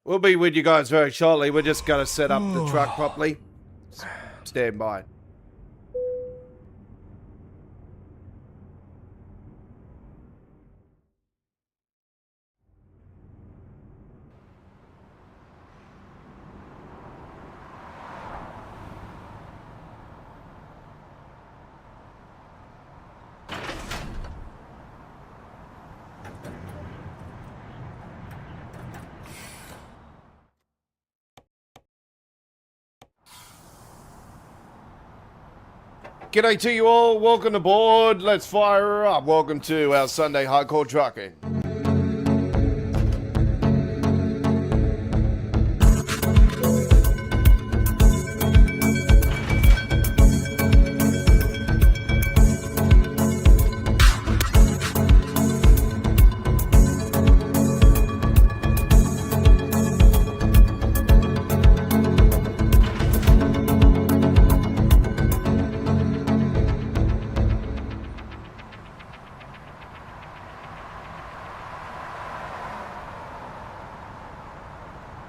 We'll be with you guys very shortly. We're just going to set up the truck properly. Stand by. G'day to you all. Welcome aboard. Let's fire up. Welcome to our Sunday Hardcore Trucking.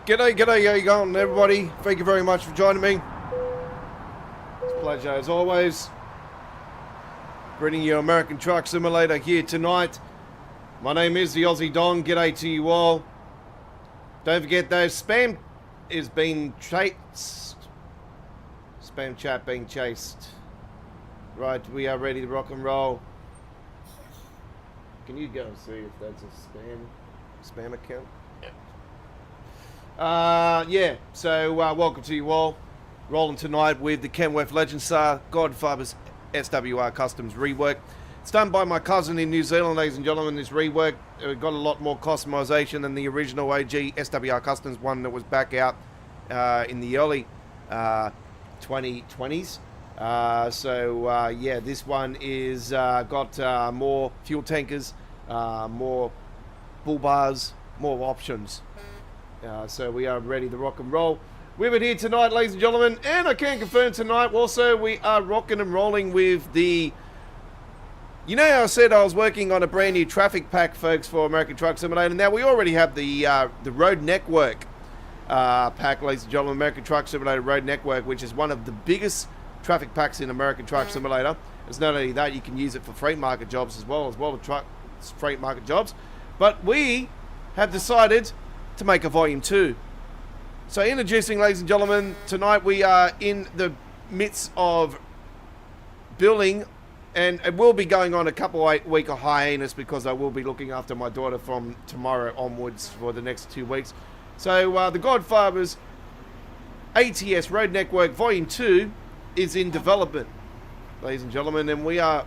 G'day, how you going, everybody? Thank you very much for joining me. It's a pleasure, as always. Bringing you American Truck Simulator here tonight. My name is the Aussie Don. G'day to you all. Don't forget, though, spam is being chased. Spam chat being chased. Right, we are ready to rock and roll. Can you go and see if that's a spam account? Yeah, so welcome to you all. Rolling tonight with the Kenworth Legend Star Godfather's SWR Customs Rework. It's done by my cousin in New Zealand, ladies and gentlemen. This rework got a lot more customization than the original OG SWR Customs one that was back out in the early 2020s. Yeah, this one is got more fuel tankers, more bull bars, more options. So we are ready to rock and roll. With it here tonight, ladies and gentlemen, and I can confirm tonight also we are rocking and rolling with the... You know how I said I was working on a brand new traffic pack, folks, for American Truck Simulator? Now, we already have the Road Network pack, ladies and gentlemen, American Truck Simulator Road Network, which is one of the biggest traffic packs in American Truck Simulator. It's not only that, you can use it for freight market jobs as well as freight market jobs. But we have decided to make a volume 2. So introducing, ladies and gentlemen, tonight we are in the midst of building, and it will be going on a couple of week of hiatus because I will be looking after my daughter from tomorrow onwards for the next 2 weeks. So the Godfather's ATS Road Network Volume 2 is in development, ladies and gentlemen, and we are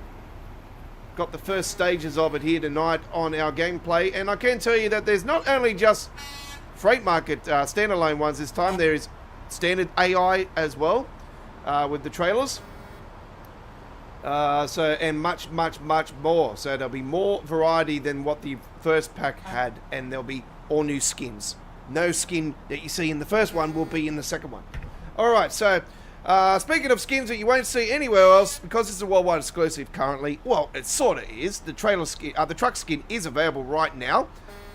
got the first stages of it here tonight on our gameplay. And I can tell you that there's not only just freight market standalone ones this time, there is standard AI as well with the trailers. And much more. So there'll be more variety than what the first pack had, and there'll be all new skins. No skin that you see in the first one will be in the second one. Alright, so speaking of skins that you won't see anywhere else, because it's a worldwide exclusive currently, well, it sort of is. The trailer skin, the truck skin is available right now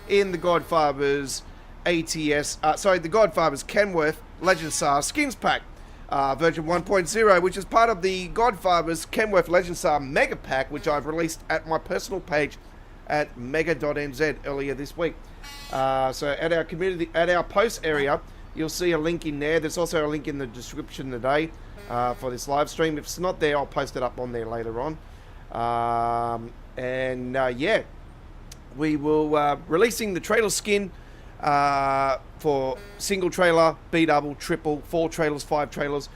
in the Godfather's the Godfather's Kenworth Legend Star Skins Pack, version 1.0, which is part of the Godfather's Kenworth Legend Star Mega Pack, which I've released at my personal page at mega.nz earlier this week. So at our community, at our post area, you'll see a link in there. There's also a link in the description today for this live stream. If it's not there, I'll post it up on there later on. Yeah, we will releasing the trailer skin for single trailer, B double, triple, 4 trailers, 5 trailers,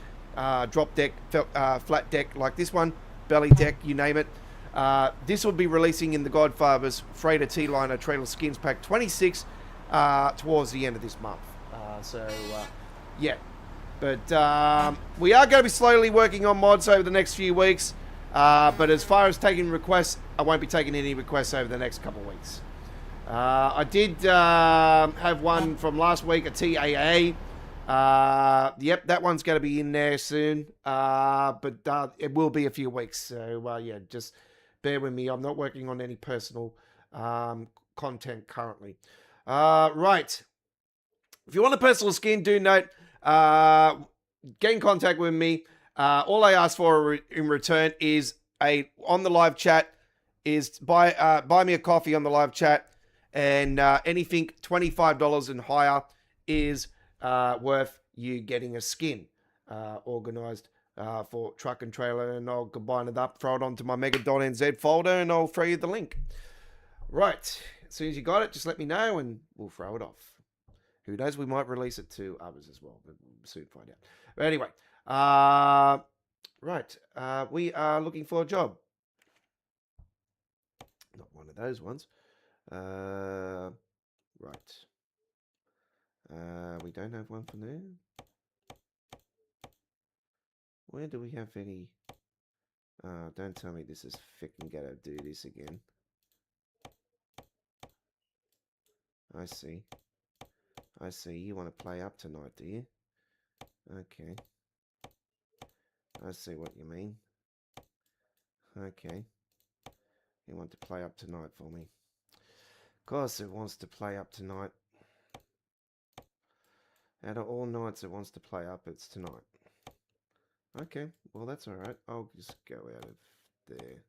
drop deck, flat deck like this one, belly deck, you name it. This will be releasing in the Godfather's Freighter T-Liner Trailer Skins Pack 26 towards the end of this month. Yeah. But we are going to be slowly working on mods over the next few weeks. But as far as taking requests, I won't be taking any requests over the next couple of weeks. I did have one from last week, a TAA. Yep, that one's going to be in there soon. But it will be a few weeks. So, yeah, just bear with me. I'm not working on any personal content currently. Right. If you want a personal skin, do note, get in contact with me. All I ask for in return is on the live chat is buy me a coffee on the live chat, and anything $25 and higher is worth you getting a skin organized for truck and trailer, and I'll combine it up, throw it onto my mega.nz folder, and I'll throw you the link. Right, as soon as you got it, just let me know and we'll throw it off. Who knows, we might release it to others as well, but we'll soon find out. But anyway, right, we are looking for a job. Not one of those ones. Right. We don't have one for there. Where do we have any? Don't tell me this is freaking gonna do this again. I see. I see. You want to play up tonight, do you? Okay. I see what you mean. Okay. You want to play up tonight for me. Of course it wants to play up tonight. Out of all nights it wants to play up, it's tonight. Okay, well that's alright. I'll just go out of there.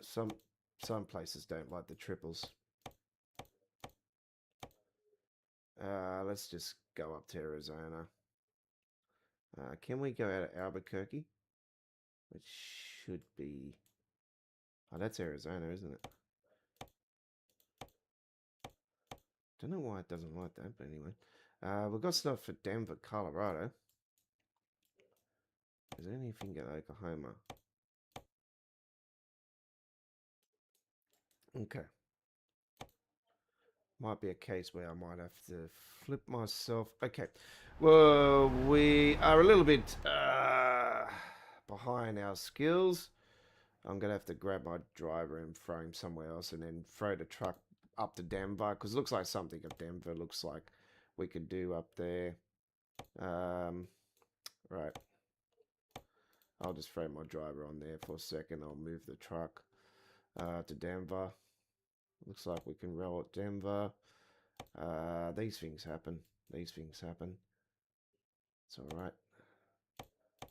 Some places don't like the triples. Let's just go up to Arizona. Can we go out of Albuquerque? Which should be... Oh, that's Arizona, isn't it? Don't know why it doesn't like that, but anyway. We've got stuff for Denver, Colorado. Is there anything at Oklahoma? Okay. Might be a case where I might have to flip myself. Okay. Well, we are a little bit behind our skills. I'm going to have to grab my driver and throw him somewhere else and then throw the truck up to Denver, because it looks like something at Denver looks like we could do up there. Right. I'll just throw my driver on there for a second. I'll move the truck to Denver. Looks like we can roll at Denver. These things happen. These things happen. It's alright.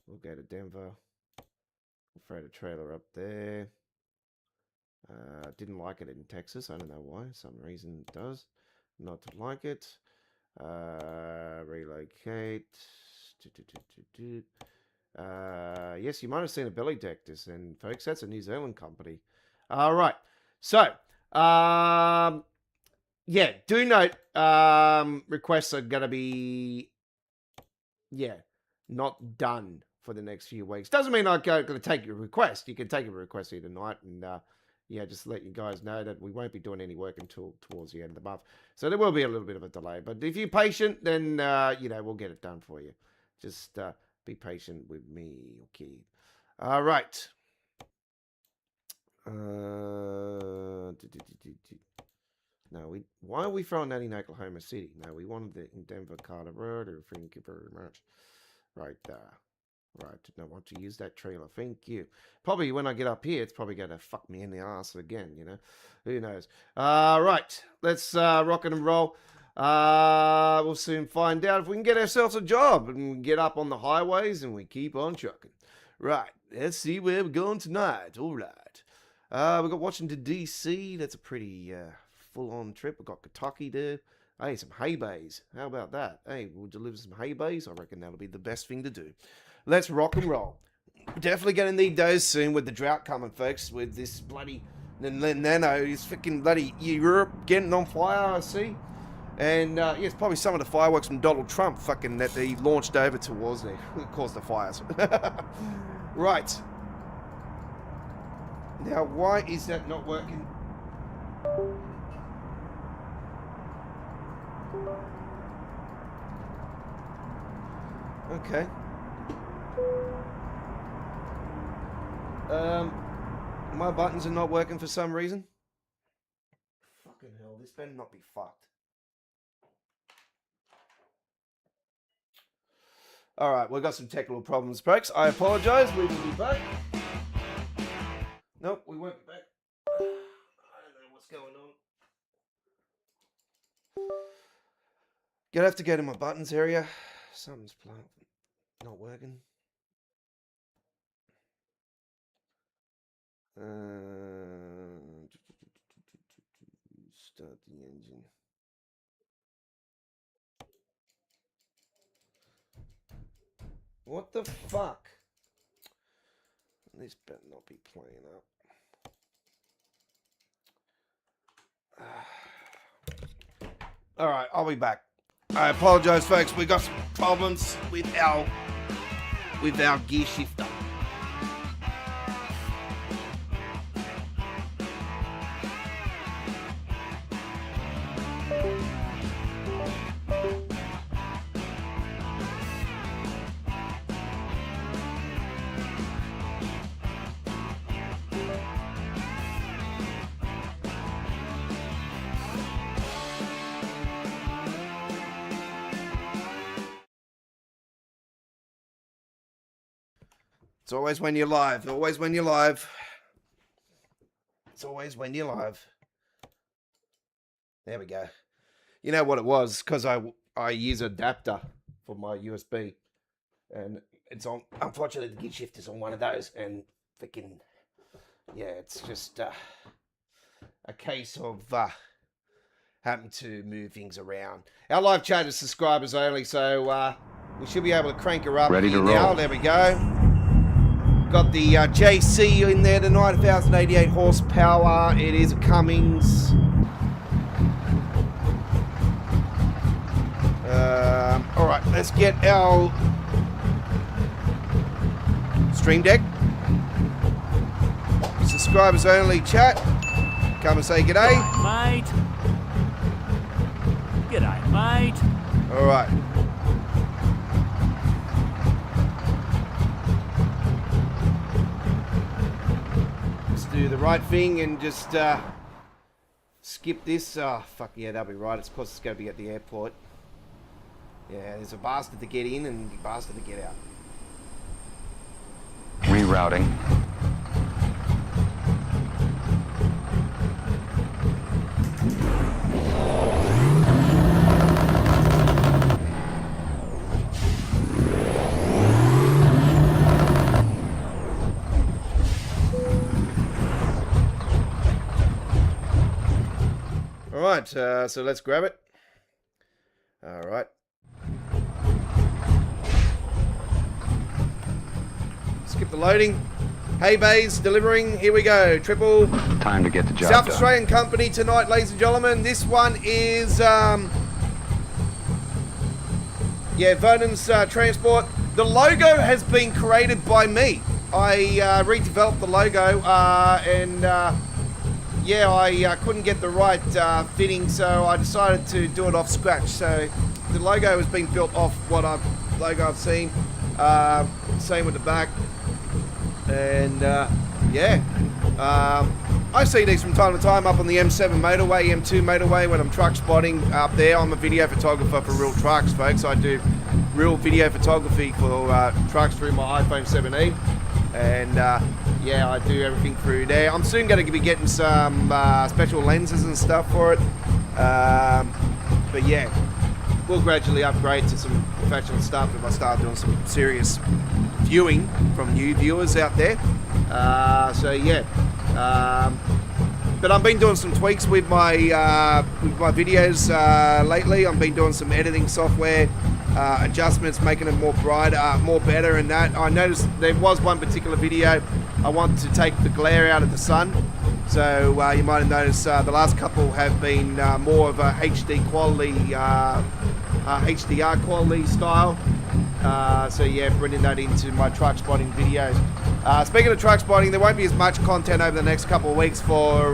We'll go to Denver. We'll throw the trailer up there. Didn't like it in Texas. I don't know why. Some reason it does not like it. Relocate. Yes, you might have seen a belly deck this, and folks, that's a New Zealand company. All right. So, yeah, do note requests are going to be, not done for the next few weeks. Doesn't mean I'm going to take your request. You can take your request either night, and just let you guys know that we won't be doing any work until towards the end of the month. So there will be a little bit of a delay. But if you're patient, then, we'll get it done for you. Just be patient with me, okay? All right. No, why are we throwing that in Oklahoma City? No, we wanted it in Denver, Colorado. Thank you very much. Right there. Right, did not want to use that trailer. Thank you. Probably when I get up here, it's probably going to fuck me in the ass again, Who knows? Right, let's rock and roll. We'll soon find out if we can get ourselves a job and get up on the highways and we keep on trucking. Right, let's see where we're going tonight. All right. We've got Washington, D.C. That's a pretty full-on trip. We've got Kentucky there. Hey, some hay bays. How about that? Hey, we'll deliver some hay bays. I reckon that'll be the best thing to do. Let's rock and roll. Definitely going to need those soon with the drought coming, folks. With this bloody nano, this freaking bloody Europe getting on fire, I see. And it's probably some of the fireworks from Donald Trump fucking that he launched over towards there. Caused the fires. Right. Now, why is that not working? Okay. My buttons are not working for some reason. Fucking hell, this better not be fucked. Alright, we've got some technical problems, folks. I apologise, we will be back. Nope, we won't be back. I don't know what's going on. Gonna have to go to my buttons area. Something's not working. Start the engine. What the fuck? This better not be playing up. Alright, I'll be back. I apologise, folks. We got some problems with our gear shifter. It's always when you're live. Always when you're live. It's always when you're live. There we go. You know what it was? Because I use an adapter for my USB. And it's on, unfortunately, the gear shifter's on one of those. And freaking, yeah, it's just a case of having to move things around. Our live chat is subscribers only, so we should be able to crank her up. Ready to roll. Now. There we go. Got the JC in there tonight, 1,088 horsepower. It is a Cummins. All right, let's get our stream deck. Subscribers only chat. Come and say g'day. Mate. G'day, mate. All right. Do the right thing and just skip this. Oh, fuck yeah, that'll be right. It's because it's going to be at the airport. Yeah, there's a bastard to get in and a bastard to get out. Rerouting. Alright, so let's grab it. Alright. Skip the loading. Hay bays delivering. Here we go. Triple. Time to get the job South done. Australian company tonight, ladies and gentlemen. This one is, Vernon's Transport. The logo has been created by me. I redeveloped the logo I couldn't get the right fitting, so I decided to do it off scratch. So the logo has been built off what logo I've seen. Same with the back. And I see these from time to time up on the M7 motorway, M2 motorway when I'm truck spotting up there. I'm a video photographer for real trucks, folks. I do real video photography for trucks through my iPhone 17. And I do everything through there. I'm soon going to be getting some special lenses and stuff for it. But yeah, we'll gradually upgrade to some professional stuff if I start doing some serious viewing from new viewers out there. But I've been doing some tweaks with my videos lately. I've been doing some editing software adjustments, making it more brighter, more better. And that I noticed there was one particular video I wanted to take the glare out of the sun. So you might have noticed the last couple have been more of a HD quality, HDR quality style. Bringing that into my truck spotting videos. Speaking of truck spotting, there won't be as much content over the next couple of weeks for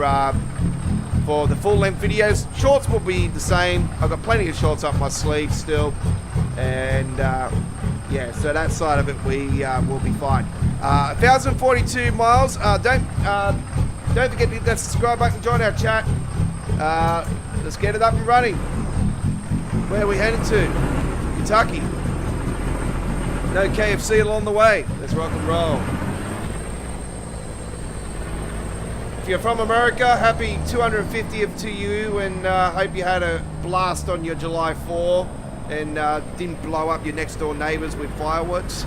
the full-length videos. Shorts will be the same. I've got plenty of shorts up my sleeve still, and so that side of it we will be fine. 1,042 miles. Don't forget to hit that subscribe button. Join our chat. Let's get it up and running. Where are we headed to? Kentucky. No KFC along the way. Let's rock and roll. If you're from America, happy 250th to you, and hope you had a blast on your July 4. and didn't blow up your next door neighbours with fireworks.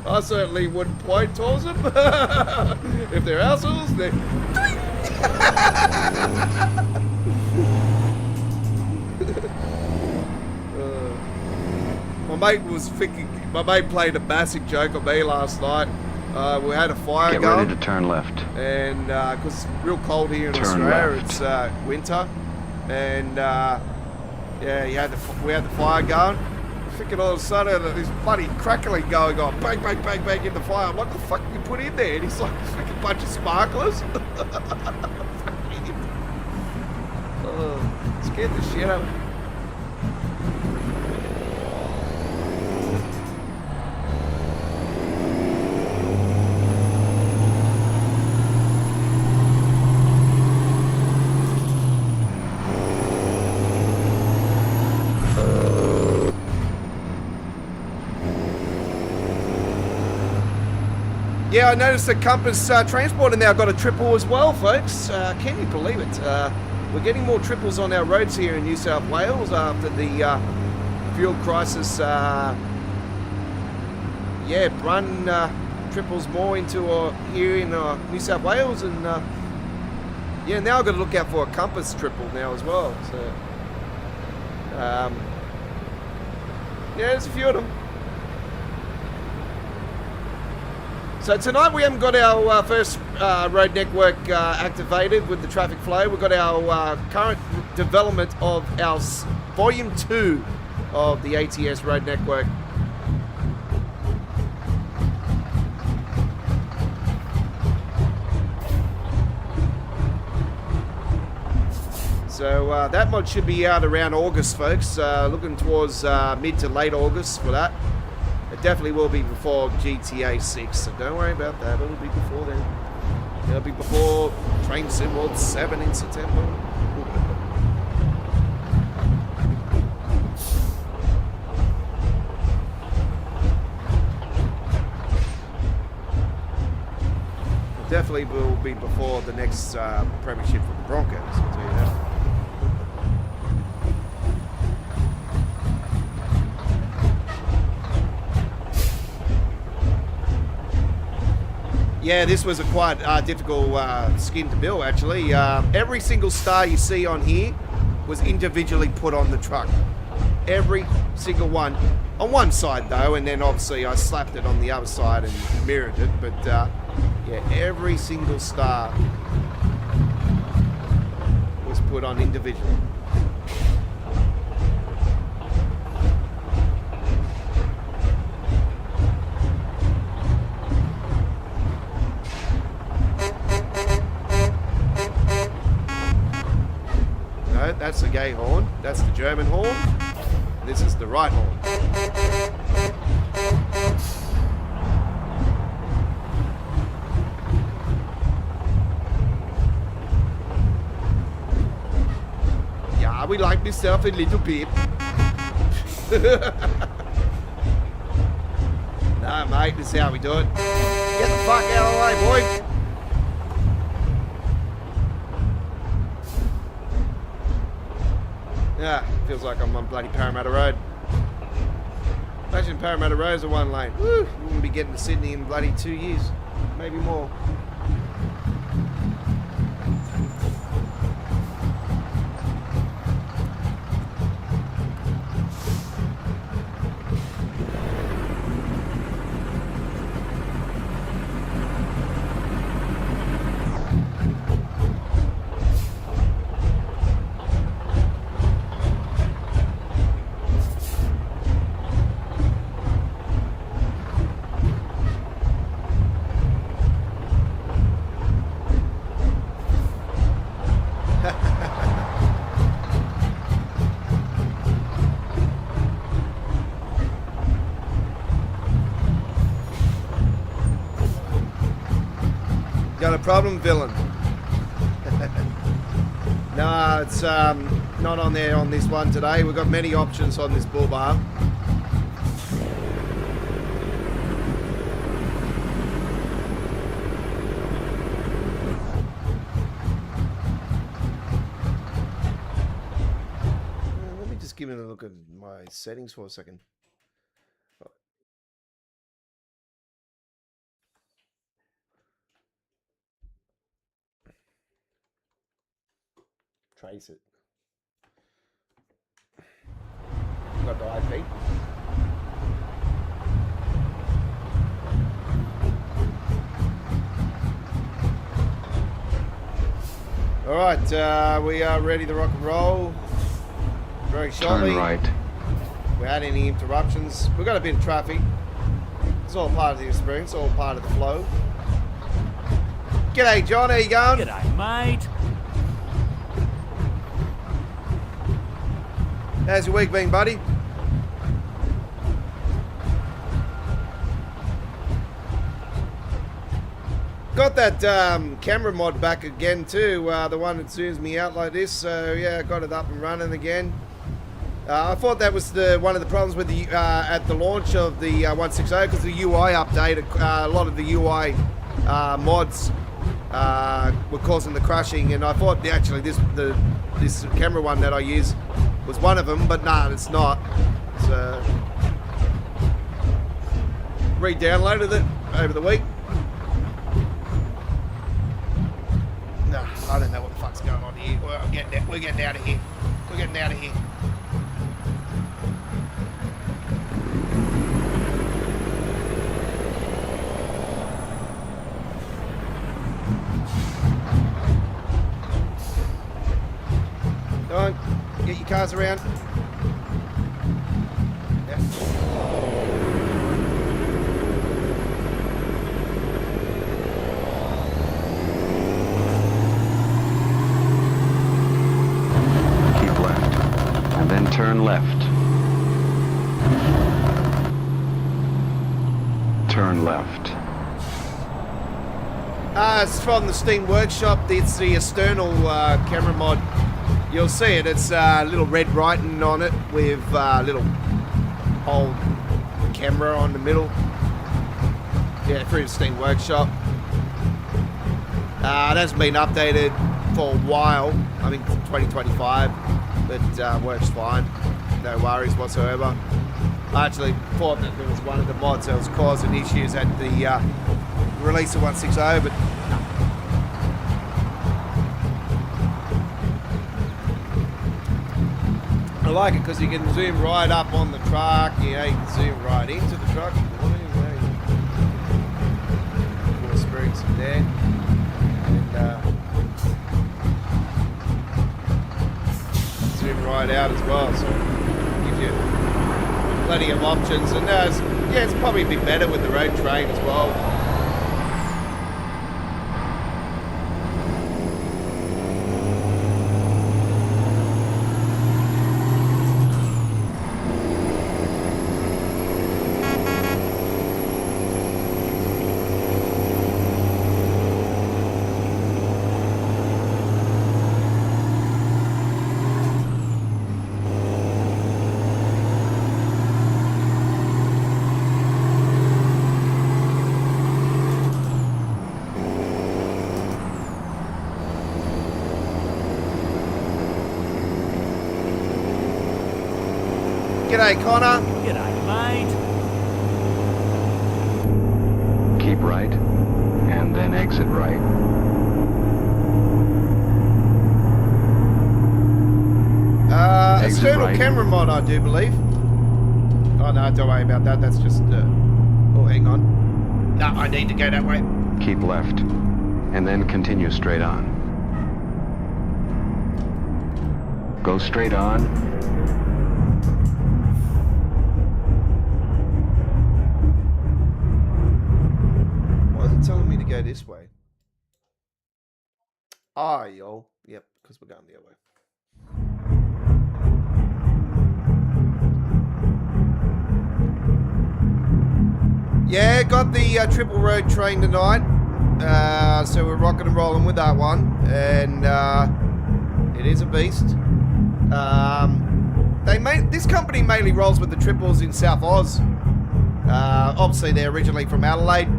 I certainly wouldn't point towards them. If they're assholes, they're... my mate played a massive joke on me last night. We had a fire going. Get ready to turn left. And because it's real cold here in Australia, it's winter, and yeah, we had the fire going. Thinking all of a sudden this bloody crackling going on, bang, bang, bang, bang in the fire. I'm like, what the fuck did you put in there? And he's like, a freaking bunch of sparklers. Scared the shit out of me. Yeah, I noticed that Compass Transporter now got a triple as well, folks. Can you believe it? We're getting more triples on our roads here in New South Wales after the fuel crisis. Yeah, run triples more into here in New South Wales, and yeah, now I've got to look out for a Compass triple now as well. So yeah, there's a few of them. So tonight we haven't got our first road network activated with the traffic flow. We've got our current development of our volume 2 of the ATS road network. So that mod should be out around August, folks. Looking towards mid to late August for that. It definitely will be before GTA 6, so don't worry about that. It'll be before then. It'll be before Train Sim World 7 in September. It definitely will be before the next premiership for the Broncos, I'll tell you that. Yeah, this was a quite difficult skin to build, actually. Every single star you see on here was individually put on the truck. Every single one. On one side, though, and then obviously I slapped it on the other side and mirrored it. But, yeah, every single star was put on individually. That's the gay horn, that's the German horn, this is the right horn. Yeah, we like myself a little bit. Nah, mate, this is how we do it. Get the fuck out of the way, boy. Yeah, feels like I'm on bloody Parramatta Road. Imagine Parramatta Road's a one lane. Woo! You wouldn't be getting to Sydney in bloody 2 years. Maybe more. Got a problem, villain? No, it's not on there on this one today. We've got many options on this bull bar. give me a look at my settings for a second. Trace it. Got the IP. All right, we are ready to rock and roll. Very shortly. Turn right. Without any interruptions. We've got a bit of traffic. It's all part of the experience, all part of the flow. G'day, John. How you going? G'day, mate. How's your week been, buddy? Got that camera mod back again too, the one that zooms me out like this. So yeah, got it up and running again. I thought that was one of the problems with the at the launch of the 160 because the UI update, a lot of the UI mods were causing the crashing, and I thought actually this camera one that I use was one of them, but nah, it's not. So re-downloaded it over the week. No, I don't know what the fuck's going on here. We're getting out of here. We're getting out of here. Come on, get your cars around. Yeah. Keep left, and then turn left. Turn left. It's from the Steam Workshop. It's the external camera mod. You'll see it. It's a little red writing on it with a little old camera on the middle. Yeah, through the Steam Workshop. It hasn't been updated for a while. I think 2025, but works fine. No worries whatsoever. I actually thought that there was one of the mods that was causing issues at the release of 160, but I like it because you can zoom right up on the truck. You know, you can zoom right into the truck. Cool experience there. And zoom right out as well, so it gives you plenty of options. And yeah, it's probably a bit better with the road train as well. G'day, Connor. G'day, mate. Keep right, and then exit right. Exit External right. camera mod, I do believe. Oh no, don't worry about that. That's just. Oh, hang on. No, I need to go that way. Keep left, and then continue straight on. Go straight on. Telling me to go this way. Ah, yo. Yep, because we're going the other way. Yeah, got the triple road train tonight. So we're rocking and rolling with that one. And it is a beast. This company mainly rolls with the triples in South Oz. Obviously, they're originally from Adelaide.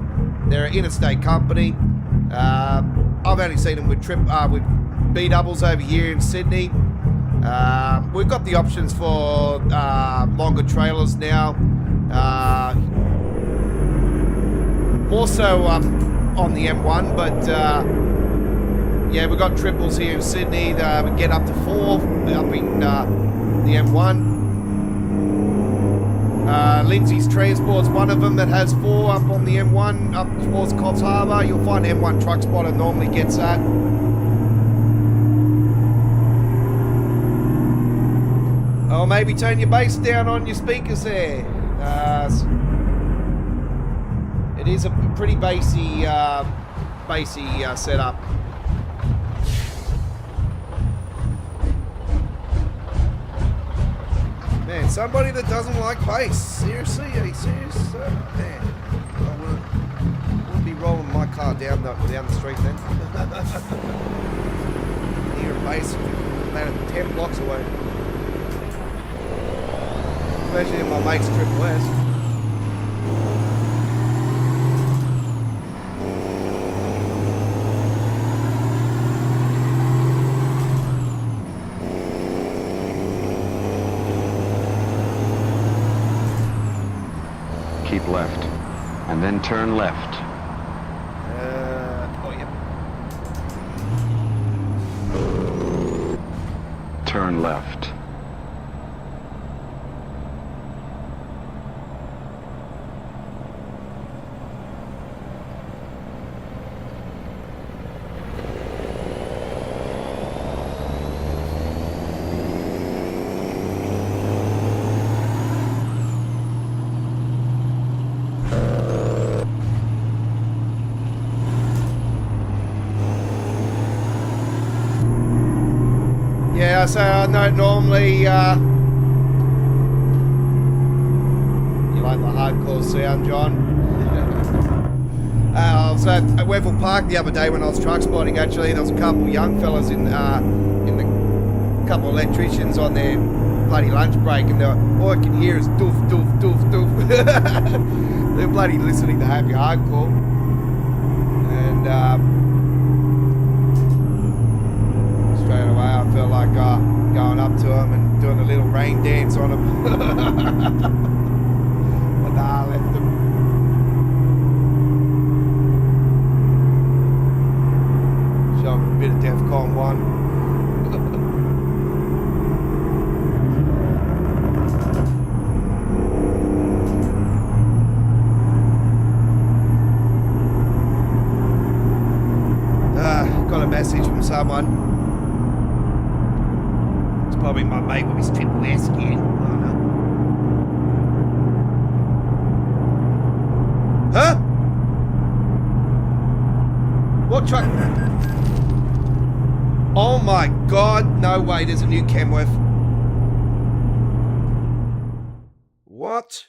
They're an interstate company. I've only seen them with B doubles over here in Sydney. We've got the options for longer trailers now. More so on the M1, but yeah, we've got triples here in Sydney. We get up to 4 up in the M1. Lindsay's Transport's one of them that has 4 up on the M1 up towards Coffs Harbour. You'll find M1 Truck Spotter normally gets that. Or maybe turn your bass down on your speakers there. It is a pretty bassy setup. Man, somebody that doesn't like bass. Seriously? Are you serious? Man, I wouldn't be rolling my car down the street then. Hear a bass about 10 blocks away. Especially in my mate's Triple S. Keep left, and then turn left. Oh, yep. Turn left. Yeah, so I know normally you like the hardcore sound, John. I was at Weville Park the other day when I was truck spotting. Actually, there was a couple of young fellas in the couple of electricians on their bloody lunch break, and all I can hear is doof doof doof doof. They're bloody listening to happy hardcore, and straight away I felt like going up to them and doing a little rain dance on them. But nah, I left them. Show them a bit of DEFCON 1. Got a message from someone. It's probably my mate with his Triple S again. Oh no. Huh? What truck? Oh my god, no way, there's a new Kenworth. What?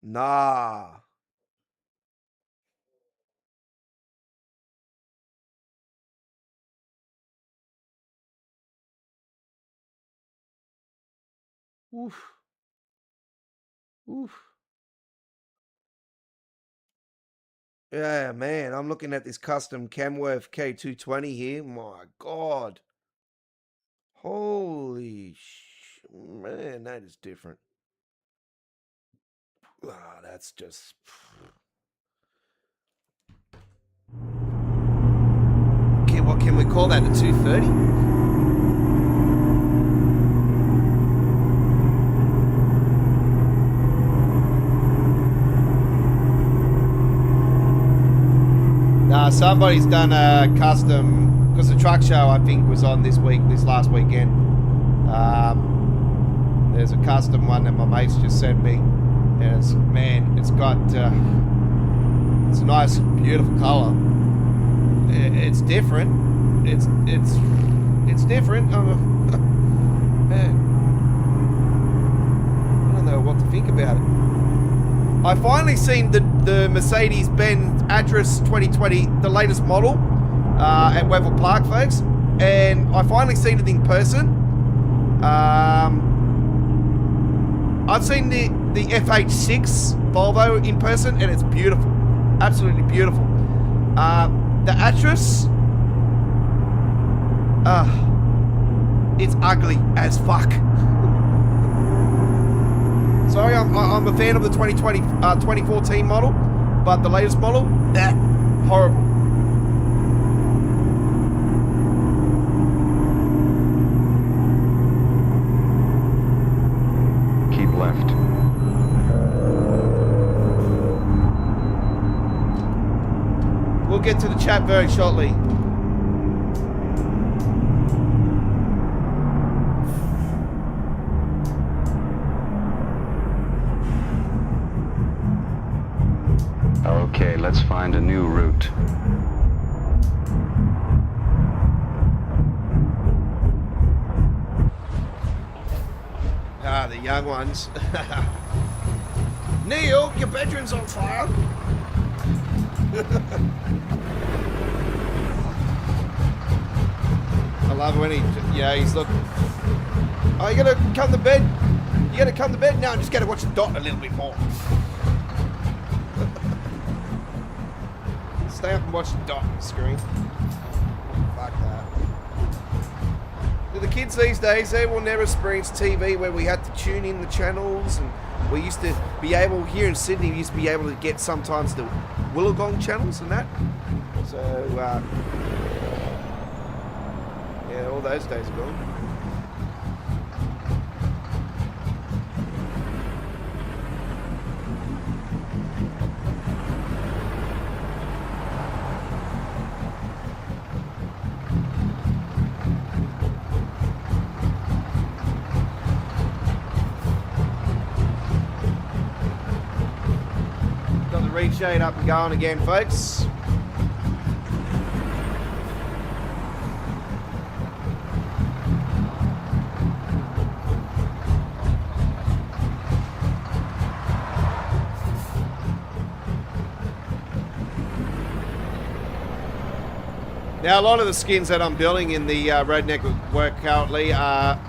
Nah. Oof. Oof. Yeah, man, I'm looking at this custom Kenworth K220 here. My God. Holy man, that is different. Ah, that's just... Okay, what can we call that, a 230? Somebody's done a custom, because the truck show I think was on this last weekend. There's a custom one that my mates just sent me, and it's got it's a nice, beautiful color. It's different. It's different. Man, I don't know what to think about it. I finally seen the Mercedes-Benz Address 2020, the latest model, at Weville Park, folks, and I finally seen it in person. I've seen the FH6 Volvo in person, and it's beautiful, absolutely beautiful. The Atlas, it's ugly as fuck. Sorry, I'm a fan of the 2014 model, but the latest model, horrible. Keep left. We'll get to the chat very shortly. Okay, let's find a new route. Ah, the young ones. Neil, your bedroom's on fire. I love when he's looking. Oh, you gotta come to bed? You gotta come to bed? No, I'm just gonna watch the Dot a little bit more. Stay up and watch the Dot on the screen. Fuck that. The kids these days, they will never experience TV where we had to tune in the channels, and we used to be able, here in Sydney, we used to be able to get sometimes the Wollongong channels and that. So, yeah, all those days are gone. Reed shade up and going again, folks. Now, a lot of the skins that I'm building in the Road Network currently are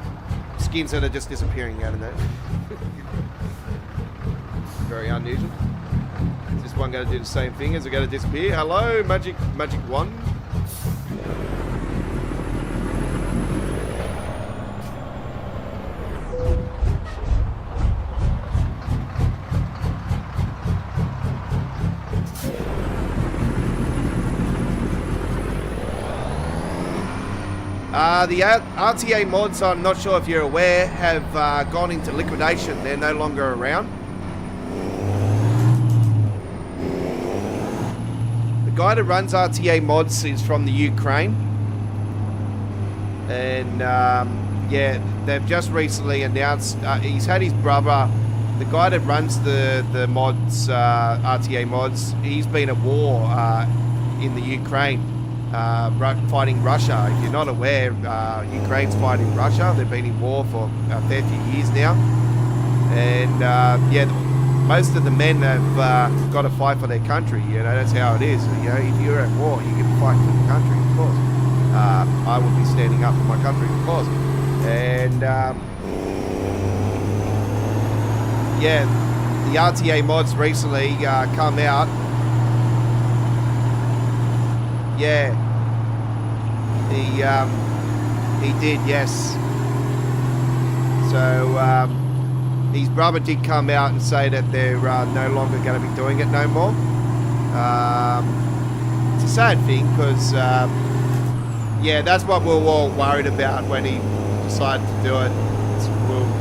skins that are just disappearing out of there. Very unusual. Is this one going to do the same thing? Is it going to disappear? Hello, Magic One. The RTA mods, I'm not sure if you're aware, have gone into liquidation. They're no longer around. The guy that runs RTA mods is from the Ukraine. And yeah, they've just recently announced, he's had his brother, the guy that runs the mods, RTA mods, he's been at war in the Ukraine. Fighting Russia. If you're not aware, Ukraine's fighting Russia. They've been in war for a fair few years now, and yeah, most of the men have got to fight for their country. You know, that's how it is. You know, if you're at war, you can fight for the country, of course. I will be standing up for my country, of course. And yeah, the RTA mods recently come out. Yeah, he did, yes. So his brother did come out and say that they're no longer going to be doing it no more. It's a sad thing because, yeah, that's what we were all worried about when he decided to do it.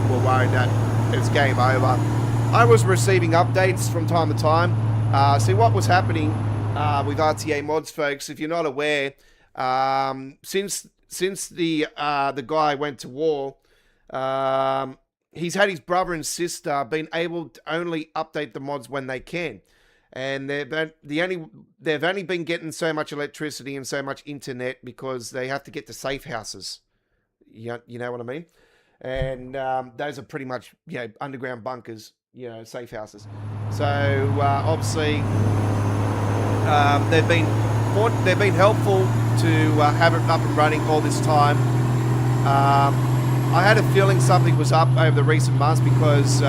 We're worried that it's game over. I was receiving updates from time to time. See what was happening with RTA mods, folks. If you're not aware, since the guy went to war, he's had his brother and sister been able to only update the mods when they can, and they've only been getting so much electricity and so much internet because they have to get to safe houses. You know what I mean? And those are pretty much, you know, underground bunkers, you know, safe houses. So obviously. They've been helpful to have it up and running all this time. I had a feeling something was up over the recent months because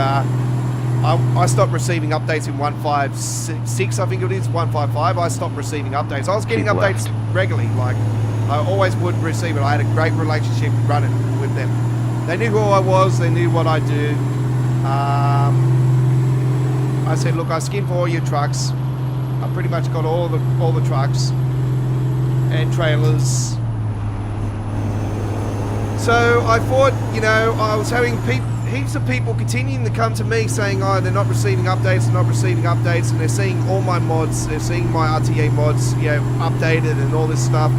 I stopped receiving updates in 156, I think it is, 155. I stopped receiving updates. I was getting Keep updates left. regularly, like I always would receive it. I had a great relationship running with them. They knew who I was, they knew what I do. I said, look, I skin for all your trucks. I pretty much got all the trucks and trailers. So I thought, you know, I was having heaps of people continuing to come to me saying, oh, they're not receiving updates, and they're seeing all my mods, they're seeing my RTA mods, you know, updated and all this stuff.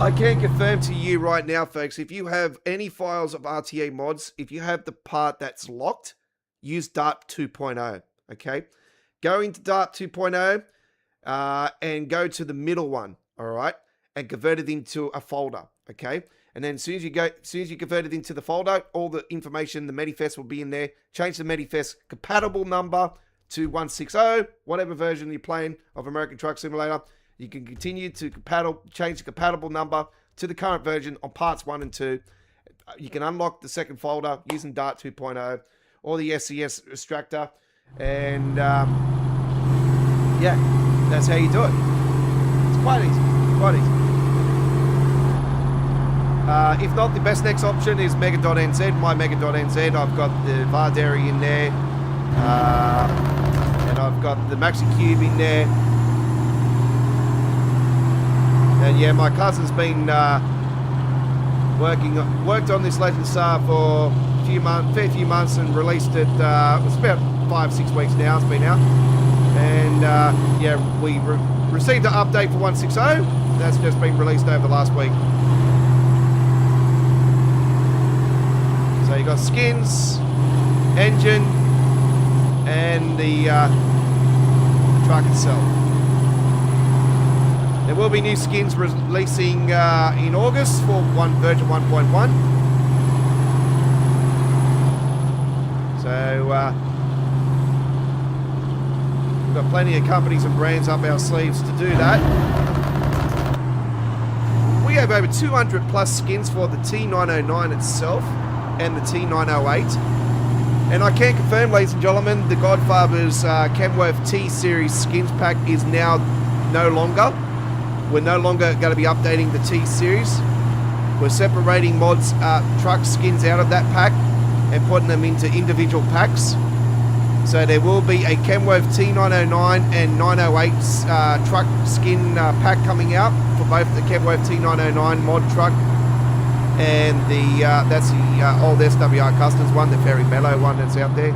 I can confirm to you right now, folks, if you have any files of RTA mods, if you have the part that's locked, use Dart 2.0, okay? Go into Dart 2.0 and go to the middle one, all right? And convert it into a folder, okay? And then as soon as you convert it into the folder, all the information, the manifest will be in there. Change the manifest compatible number to 160, whatever version you're playing of American Truck Simulator. You can continue to change the compatible number to the current version on parts 1 and 2. You can unlock the second folder using Dart 2.0 or the SCS extractor. And yeah, that's how you do it. It's quite easy, quite easy. If not, the best next option is Mega.nz, my Mega.nz. I've got the Vawdrey in there, and I've got the Maxi Cube in there. And yeah, my cousin's been worked on this Legend Star for a fair few months, and released it. It's about 5-6 weeks now. It's been out, and yeah, we received an update for 160. That's just been released over the last week. So you got skins, engine, and the truck itself. There will be new skins releasing in August for version 1.1. So we've got plenty of companies and brands up our sleeves to do that. We have over 200 plus skins for the T909 itself and the T908. And I can confirm, ladies and gentlemen, the Godfather's Kenworth T Series skins pack is now no longer. We're no longer going to be updating the T Series. We're separating mods, truck skins out of that pack and putting them into individual packs. So there will be a Kenworth T909 and 908 truck skin pack coming out for both the Kenworth T909 mod truck and that's the old SWR Customs one, the very mellow one that's out there,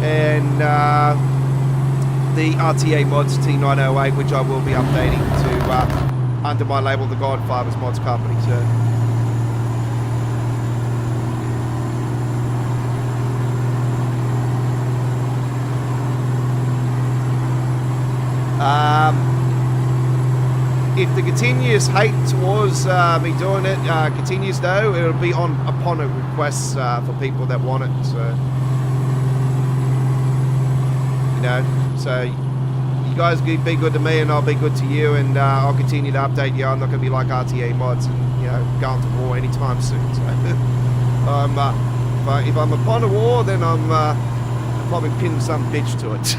and the RTA mods T908, which I will be updating to under my label, the Godfather's Mods Company. So if the continuous hate towards me doing it continues, though, it'll be upon a request for people that want it. So, you know, so you guys be good to me and I'll be good to you, and I'll continue to update you. I'm not going to be like RTA mods and, you know, going to war anytime soon. So if I'm upon a war, then I'm probably pin some bitch to it.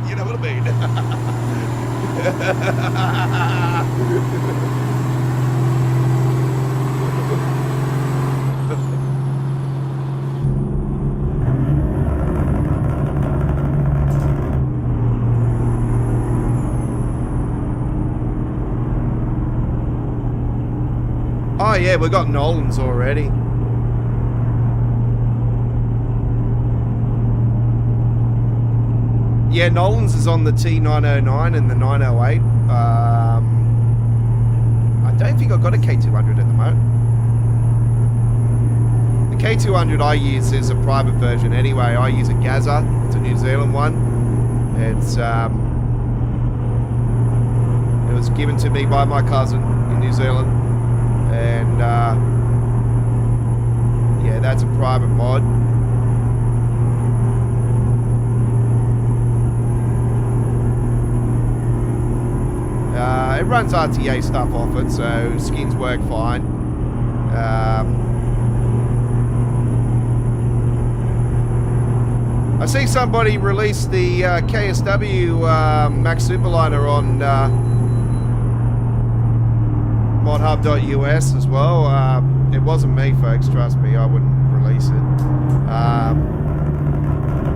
You know what I mean? Oh yeah, we got Nolan's already. Yeah, Nolan's is on the T909 and the 908. I don't think I've got a K200 at the moment. The K200 I use is a private version anyway. I use a Gaza. It's a New Zealand one. It was given to me by my cousin in New Zealand. And yeah, that's a private mod. It runs RTA stuff off it, so skins work fine. see somebody release the KSW Max Superliner on modhub.us as well. It wasn't me, folks, trust me, I wouldn't release it.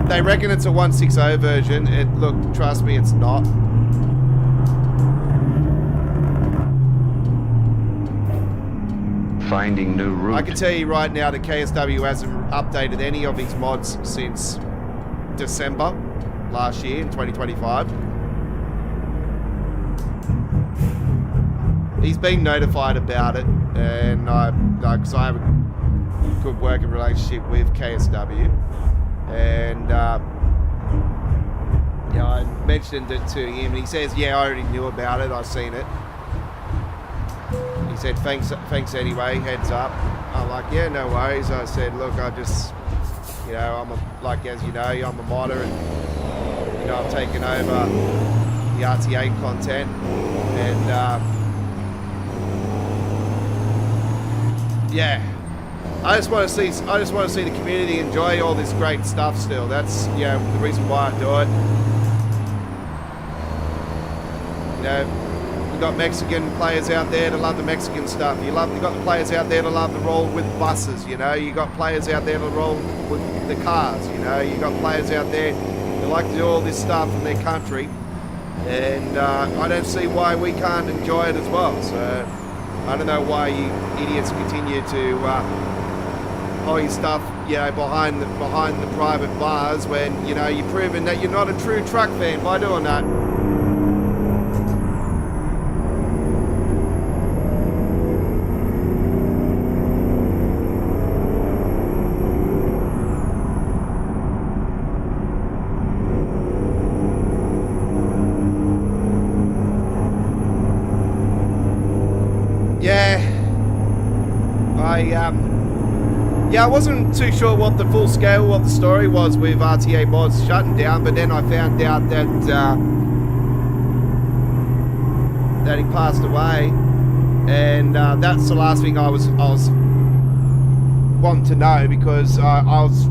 They reckon it's a 1.6.0 version. Look, trust me, it's not. Finding new route. I can tell you right now that KSW hasn't updated any of his mods since December last year in 2025. He's been notified about it, and because I have a good working relationship with KSW, and yeah, I mentioned it to him, and he says, "Yeah, I already knew about it. I've seen it." He said, "Thanks anyway. Heads up." I'm like, "Yeah, no worries." I said, "Look, I just, you know, I'm as you know, I'm a modder, and you know, I've taken over the RTA content, and yeah, I just want to see the community enjoy all this great stuff. Still, that's the reason why I do it. You know, we've got Mexican players out there that love the Mexican stuff. You got the players out there that love to roll with buses. You know, you got players out there that roll with the cars. You know, you got players out there that like to do all this stuff in their country, and I don't see why we can't enjoy it as well. So I don't know why you idiots continue to hold your stuff, you know, behind the private bars when, you know, you're proving that you're not a true truck fan by doing that. Yeah, I wasn't too sure what the full scale, what the story was with RTA mods shutting down, but then I found out that that he passed away, and that's the last thing I was wanting to know, because I was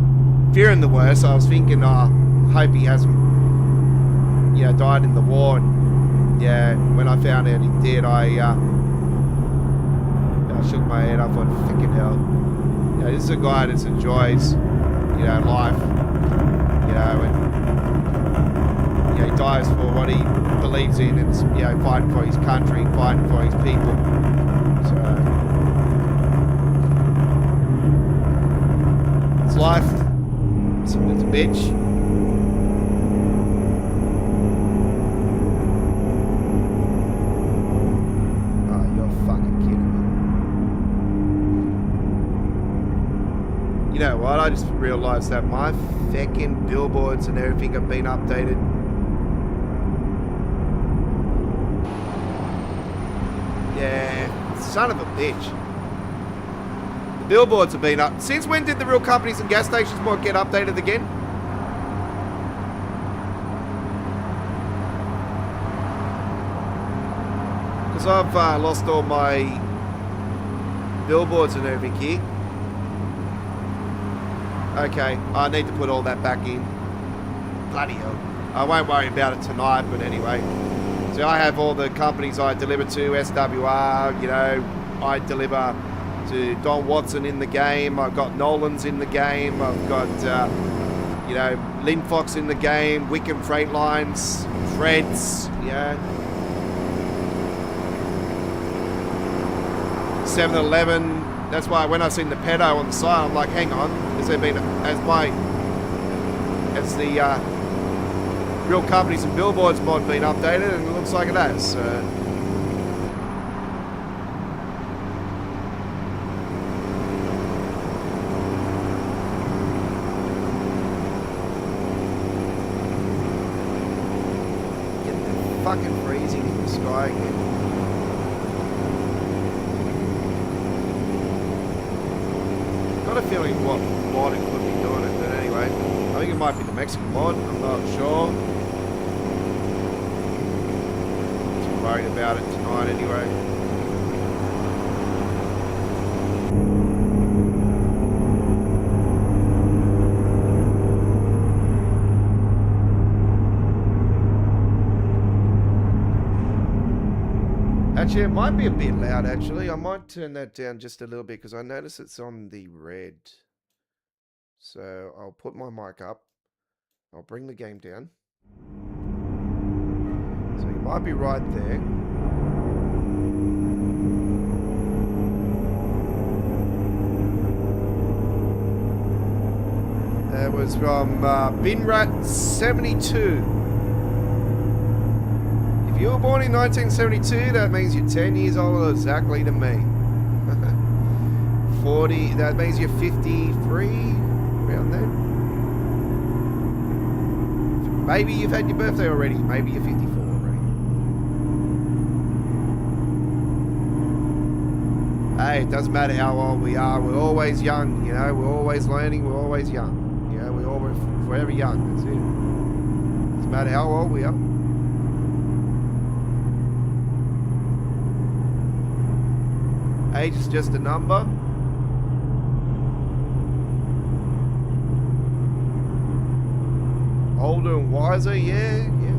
fearing the worst. I was thinking, I hope he hasn't, you know, died in the war. And yeah, when I found out he did, I shook my head. I thought, freaking hell. You know, this is a guy that enjoys, you know, life, you know, and you know, he dies for what he believes in, and it's, you know, fighting for his country, fighting for his people. So it's life. It's a bitch. You know what, I just realised that my feckin' billboards and everything have been updated. Yeah, son of a bitch. The billboards have been up. Since when did the real companies and gas stations mod get updated again? Because I've lost all my billboards and everything here. Okay, I need to put all that back in. Bloody hell. I won't worry about it tonight, but anyway. So I have all the companies I deliver to, SWR, you know, I deliver to Don Watson in the game, I've got Nolan's in the game, I've got, you know, Linfox in the game, Wickham Freight Lines, Freds, yeah. 7-Eleven. That's why when I seen the pedo on the side, I'm like, hang on, has there been, as the real companies and billboards mod been updated, and it looks like it has. Getting fucking freezing in the sky again. Got a feeling what mod it could be doing it, but anyway, I think it might be the Mexican mod, I'm not sure. Too worried about it tonight anyway. Yeah, it might be a bit loud actually. I might turn that down just a little bit because I notice it's on the red. So I'll put my mic up. I'll bring the game down. So you might be right there. That was from Binrat72. If you were born in 1972, that means you're 10 years older exactly to me. 40, that means you're 53, around there. Maybe you've had your birthday already. Maybe you're 54 already. Hey, it doesn't matter how old we are. We're always young, you know. We're always learning. We're always young. You know, we're always forever young. That's it. Doesn't matter how old we are. Age is just a number. Older and wiser, yeah. You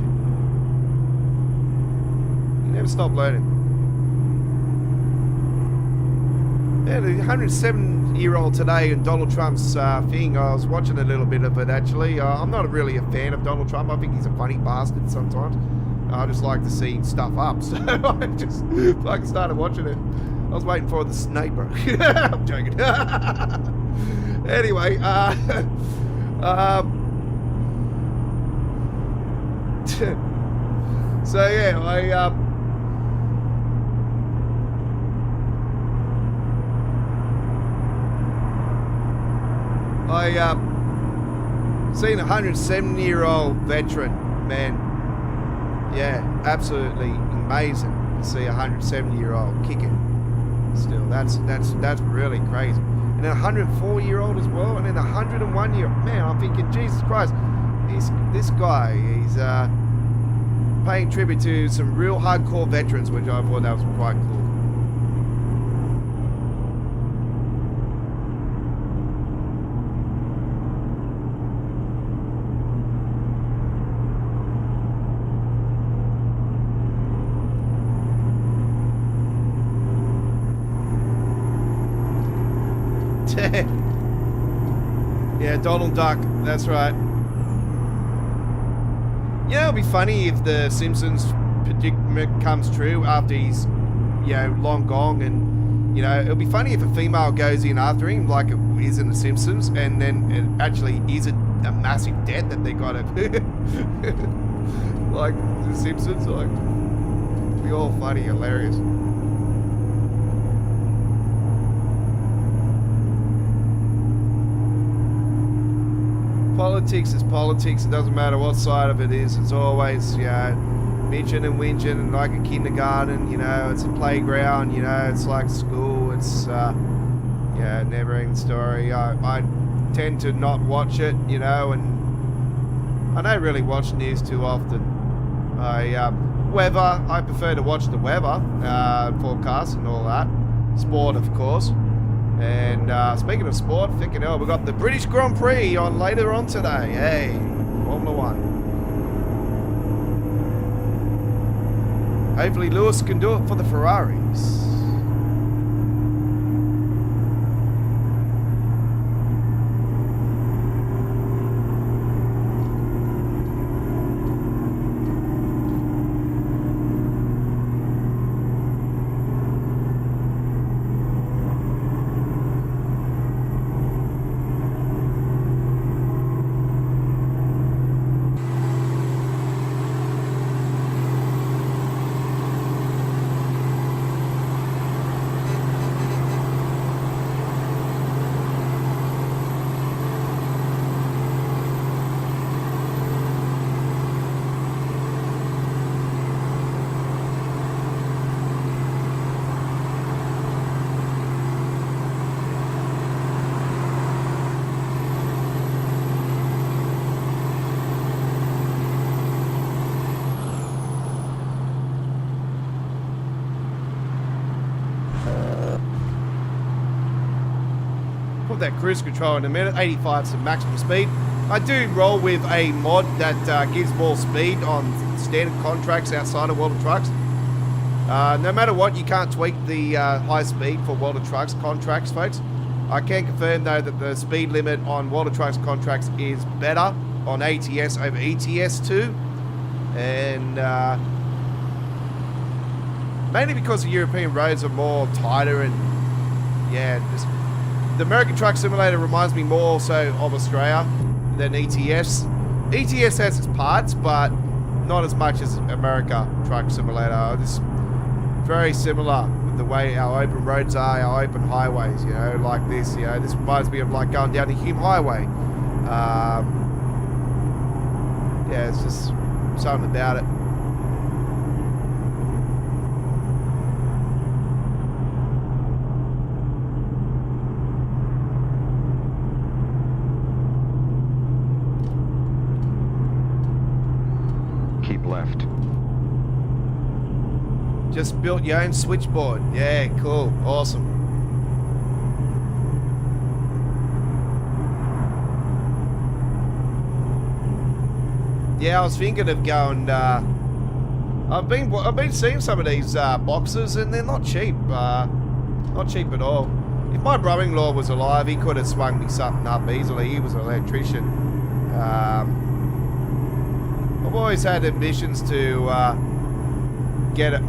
never stop learning. Yeah, the 107-year-old today and Donald Trump's thing, I was watching a little bit of it actually. I'm not really a fan of Donald Trump. I think he's a funny bastard sometimes. I just like to see stuff up, so I just fucking started watching it. I was waiting for the sniper. I'm joking. Anyway, so yeah, I seen a 107-year-old veteran man. Yeah, absolutely amazing to see a 107-year-old kicking. Still, that's really crazy. And a 104-year-old as well, and then a 101-year-old. Man, I'm thinking, Jesus Christ, this guy, he's paying tribute to some real hardcore veterans, which I thought that was quite cool. Yeah, Donald Duck, that's right. You know, it'd be funny if the Simpsons predicament comes true after he's, you know, long gone, and, you know, it'll be funny if a female goes in after him, like it is in the Simpsons, and then it actually is a massive debt that they got it. Like the Simpsons, like, it'd be all funny, hilarious. Politics is politics. It doesn't matter what side of it is. It's always, you know, bitching and whinging, and like a kindergarten, you know, it's a playground, you know, it's like school. It's, yeah, never-ending story. I tend to not watch it, you know, and I don't really watch news too often. Weather, I prefer to watch the weather, forecast and all that. Sport, of course. And speaking of sport, thinking, oh, we got the British Grand Prix on later on today. Hey, Formula One. Hopefully Lewis can do it for the Ferraris. That cruise control in a minute. 85 is the maximum speed. I do roll with a mod that gives more speed on standard contracts outside of World of Trucks. No matter what, you can't tweak the high speed for World of Trucks contracts, folks. I can confirm, though, that the speed limit on World of Trucks contracts is better on ATS over ETS too. And mainly because the European roads are more tighter and, yeah, the American Truck Simulator reminds me more so of Australia than ETS. ETS has its parts, but not as much as America Truck Simulator. It's very similar with the way our open roads are, our open highways, you know, like this. You know, this reminds me of like going down the Hume Highway. Yeah, it's just something about it. Keep left. Just built your own switchboard. Yeah, cool. Awesome. Yeah, I was thinking of going, I've been seeing some of these boxes and they're not cheap. Not cheap at all. If my brother-in-law was alive, he could have swung me something up easily. He was an electrician. I've always had ambitions to get it.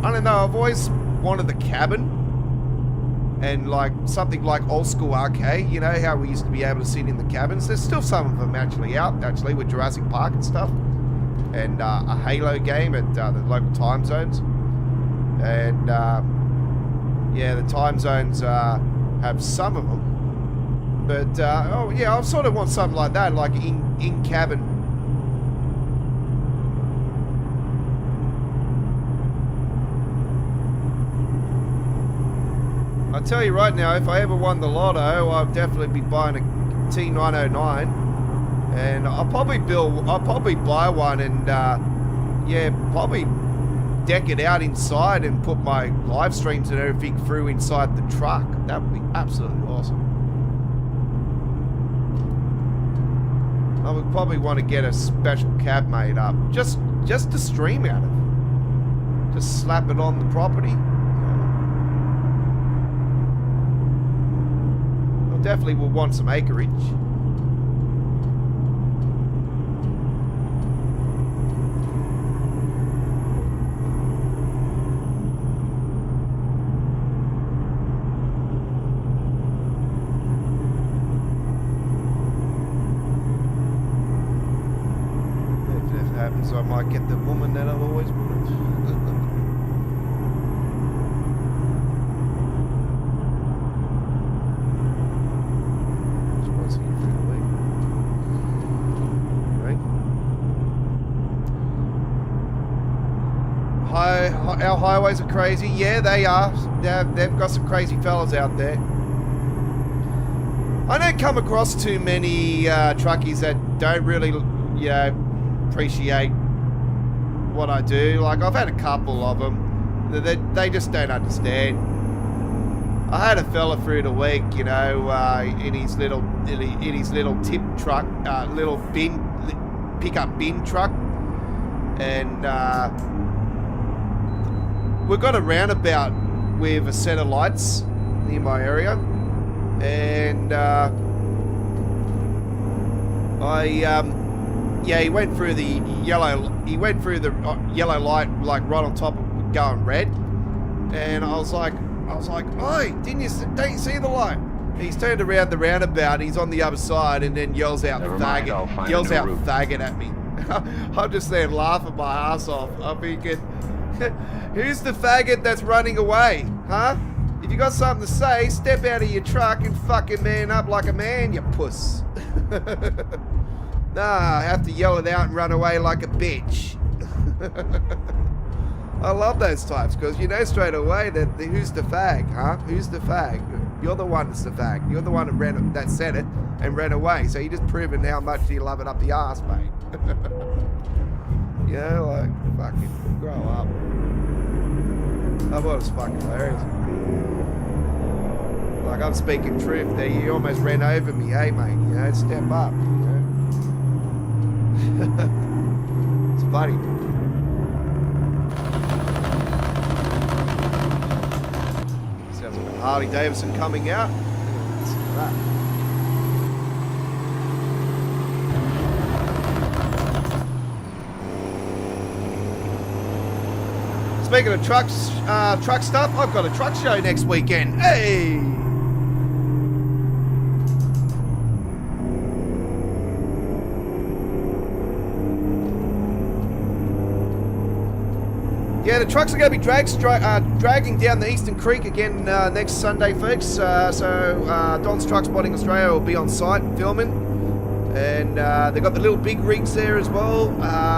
I don't know, I've always wanted the cabin and like something like old school arcade, you know, how we used to be able to sit in the cabins. There's still some of them actually out, with Jurassic Park and stuff. And a Halo game at the local time zones. And yeah, the time zones have some of them. But oh yeah, I sort of want something like that, like in cabin. I tell you right now, if I ever won the lotto, I'd definitely be buying a T909, and I'll probably buy one and yeah, probably deck it out inside and put my live streams and everything through inside the truck. That would be absolutely awesome. I would probably want to get a special cab made up, just to stream out of. Just slap it on the property. Definitely will want some acreage. If it happens, I might get the woman that I've always wanted. Our highways are crazy. Yeah, they are. They've got some crazy fellas out there. I don't come across too many truckies that don't really, you know, appreciate what I do. Like, I've had a couple of them. They just don't understand. I had a fella through the week, you know, in his little tip truck, little pickup bin truck, and we've got a roundabout with a set of lights near my area, and yeah, he went through the yellow light, like right on top of going red, and I was like, oi, don't you see the light? He's turned around the roundabout, he's on the other side, and then yells out faggot at me. I'm just there laughing my ass off. I'm thinking, who's the faggot that's running away, huh? If you got something to say, step out of your truck and fucking man up like a man, you puss. Nah, I have to yell it out and run away like a bitch. I love those types, because you know straight away that who's the fag, huh? Who's the fag? You're the one that's the fag. You're the one that said it and ran away. So you're just proving how much you love it up the arse, mate. You know, like, fucking grow up. I thought it was fucking hilarious. Like, I'm speaking truth there. You almost ran over me, hey, mate. You know, step up, you know. It's funny. Harley Davidson coming out. Listen to that. Speaking of trucks, truck stuff, I've got a truck show next weekend. Hey! Yeah, the trucks are going to be dragging down the Eastern Creek again next Sunday, folks. So Don's Truck Spotting Australia will be on site filming. And they've got the little big rigs there as well.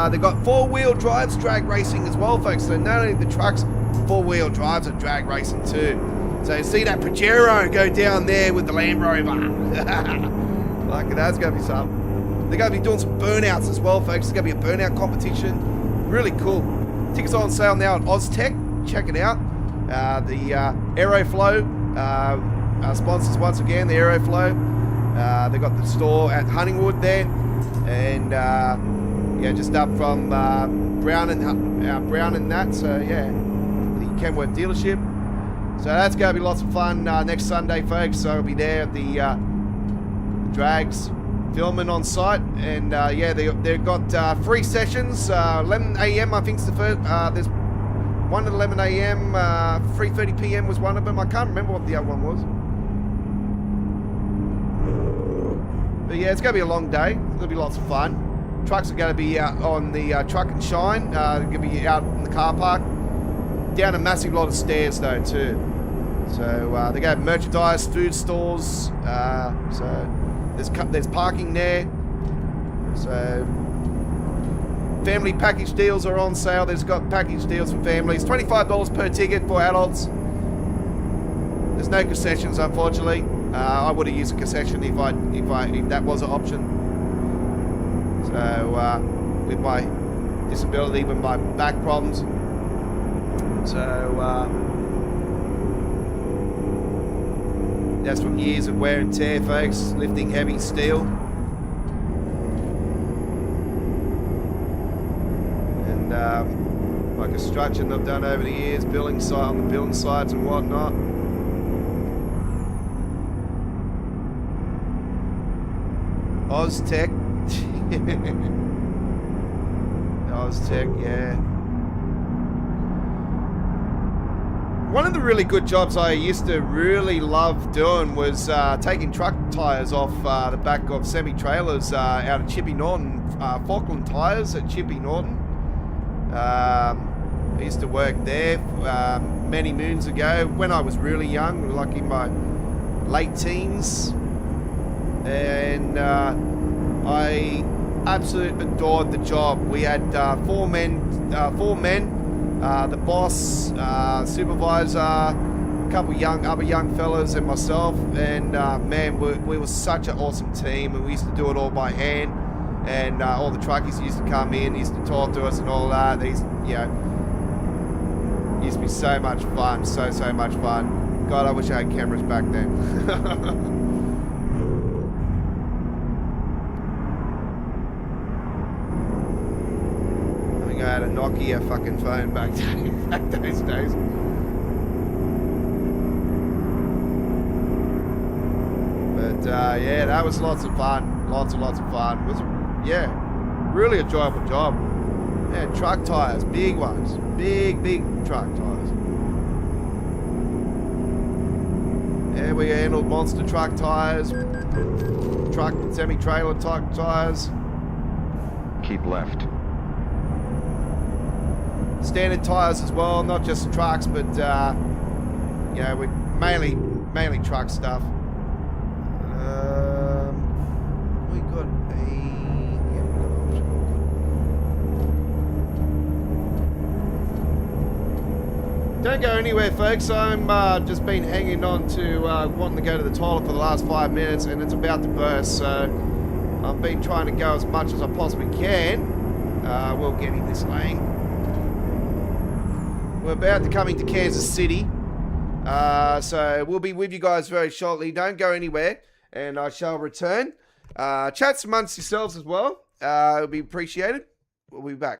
They've got four-wheel drives drag racing as well, folks. So not only the trucks, four-wheel drives are drag racing too. So you see that Pajero go down there with the Land Rover. Like that's going to be something. They're going to be doing some burnouts as well, folks. There's going to be a burnout competition. Really cool. Tickets are on sale now at OzTech. Check it out. The Aeroflow sponsors once again, the Aeroflow. They got the store at Huntingwood there, and yeah, just up from Brown and that. So yeah, the Kenworth dealership. So that's going to be lots of fun next Sunday, folks. So I'll be there at the drags filming on site, and yeah, they've got free sessions. 11 a.m. I think is the first. There's one at 11 a.m. 3:30 p.m. was one of them. I can't remember what the other one was. But yeah, it's going to be a long day. It's going to be lots of fun. Trucks are going to be out on the Truckin Shine. They're going to be out in the car park. Down a massive lot of stairs though too. So they got merchandise, food stores. So there's parking there. So family package deals are on sale. There's got package deals for families. $25 per ticket for adults. There's no concessions, unfortunately. I would have used a concession if that was an option. So with my disability, with my back problems, so that's from years of wear and tear, folks. Lifting heavy steel, and my construction I've done over the years, building site on the building sites and whatnot. OzTech. OzTech, yeah. One of the really good jobs I used to really love doing was taking truck tyres off the back of semi-trailers out of Chippy Norton. Falkland Tyres at Chippy Norton. I used to work there many moons ago when I was really young, like in my late teens. And I absolutely adored the job. We had four men, the boss, supervisor, a couple other young fellas, and myself. And man, we were such an awesome team. And we used to do it all by hand. And all the truckies used to come in, used to talk to us and all that. These, you know, used to be so much fun, so much fun. God, I wish I had cameras back then. I had a Nokia fucking phone back those days. But yeah, that was lots of fun. Lots of fun. It was, yeah, really enjoyable job. Yeah, truck tires, big ones. Big truck tires. Yeah, we handled monster truck tires, truck semi-trailer truck tires. Keep left. Standard tires as well, not just trucks, but you know, we mainly truck stuff. We got a Don't go anywhere, folks. I'm just been hanging on to wanting to go to the toilet for the last 5 minutes, and it's about to burst. So I've been trying to go as much as I possibly can. We'll get in this lane. We're about to coming to Kansas City, so we'll be with you guys very shortly. Don't go anywhere, and I shall return. Chats amongst yourselves as well. It'll be appreciated. We'll be back.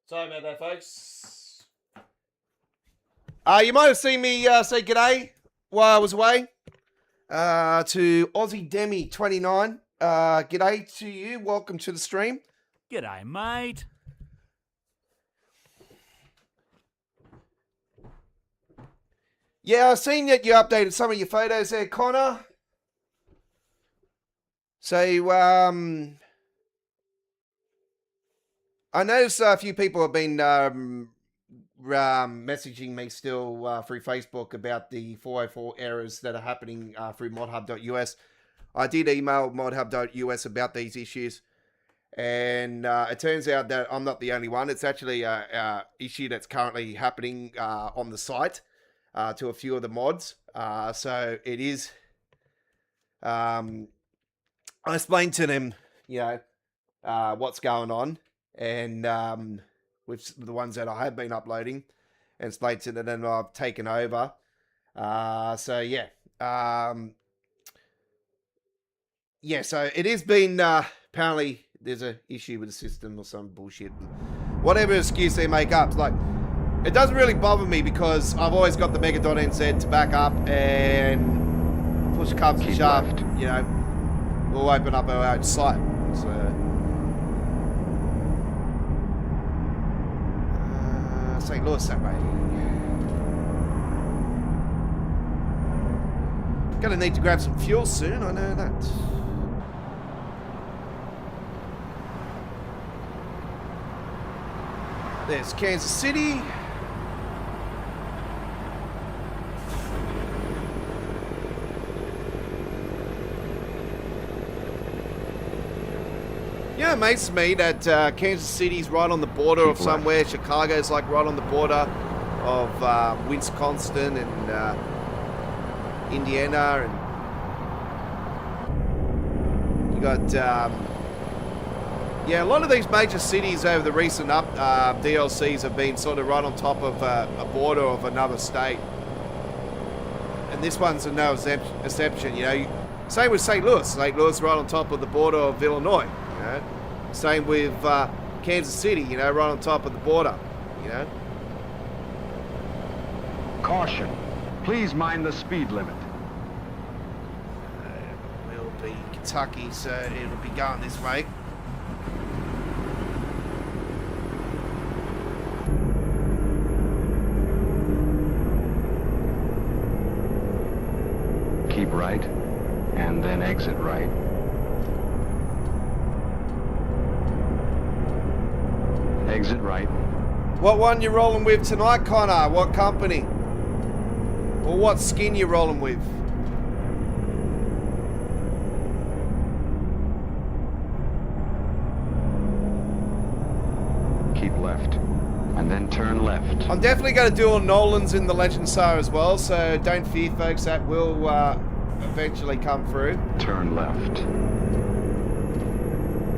Sorry about that, folks. You might have seen me say g'day while I was away to Aussie Demi 29. G'day to you. Welcome to the stream. G'day, mate. Yeah, I've seen that you updated some of your photos there, Connor. So, I noticed a few people have been messaging me still through Facebook about the 404 errors that are happening through modhub.us. I did email modhub.us about these issues, and it turns out that I'm not the only one. It's actually an issue that's currently happening on the site to a few of the mods. So it is... I explained to them, what's going on, and with the ones that I have been uploading, and explained to them that I've taken over. So it has been, apparently there's an issue with the system or some bullshit. Whatever excuse they make up, like, it doesn't really bother me because I've always got the Mega.nz to back up and push comes and shove, we'll open up our own site. So, St. Louis that way. Gonna need to grab some fuel soon, I know that. There's Kansas City. You know, it amazes me that Kansas City's right on the border of somewhere. Chicago's like right on the border of Wisconsin and Indiana, and you got a lot of these major cities over the recent DLCs have been sort of right on top of a border of another state, and this one's no exception. Same with St. Louis. St. Louis right on top of the border of Illinois. Same with Kansas City. Right on top of the border. Caution. Please mind the speed limit. Will be Kentucky, so it'll be going this way. Keep right, and then exit right. Exit right. What one you rolling with tonight, Connor? What company? Or what skin you rolling with? Keep left, and then turn left. I'm definitely going to do all Nolan's in the Legend Star as well, so don't fear, folks. That will eventually come through. Turn left.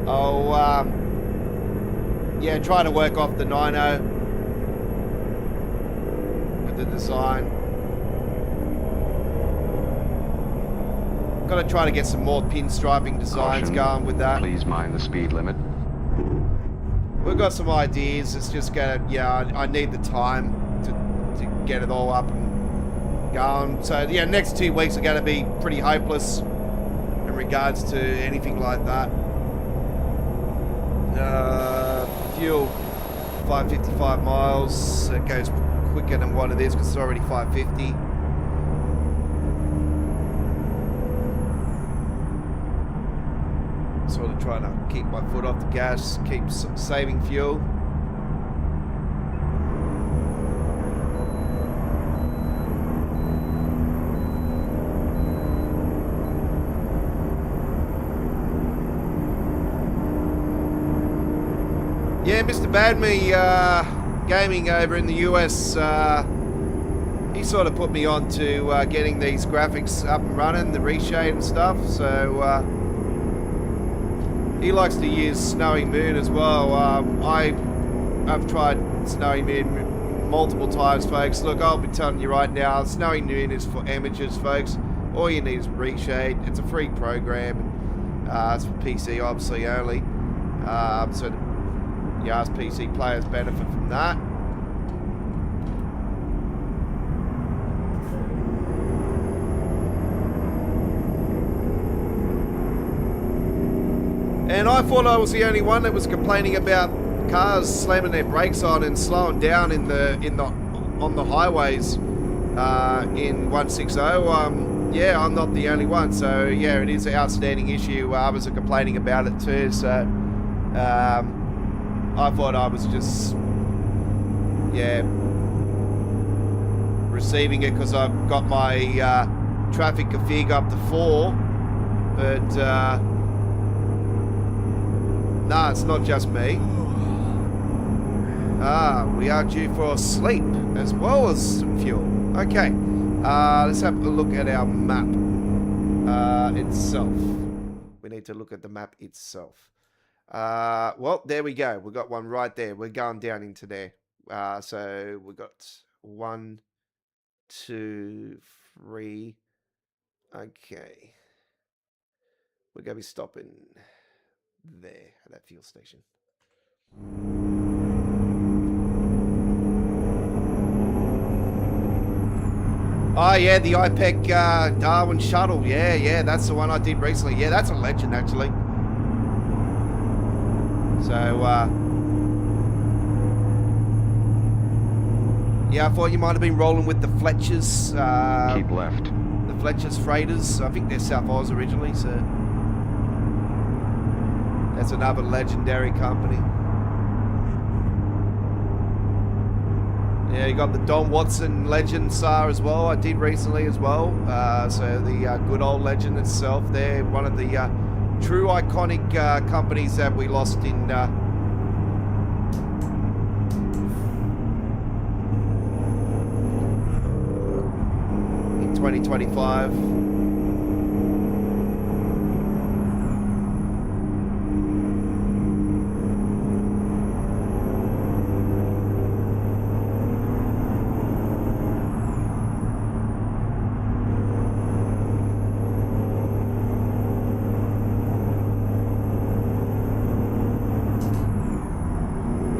I'll try to work off the 90 with the design. Got to try to get some more pinstriping designs going with that. Please mind the speed limit. We've got some ideas. It's just gonna, I need the time to get it all up and going. So next 2 weeks are gonna be pretty hopeless in regards to anything like that. Fuel 555 miles. It goes quicker than what it is because it's already 550. Sort of trying to keep my foot off the gas, keep saving fuel. Yeah, Mr. Badme Gaming over in the US, he sort of put me on to getting these graphics up and running, the reshade and stuff, so he likes to use Snowy Moon as well. I've tried Snowy Moon multiple times, folks. Look, I'll be telling you right now, Snowy Moon is for amateurs, folks. All you need is reshade. It's a free program. It's for PC, obviously, only. So Yes, PC players benefit from that. And I thought I was the only one that was complaining about cars slamming their brakes on and slowing down on the highways in 160. Yeah, I'm not the only one. So yeah, it is an outstanding issue. Others are complaining about it too. So I thought I was just receiving it because I've got my traffic config up to 4, but. Nah, it's not just me. We are due for a sleep as well as some fuel. Okay, let's have a look at our map itself. We need to look at the map itself. Well, there we go. We got one right there. We're going down into there. So we got 1, 2, 3. Okay. We're going to be stopping there at that fuel station. Oh yeah, the IPEC Darwin shuttle. Yeah, that's the one I did recently. Yeah, that's a legend actually. So yeah, I thought you might have been rolling with the Fletchers. Keep left. The Fletchers freighters. I think they're South Oz originally, so that's another legendary company. Yeah, you got the Don Watson Legend SAR as well. I did recently as well. So the good old Legend itself. They're one of the true iconic companies that we lost in 2025.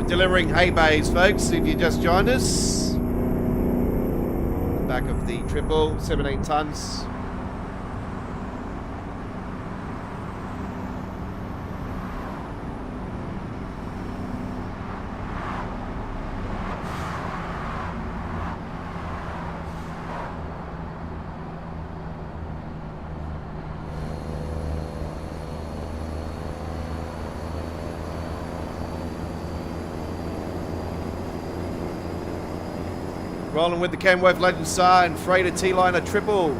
Delivering hay bays, folks, if you just joined us. The back of the triple, 17 tons. Rolling with the Kenworth Legend SAR and Freighter T-Liner Triple.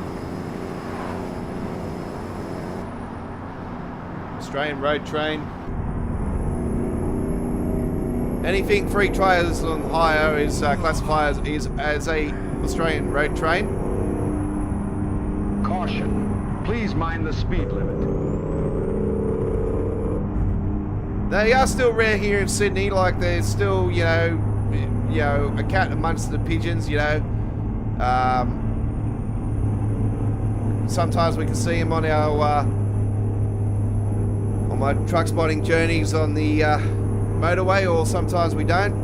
Australian road train. Anything free triathlon hire is classified as a Australian road train. Caution. Please mind the speed limit. They are still rare here in Sydney, like there's still, you know, a cat amongst the pigeons, you know. Sometimes we can see them on our on my truck spotting journeys on the motorway, or sometimes we don't.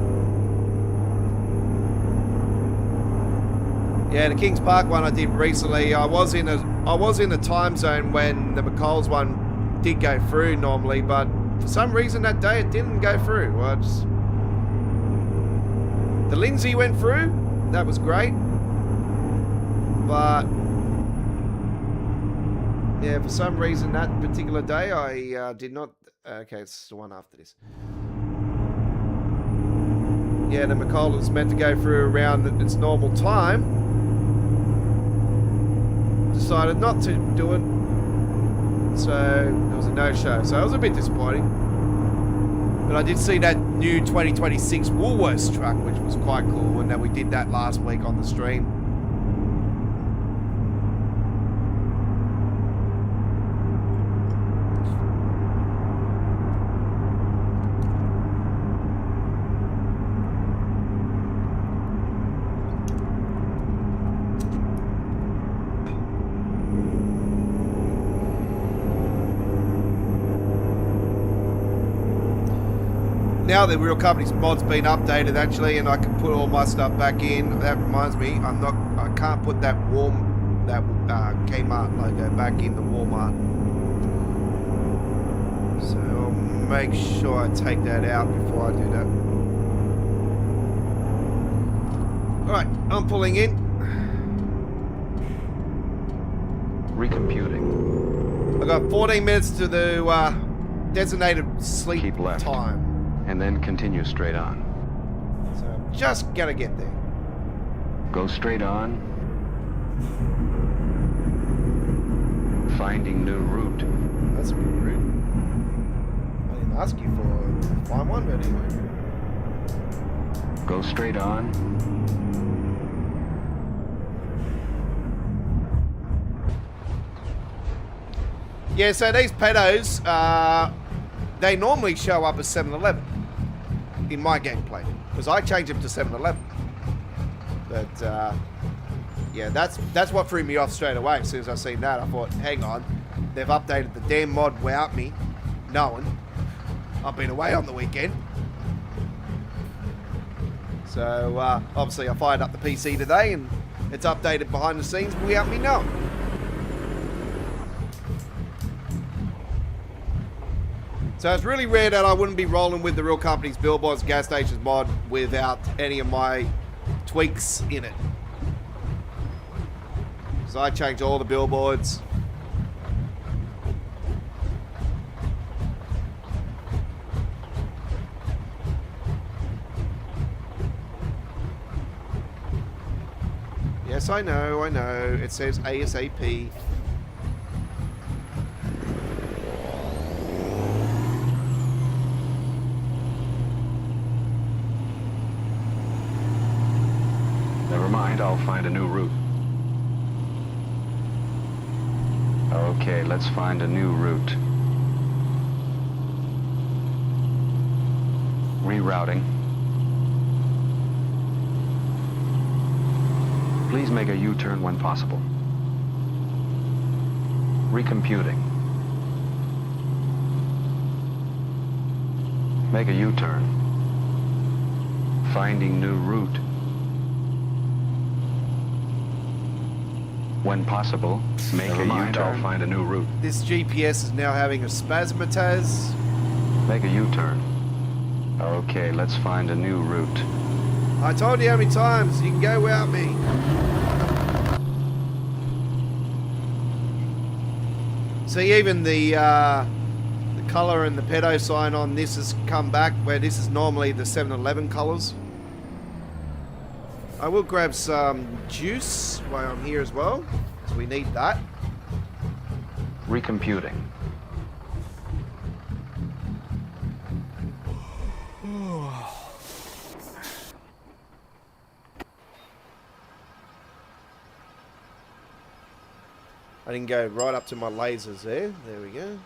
Yeah, the Kings Park one I did recently. I was in a time zone when the McColl's one did go through normally, but for some reason that day it didn't go through. The Lindsay went through, that was great, but yeah, for some reason that particular day I did not. Okay, it's the one after this. Yeah, the McCall was meant to go through around its normal time. Decided not to do it, so it was a no-show. So it was a bit disappointing. But I did see that new 2026 Woolworths truck, which was quite cool, and that we did that last week on the stream. now the Real Company's mod's been updated actually, and I can put all my stuff back in. That reminds me, I can't put that Kmart logo back in the Walmart. So I'll make sure I take that out before I do that. Alright, I'm pulling in. Recomputing. I got 14 minutes to the designated sleep Keep left. time. And then continue straight on. So I'm just gonna get there. Go straight on. Finding new route. That's a bit rude. I didn't ask you for find one, but anyway. Go straight on. Yeah, so these pedos, they normally show up as 7-Eleven in my gameplay, because I changed them to 7-Eleven. But yeah, that's what threw me off straight away. As soon as I seen that, I thought, hang on, they've updated the damn mod without me knowing. I've been away on the weekend. So obviously I fired up the PC today and it's updated behind the scenes without me knowing. So it's really rare that I wouldn't be rolling with the Real Company's Billboards Gas Stations mod without any of my tweaks in it. So I changed all the billboards. Yes, I know. It says ASAP. Never mind, I'll find a new route. Okay, let's find a new route. Rerouting. Please make a U-turn when possible. Recomputing. Make a U-turn. Finding new route. When possible, make a U-turn. I'll find a new route. This GPS is now having a spasmataz. Make a U-turn. Okay, let's find a new route. I told you how many times you can go without me. See, even the colour and the pedo sign on this has come back, where this is normally the 7-Eleven colours. I will grab some juice while I'm here as well, because we need that. Recomputing. I didn't go right up to my lasers there. There we go.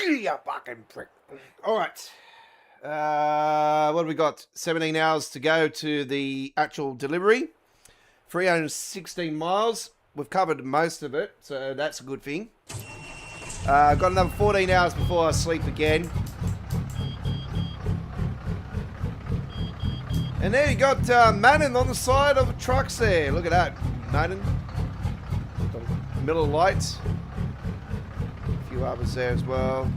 You fucking prick. Alright. What have we got? 17 hours to go to the actual delivery. 316 miles. We've covered most of it, so that's a good thing. Got another 14 hours before I sleep again. And there you got Madden on the side of the trucks there. Look at that, Madden. Miller Lights. A few others there as well.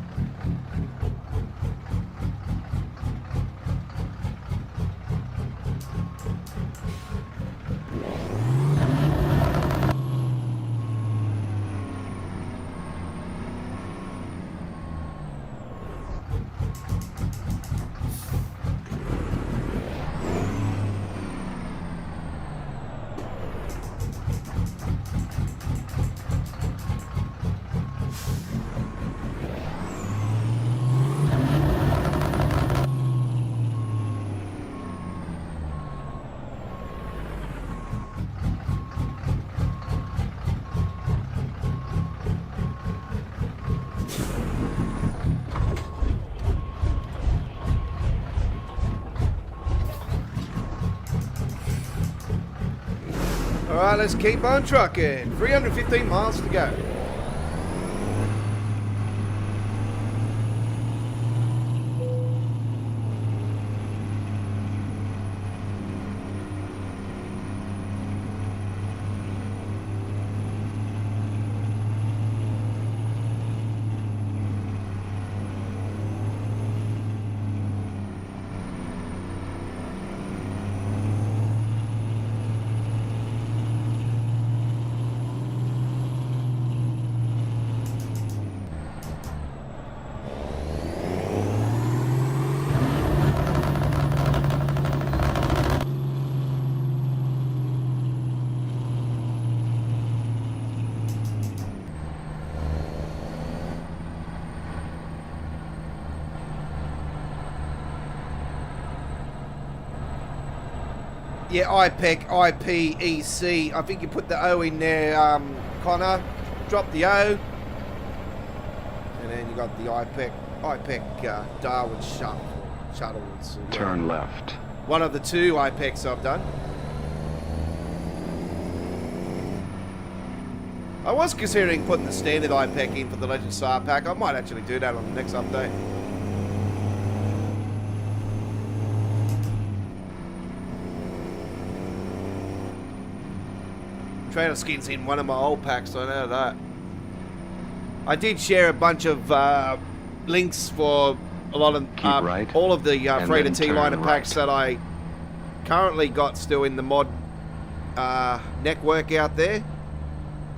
Alright, let's keep on trucking. 315 miles to go. Yeah, IPEC, IPEC. I think you put the O in there, Connor. Drop the O. And then you got the IPEC Darwin shuttles. Turn left. One of the two IPECs I've done. I was considering putting the standard IPEC in for the Legend Star pack. I might actually do that on the next update. Trader skins in one of my old packs, I know that. I did share a bunch of links for a lot of right, all of the Freighter then T-liner turn packs right. that I currently got still in the mod network out there.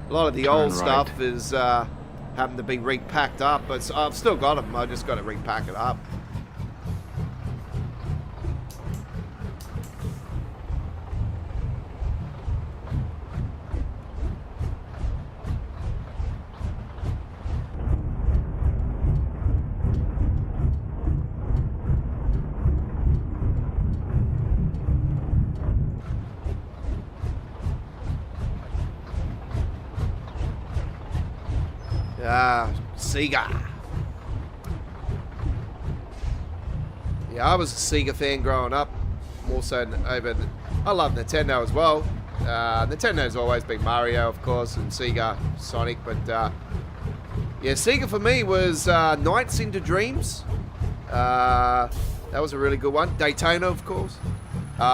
A lot of the Turn old right. stuff is having to be repacked up, but I've still got them. I just got to repack it up. Sega. Yeah, I was a Sega fan growing up. More so over... I love Nintendo as well. Nintendo's always been Mario, of course, and Sega, Sonic. But, yeah, Sega for me was Nights into Dreams. That was a really good one. Daytona, of course.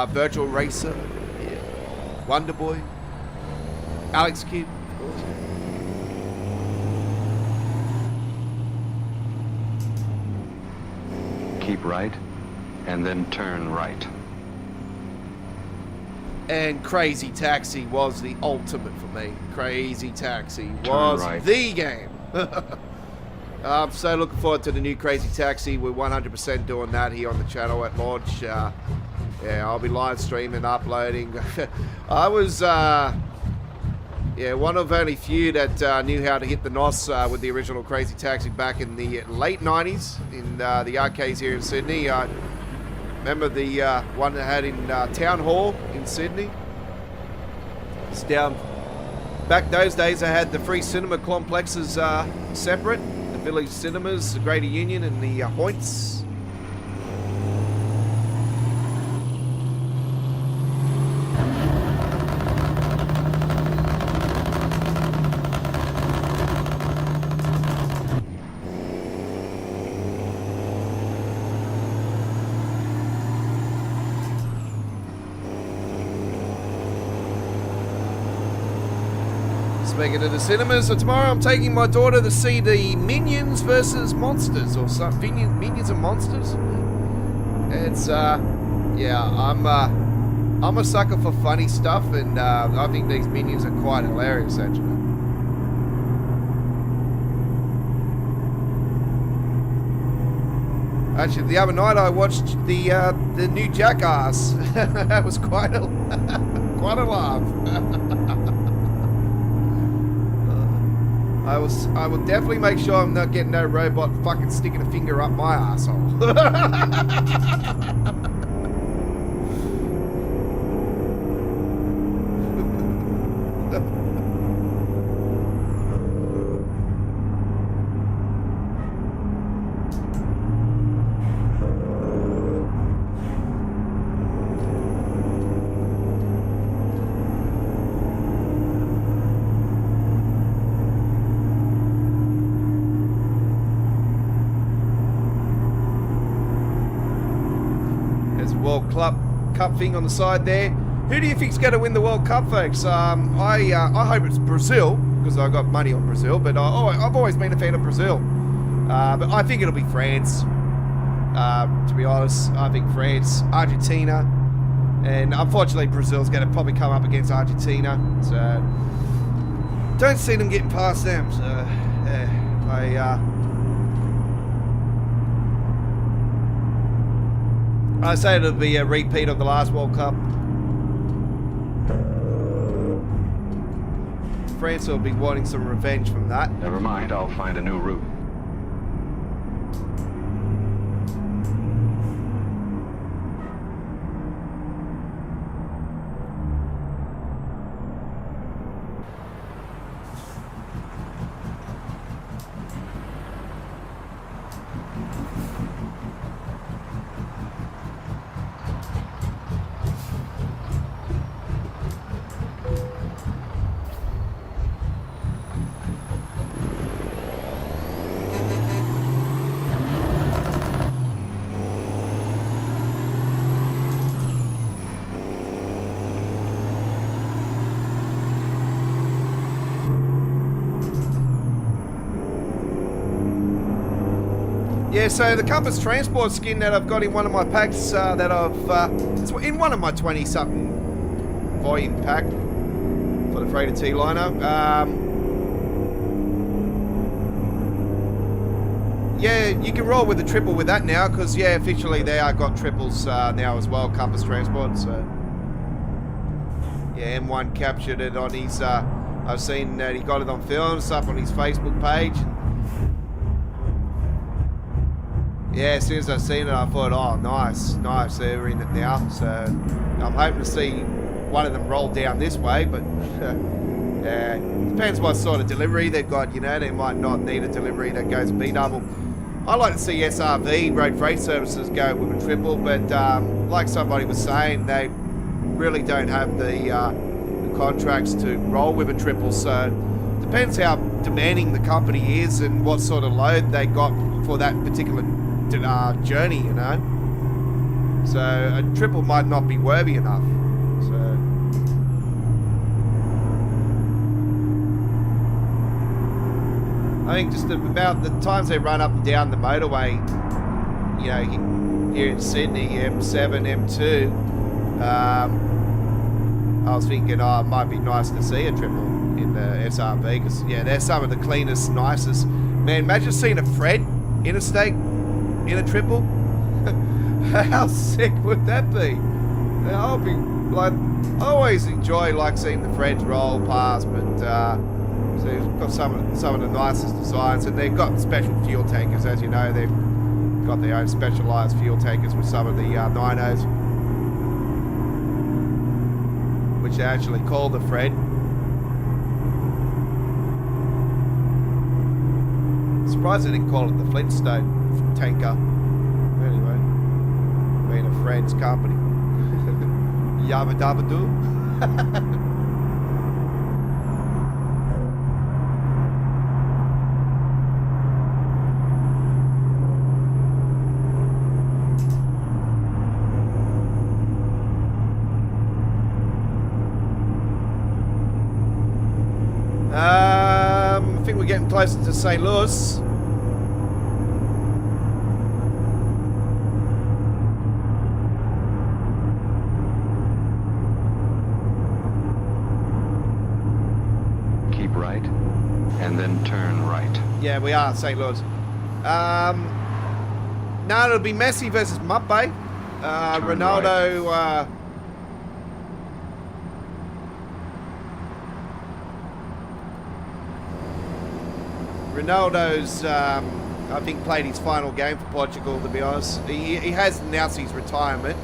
Virtual Racer. Yeah. Wonder Boy. Alex Kidd, of course. Keep right, and then turn right. And Crazy Taxi was the ultimate for me. Crazy Taxi Turn was right. the game. I'm so looking forward to the new Crazy Taxi. We're 100% doing that here on the channel at launch. Yeah, I'll be live streaming, uploading. I was one of only few that knew how to hit the NOS with the original Crazy Taxi back in the late 90s in the arcades here in Sydney. I remember the one that had in Town Hall in Sydney. It's down back those days. I had the free cinema complexes separate, the Village Cinemas, the Greater Union, and the Hoyts. Speaking of the cinemas, so tomorrow I'm taking my daughter to see the Minions versus Monsters, or something. Minions and Monsters. It's yeah, I'm a sucker for funny stuff, and I think these Minions are quite hilarious, actually. Actually, the other night I watched the new Jackass. That was quite a laugh. I will definitely make sure I'm not getting no robot fucking sticking a finger up my asshole. Cup thing on the side there. Who do you think's going to win the World Cup, folks? I hope it's Brazil, because I got money on Brazil, but I've always been a fan of Brazil. But I think it'll be France. To be honest, I think France, Argentina, and unfortunately Brazil's going to probably come up against Argentina. So don't see them getting past them. So I say it'll be a repeat of the last World Cup. France will be wanting some revenge from that. Never mind, I'll find a new route. Yeah, so the Compass Transport skin that I've got in one of my packs that I've... it's in one of my 20-something volume pack for the Freighter T-Liner. Yeah, you can roll with the triple with that now, because, yeah, officially they are got triples now as well, Compass Transport, so... Yeah, M1 captured it on his... I've seen that he got it on film, it's up on his Facebook page. Yeah, as soon as I seen it, I thought, oh, nice, they're in it now. So I'm hoping to see one of them roll down this way, but yeah, depends what sort of delivery they've got. You know, they might not need a delivery that goes B-double. I like to see SRV, Road Freight Services, go with a triple, but like somebody was saying, they really don't have the contracts to roll with a triple. So depends how demanding the company is and what sort of load they got for that particular journey, you know. So a triple might not be worthy enough. So I think just about the times they run up and down the motorway, you know, here in Sydney, M7, M2, I was thinking, oh, it might be nice to see a triple in the SRV, because yeah, they're some of the cleanest, nicest. Man, imagine seeing a Fred interstate in a triple. How sick would that be? I'll be like, I always enjoy like seeing the Freds roll past, but so they've got some of the nicest designs, and they've got special fuel tankers, as you know. They've got their own specialised fuel tankers with some of the 9.0s, which they actually call the Fred. Surprised they didn't call it the Flintstone tanker. Anyway, being a Fred's company. Yabba dabba doo. closer to St. Louis. Keep right, and then turn right. Yeah, we are St. Louis. No, it'll be Messi versus Mbappe. Turn Ronaldo. Ronaldo's, I think, played his final game for Portugal, to be honest. He has announced his retirement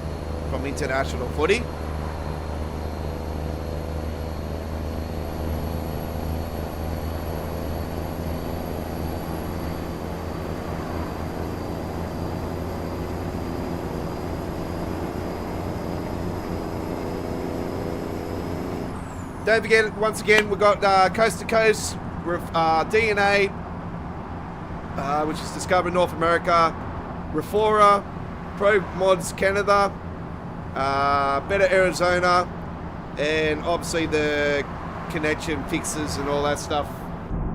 from international footy. Don't forget, once again, we've got Coast to Coast DNA, which is discovered in North America, Reforma, Pro Mods Canada, Better Arizona, and obviously the connection fixes and all that stuff.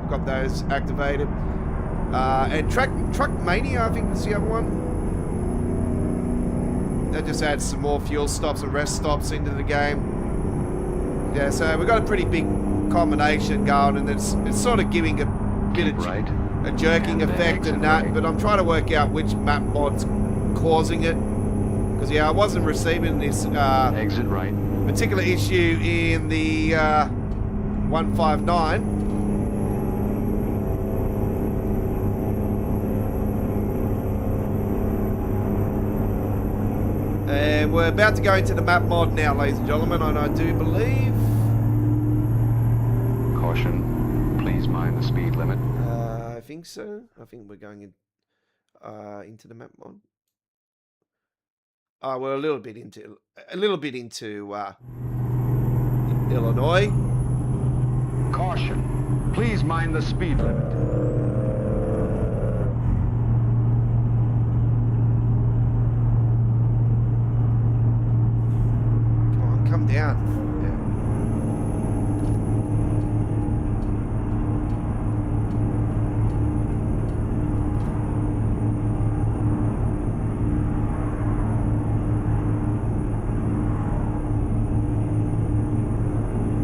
We've got those activated. And Truck Mania, I think is the other one. That just adds some more fuel stops and rest stops into the game. Yeah, so we've got a pretty big combination going, and it's sort of giving a bit of a jerking effect and that, right. but I'm trying to work out which map mod's causing it, because yeah, I wasn't receiving this Exit right. particular issue in the 159. And we're about to go into the map mod now, ladies and gentlemen, and I do believe... Caution. Please mind the speed limit. I think so. I think we're going in, into the map mod. We're a little bit into Illinois. Caution. Please mind the speed limit. Come on, come down.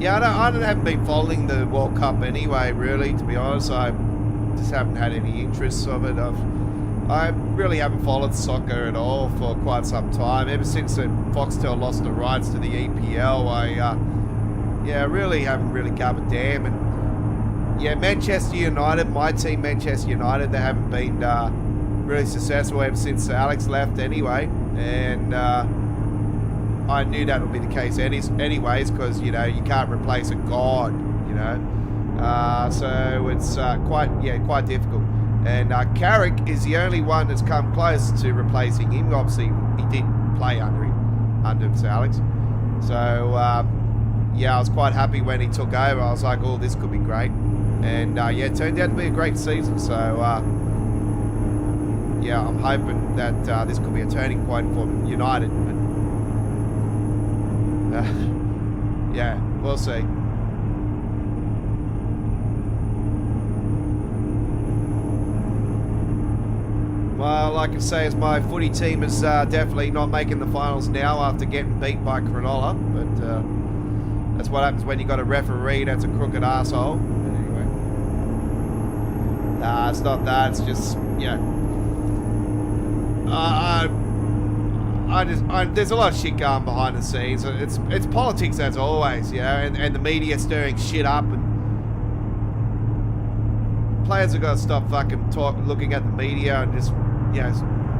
Yeah, I haven't been following the World Cup anyway, really, to be honest. I just haven't had any interest of it. I really haven't followed soccer at all for quite some time. Ever since Foxtel lost the rights to the EPL, I really haven't really gave a damn. And yeah, Manchester United, my team, Manchester United, they haven't been really successful ever since Alex left anyway. And I knew that would be the case anyways, because, you know, you can't replace a god, you know. So it's quite difficult. And Carrick is the only one that's come close to replacing him. Obviously, he did play under Sir Alex. So, yeah, I was quite happy when he took over. I was like, oh, this could be great. And, yeah, it turned out to be a great season. So, yeah, I'm hoping that this could be a turning point for United. But, yeah, we'll see. Well, like I say, as my footy team is definitely not making the finals now after getting beat by Cronulla, but that's what happens when you got a referee that's a crooked asshole. Anyway, nah, it's not that. It's just, yeah. There's a lot of shit going behind the scenes. It's politics as always, you know, and the media stirring shit up, and players have got to stop fucking looking at the media and just, you know,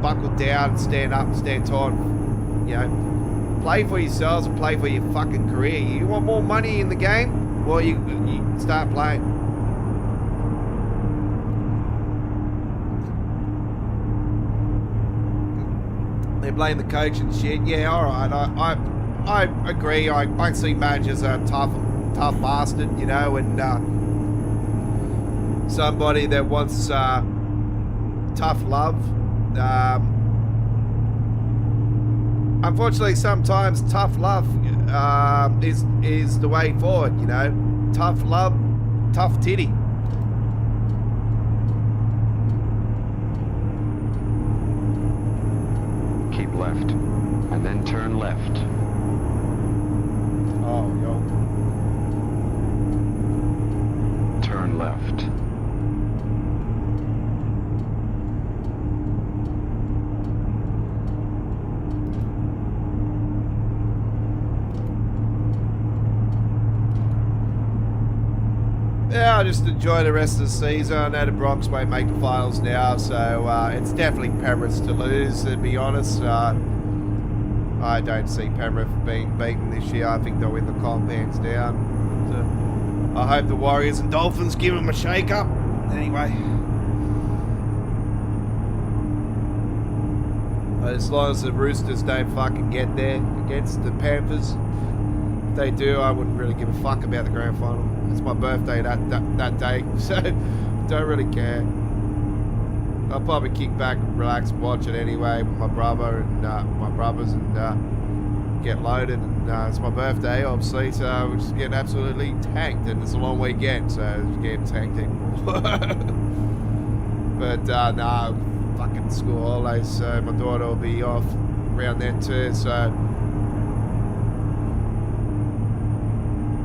buckle down and stand up and stand tall. You know, play for yourselves and play for your fucking career. You want more money in the game? Well, you start playing. They blame the coach and shit. Yeah, all right. I agree. I see managers are tough bastard, you know, and somebody that wants tough love. Unfortunately, sometimes tough love is the way forward, you know. Tough love, tough titty. left, and then turn left. Oh, yo. Turn left. Yeah, I just enjoy the rest of the season. I know the Bronx won't make the finals now, so it's definitely Penrith's to lose, to be honest. I don't see Penrith being beaten this year. I think they'll win the comp hands down. So I hope the Warriors and Dolphins give them a shake-up. Anyway. As long as the Roosters don't fucking get there against the Panthers. If they do, I wouldn't really give a fuck about the grand final. It's my birthday that day, so don't really care. I'll probably kick back, relax, watch it anyway with my brother and my brothers and get loaded. And it's my birthday, obviously, so we're just getting absolutely tanked. And it's a long weekend, so it's getting tanked anymore. But no, fucking school holidays, so my daughter will be off around then too, so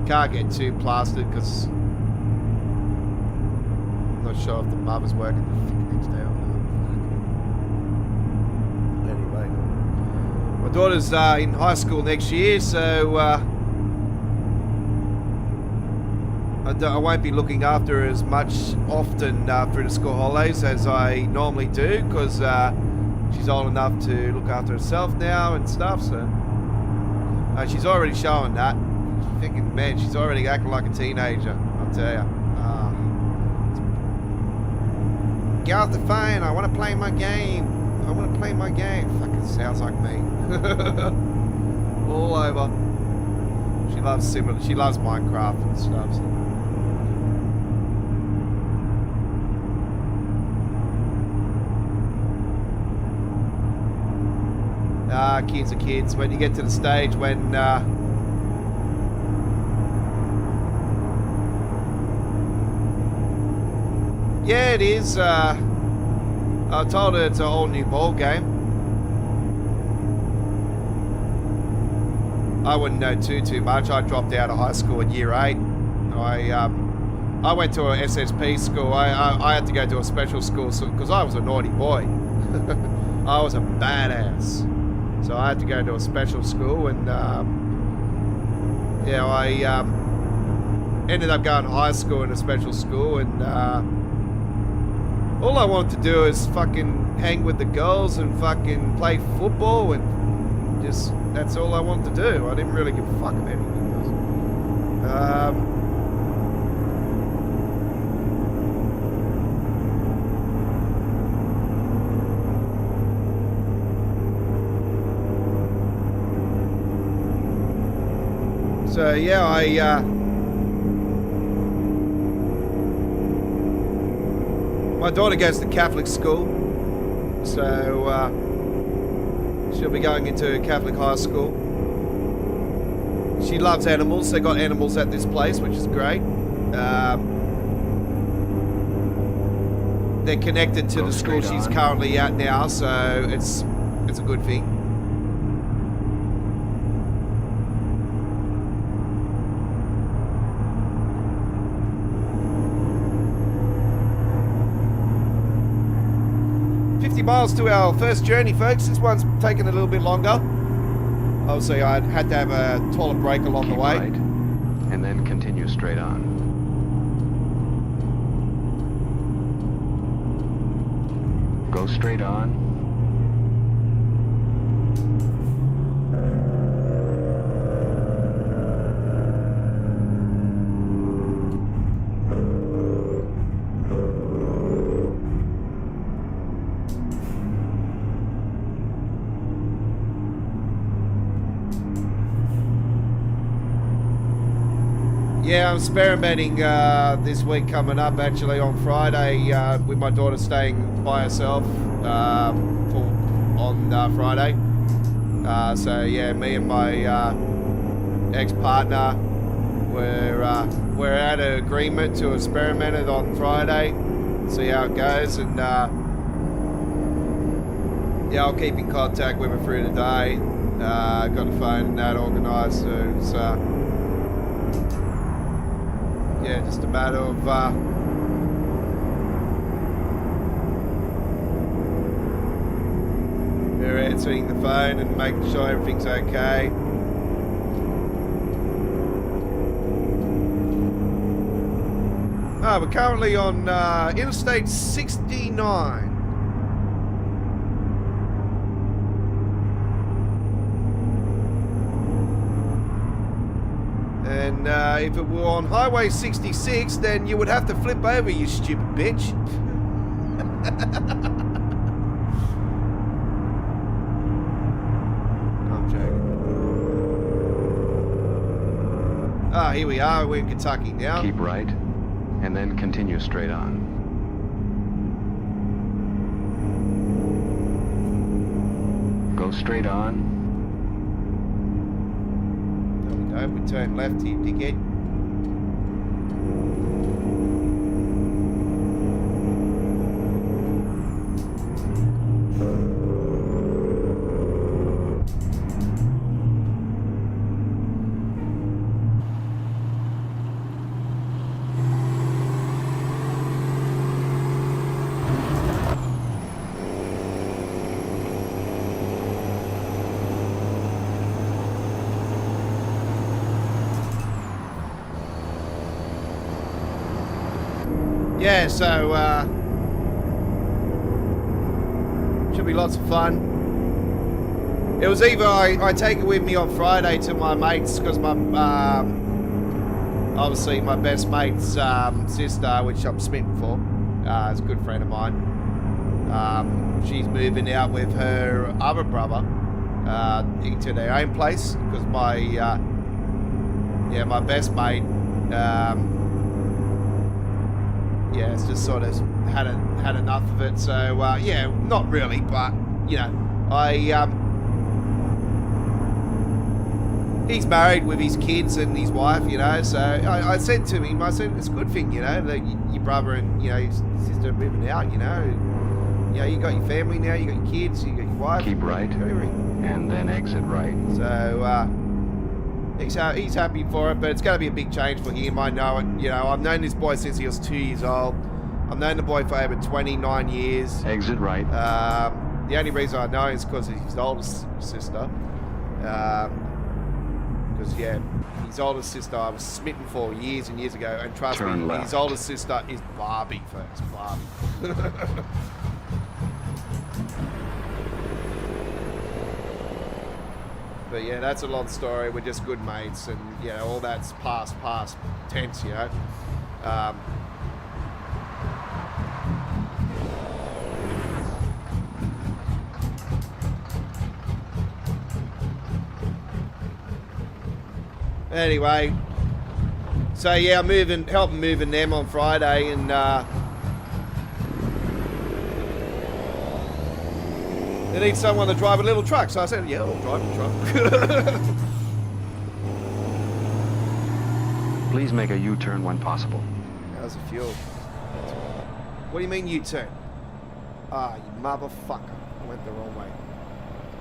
can't get too plastered because I'm not sure if the mother's working the next day or not. Anyway, my daughter's in high school next year, so I won't be looking after her as much often through the school holidays as I normally do because she's old enough to look after herself now and stuff, so she's already showing that. Thinking, man, she's already acting like a teenager, I'll tell you. Get off the phone, I want to play my game. I want to play my game. Fucking sounds like me. All over. She loves Minecraft and stuff. So. Kids are kids. When you get to the stage when yeah, it is. I told her it's a whole new ball game. I wouldn't know too much. I dropped out of high school at year 8. I went to a SSP school. I had to go to a special school because I was a naughty boy. I was a badass. So I had to go to a special school, and yeah, I ended up going to high school in a special school, and all I wanted to do is fucking hang with the girls and fucking play football, and just, that's all I wanted to do. I didn't really give a fuck about anything else. So yeah, my daughter goes to Catholic school, so she'll be going into Catholic high school. She loves animals. They got animals at this place, which is great. They're connected to the school she's currently at now, so it's a good thing. Miles to our first journey, folks. This one's taken a little bit longer. Obviously, I had to have a toilet break along the way. Right, and then continue straight on. Go straight on. Yeah, I'm experimenting this week coming up, actually, on Friday, with my daughter staying by herself on Friday. So, yeah, me and my ex-partner, we're at an agreement to experiment it on Friday, see how it goes, and Yeah, I'll keep in contact with her through the day. Got the phone and that organised, so it's yeah, just a matter of her answering the phone and making sure everything's okay. We're currently on Interstate 69. And if it were on Highway 66, then you would have to flip over, you stupid bitch. I'm joking. Ah, here we are. We're in Kentucky now. Keep right, and then continue straight on. Go straight on. There we go. We turn left here, dickhead. Yeah, so should be lots of fun. It was either I take it with me on Friday to my mates, because my obviously my best mate's sister, which I'm smitten for, is a good friend of mine. She's moving out with her other brother into their own place, because my my best mate. Yeah, it's just sort of had enough of it. So yeah, not really, but you know, he's married with his kids and his wife, you know. So I said to him, I said it's a good thing, you know, that your brother and his sister are moving out, you know. You know, you got your family now, you got your kids, you got your wife. Keep right, and then exit right. So he's happy for it, but it's going to be a big change for him. I know it. You know, I've known this boy since he was 2 years old. I've known the boy for over 29 years. Exit right. The only reason I know is because of his oldest sister. Because, yeah, his oldest sister I was smitten for years and years ago. And trust Turn me, left. his oldest sister is Barbie, folks. Barbie. But yeah, that's a long story. We're just good mates, and you know, all that's past tense, you know. Anyway, so yeah, helping moving them on Friday, and they need someone to drive a little truck. So I said, yeah, I'll drive a truck. Please make a U-turn when possible. How's the fuel? What do you mean U-turn? Ah, you motherfucker. I went the wrong way.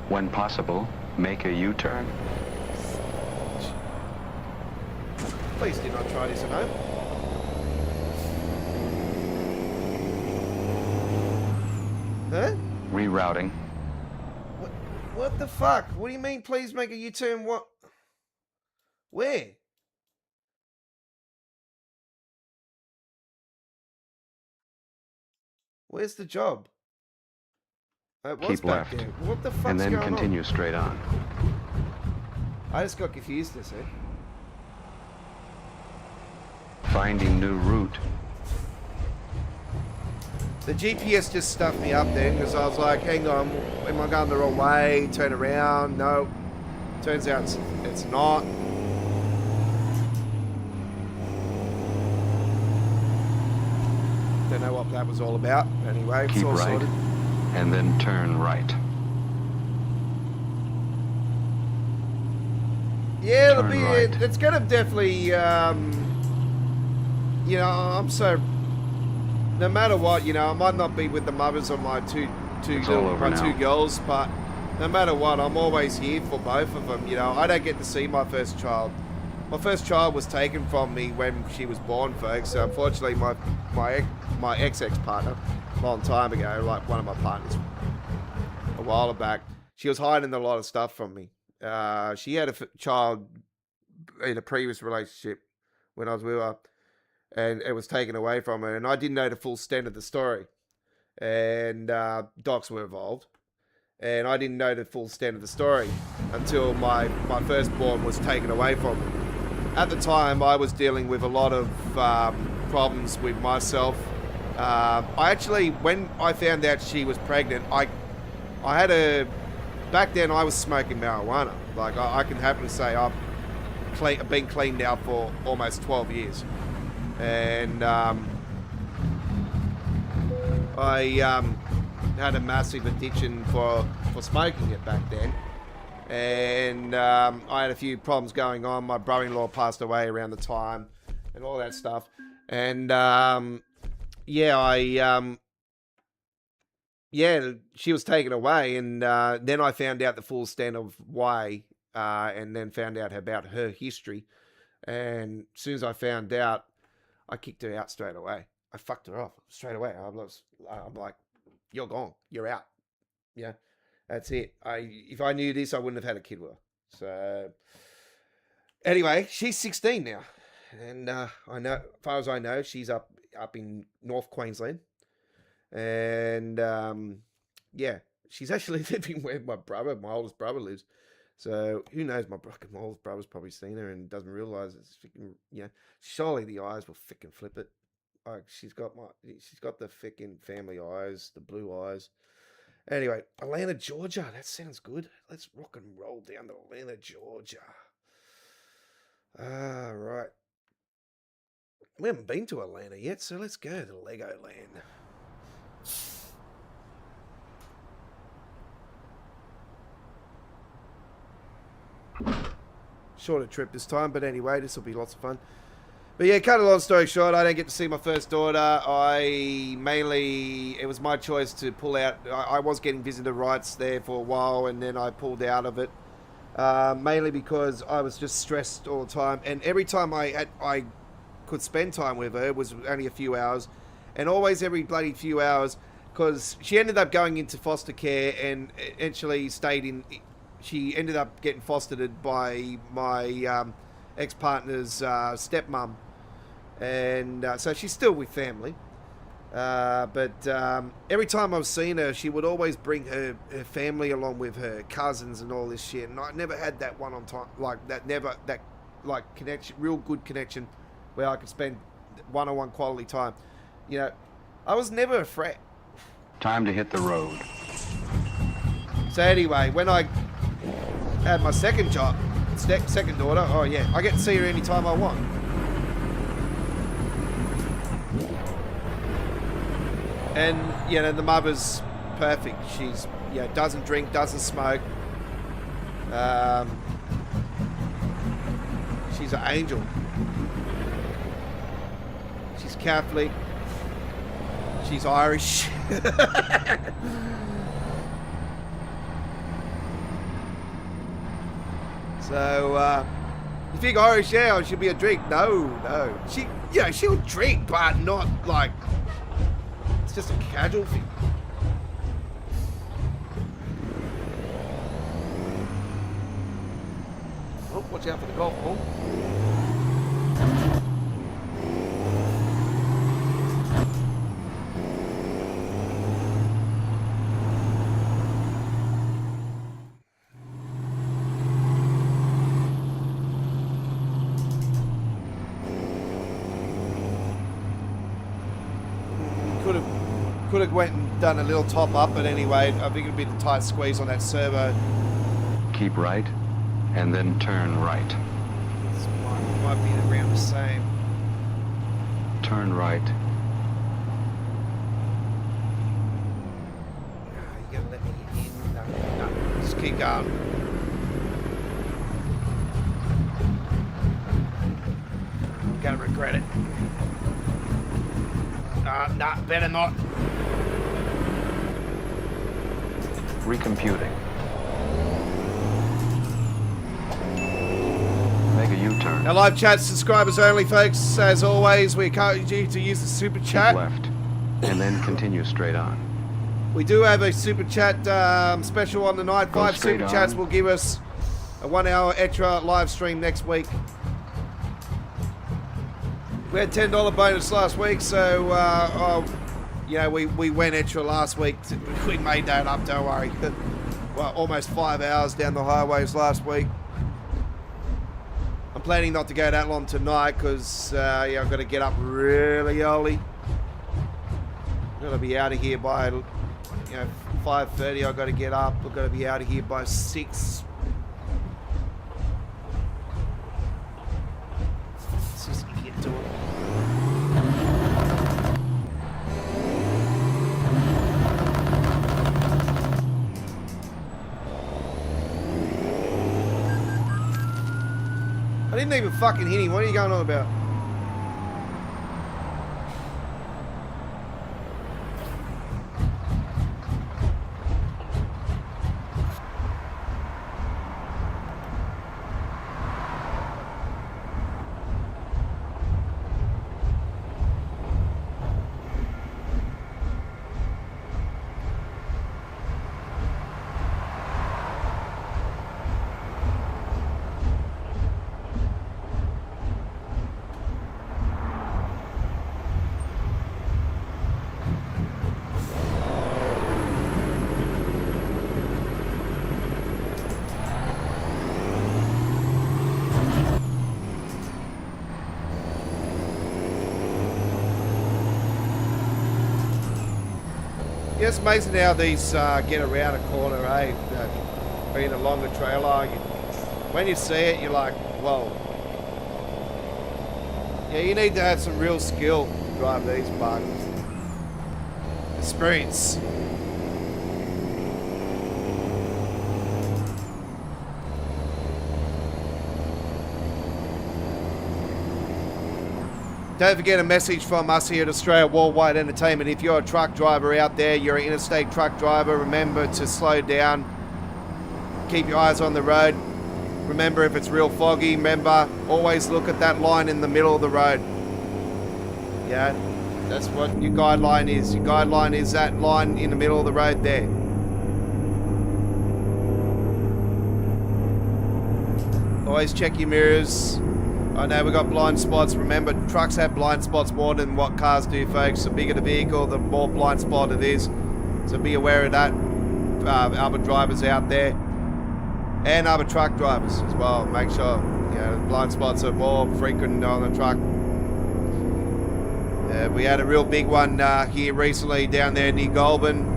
When possible, make a U-turn. Please do not try this at home. Huh? Rerouting. What the fuck? What do you mean, please make a U-turn? What? Where? Where's the job? It was Keep back left. there. What the fuck's And then going continue on? straight on. I just got confused this, eh? Finding new route. The GPS just stuffed me up then, because I was like, hang on, am I going the wrong way? Turn around? No. Turns out it's not. Don't know what that was all about. Anyway, it's Keep all right, sorted. and then turn right. Yeah, it'll Turn be. right. It's gonna definitely. You know, I'm so. No matter what, you know, I might not be with the mothers of my two It's all over my now. 2 girls, but no matter what, I'm always here for both of them. You know, I don't get to see my first child. My first child was taken from me when she was born, folks. So unfortunately, my ex-partner, a long time ago, like one of my partners, a while back, she was hiding a lot of stuff from me. She had a child in a previous relationship when I was with her, and it was taken away from her, and I didn't know the full extent of the story. And docs were involved, and I didn't know the full extent of the story until my firstborn was taken away from me. At the time, I was dealing with a lot of problems with myself. I actually, when I found out she was pregnant, I had back then I was smoking marijuana. Like, I can happily say I've been clean now for almost 12 years. And I had a massive addiction for smoking it back then. And I had a few problems going on. My brother-in-law passed away around the time and all that stuff. And she was taken away, and then I found out the full extent of why, and then found out about her history. And as soon as I found out, I kicked her out straight away. I fucked her off straight away. I'm like, you're gone. You're out. Yeah, that's it. If I knew this, I wouldn't have had a kid with her. So anyway, she's 16 now, and I know, as far as I know, she's up in North Queensland. And yeah, she's actually living where my oldest brother lives. So who knows? My oldest brother's probably seen her and doesn't realise it's freaking, you know. Surely the eyes will freaking flip it. Like, she's got the freaking family eyes, the blue eyes. Anyway, Atlanta, Georgia. That sounds good. Let's rock and roll down to Atlanta, Georgia. Right. We haven't been to Atlanta yet, so let's go to Legoland. Shorter trip this time, but anyway, this will be lots of fun. But yeah, cut a long story short, I don't get to see my first daughter. It was my choice to pull out. I was getting visitor rights there for a while, and then I pulled out of it. Mainly because I was just stressed all the time, and every time I could spend time with her was only a few hours, and always every bloody few hours, because she ended up going into foster care and actually she ended up getting fostered by my ex-partner's stepmom, and so she's still with family. But every time I've seen her, she would always bring her family along with her, cousins and all this shit. And I never had that one on time, connection, real good connection, where I could spend one-on-one quality time. You know, I was never a threat. Time to hit the road. So anyway, when I had my second daughter, oh yeah, I get to see her anytime I want. And, you know, the mother's perfect. She's, you know, doesn't drink, doesn't smoke. She's an angel. She's Catholic. She's Irish. So, you think Irish, yeah, she'll be a drink? No. She'll drink, but not like, it's just a casual thing. Oh, watch out for the golf ball. Could have went and done a little top up, but anyway, I think it'd be a tight squeeze on that servo. Keep right, and then turn right. This might be around the same. Turn right. You gotta let me in. No, just keep going. I'm gonna regret it. Nah, better not. Recomputing. Make a U-turn. Our live chat subscribers only, folks. As always, we encourage you to use the super Keep chat. left, and then continue straight on. We do have a super chat special on the night. Go 5 straight super chats on. will give us a 1 hour extra live stream next week. We had $10 bonus last week, so we went extra last week. We made that up, don't worry. Well, almost 5 hours down the highways last week. I'm planning not to go that long tonight because I've got to get up really early. I've got to be out of here by 5:30. I've got to get up. I've got to be out of here by 6. Let's just get to it. I didn't even fucking hit him. What are you going on about? Yeah, it's amazing how these get around a corner, eh? Being a longer trailer, when you see it, you're like, whoa. Yeah, you need to have some real skill to drive these bugs. Experience. Don't forget a message from us here at Australia Worldwide Entertainment. If you're a truck driver out there, you're an interstate truck driver, remember to slow down. Keep your eyes on the road. Remember, if it's real foggy, remember, always look at that line in the middle of the road. Yeah, that's what your guideline is. Your guideline is that line in the middle of the road there. Always check your mirrors. I know we got blind spots. Remember, trucks have blind spots more than what cars do, folks. The bigger the vehicle, the more blind spot it is. So be aware of that. Other drivers out there, and other truck drivers as well. Make sure blind spots are more frequent on the truck. We had a real big one here recently down there near Goulburn.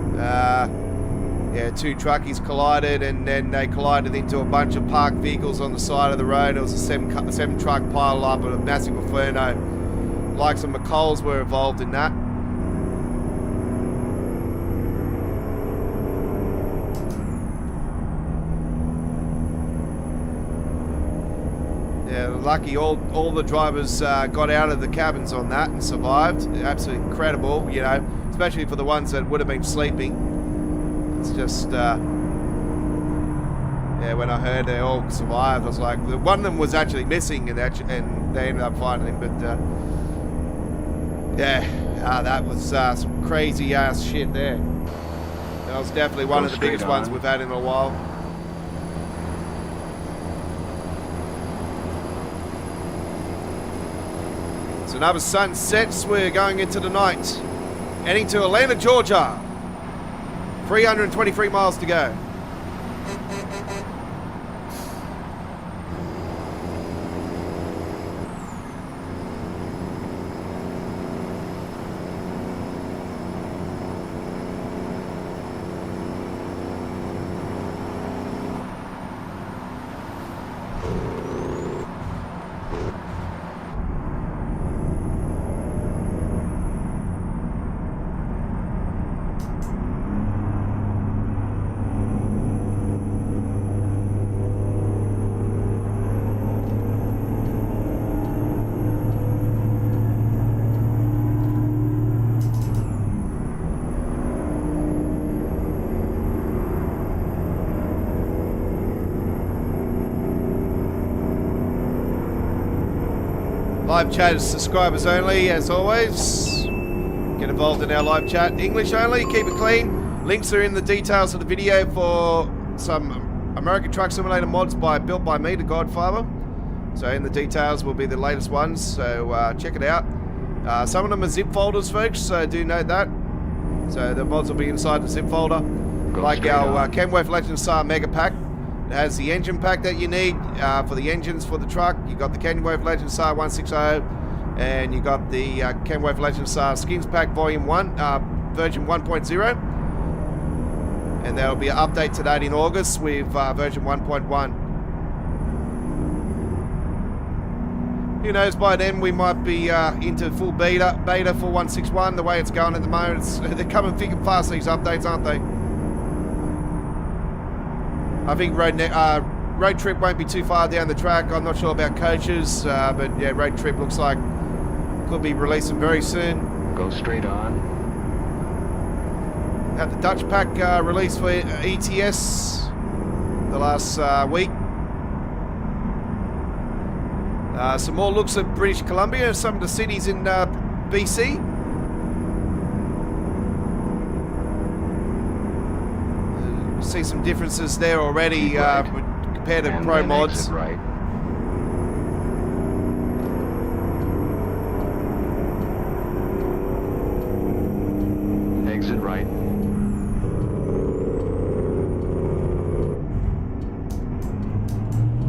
Two truckies collided, and then they collided into a bunch of parked vehicles on the side of the road. It was a seven truck pile up and a massive inferno. Likes of McColl's were involved in that. Yeah, lucky all the drivers got out of the cabins on that and survived. Absolutely incredible, especially for the ones that would have been sleeping. It's just, when I heard they all survived, I was like, one of them was actually missing, and they ended up finding him. But that was some crazy ass shit there. That was definitely one of the biggest ones we've had in a while. So another sun sets. We're going into the night, heading to Atlanta, Georgia. 323 miles to go. Live chat is subscribers only, as always. Get involved in our live chat. English only, keep it clean. Links are in the details of the video for some American Truck Simulator mods built by me, the Godfather. So in the details will be the latest ones, so check it out. Some of them are zip folders, folks, so do note that. So the mods will be inside the zip folder. Like our Kenworth Legend Star Mega Pack. It has the engine pack that you need for the engines for the truck. You got the Kenworth Legend Star 160, and you got the Kenworth Legend Star Skins Pack Volume 1, version 1.0. And there will be an update to that in August with version 1.1. Who knows, by then we might be into full beta for 161. The way it's going at the moment, they're coming thick and fast, these updates, aren't they? I think road trip won't be too far down the track. I'm not sure about coaches, but yeah, road trip looks like could be releasing very soon. Go straight on. Had the Dutch pack released for ETS the last week. Some more looks at British Columbia, some of the cities in BC. See some differences there already compared to Pro mods. Right. Exit right.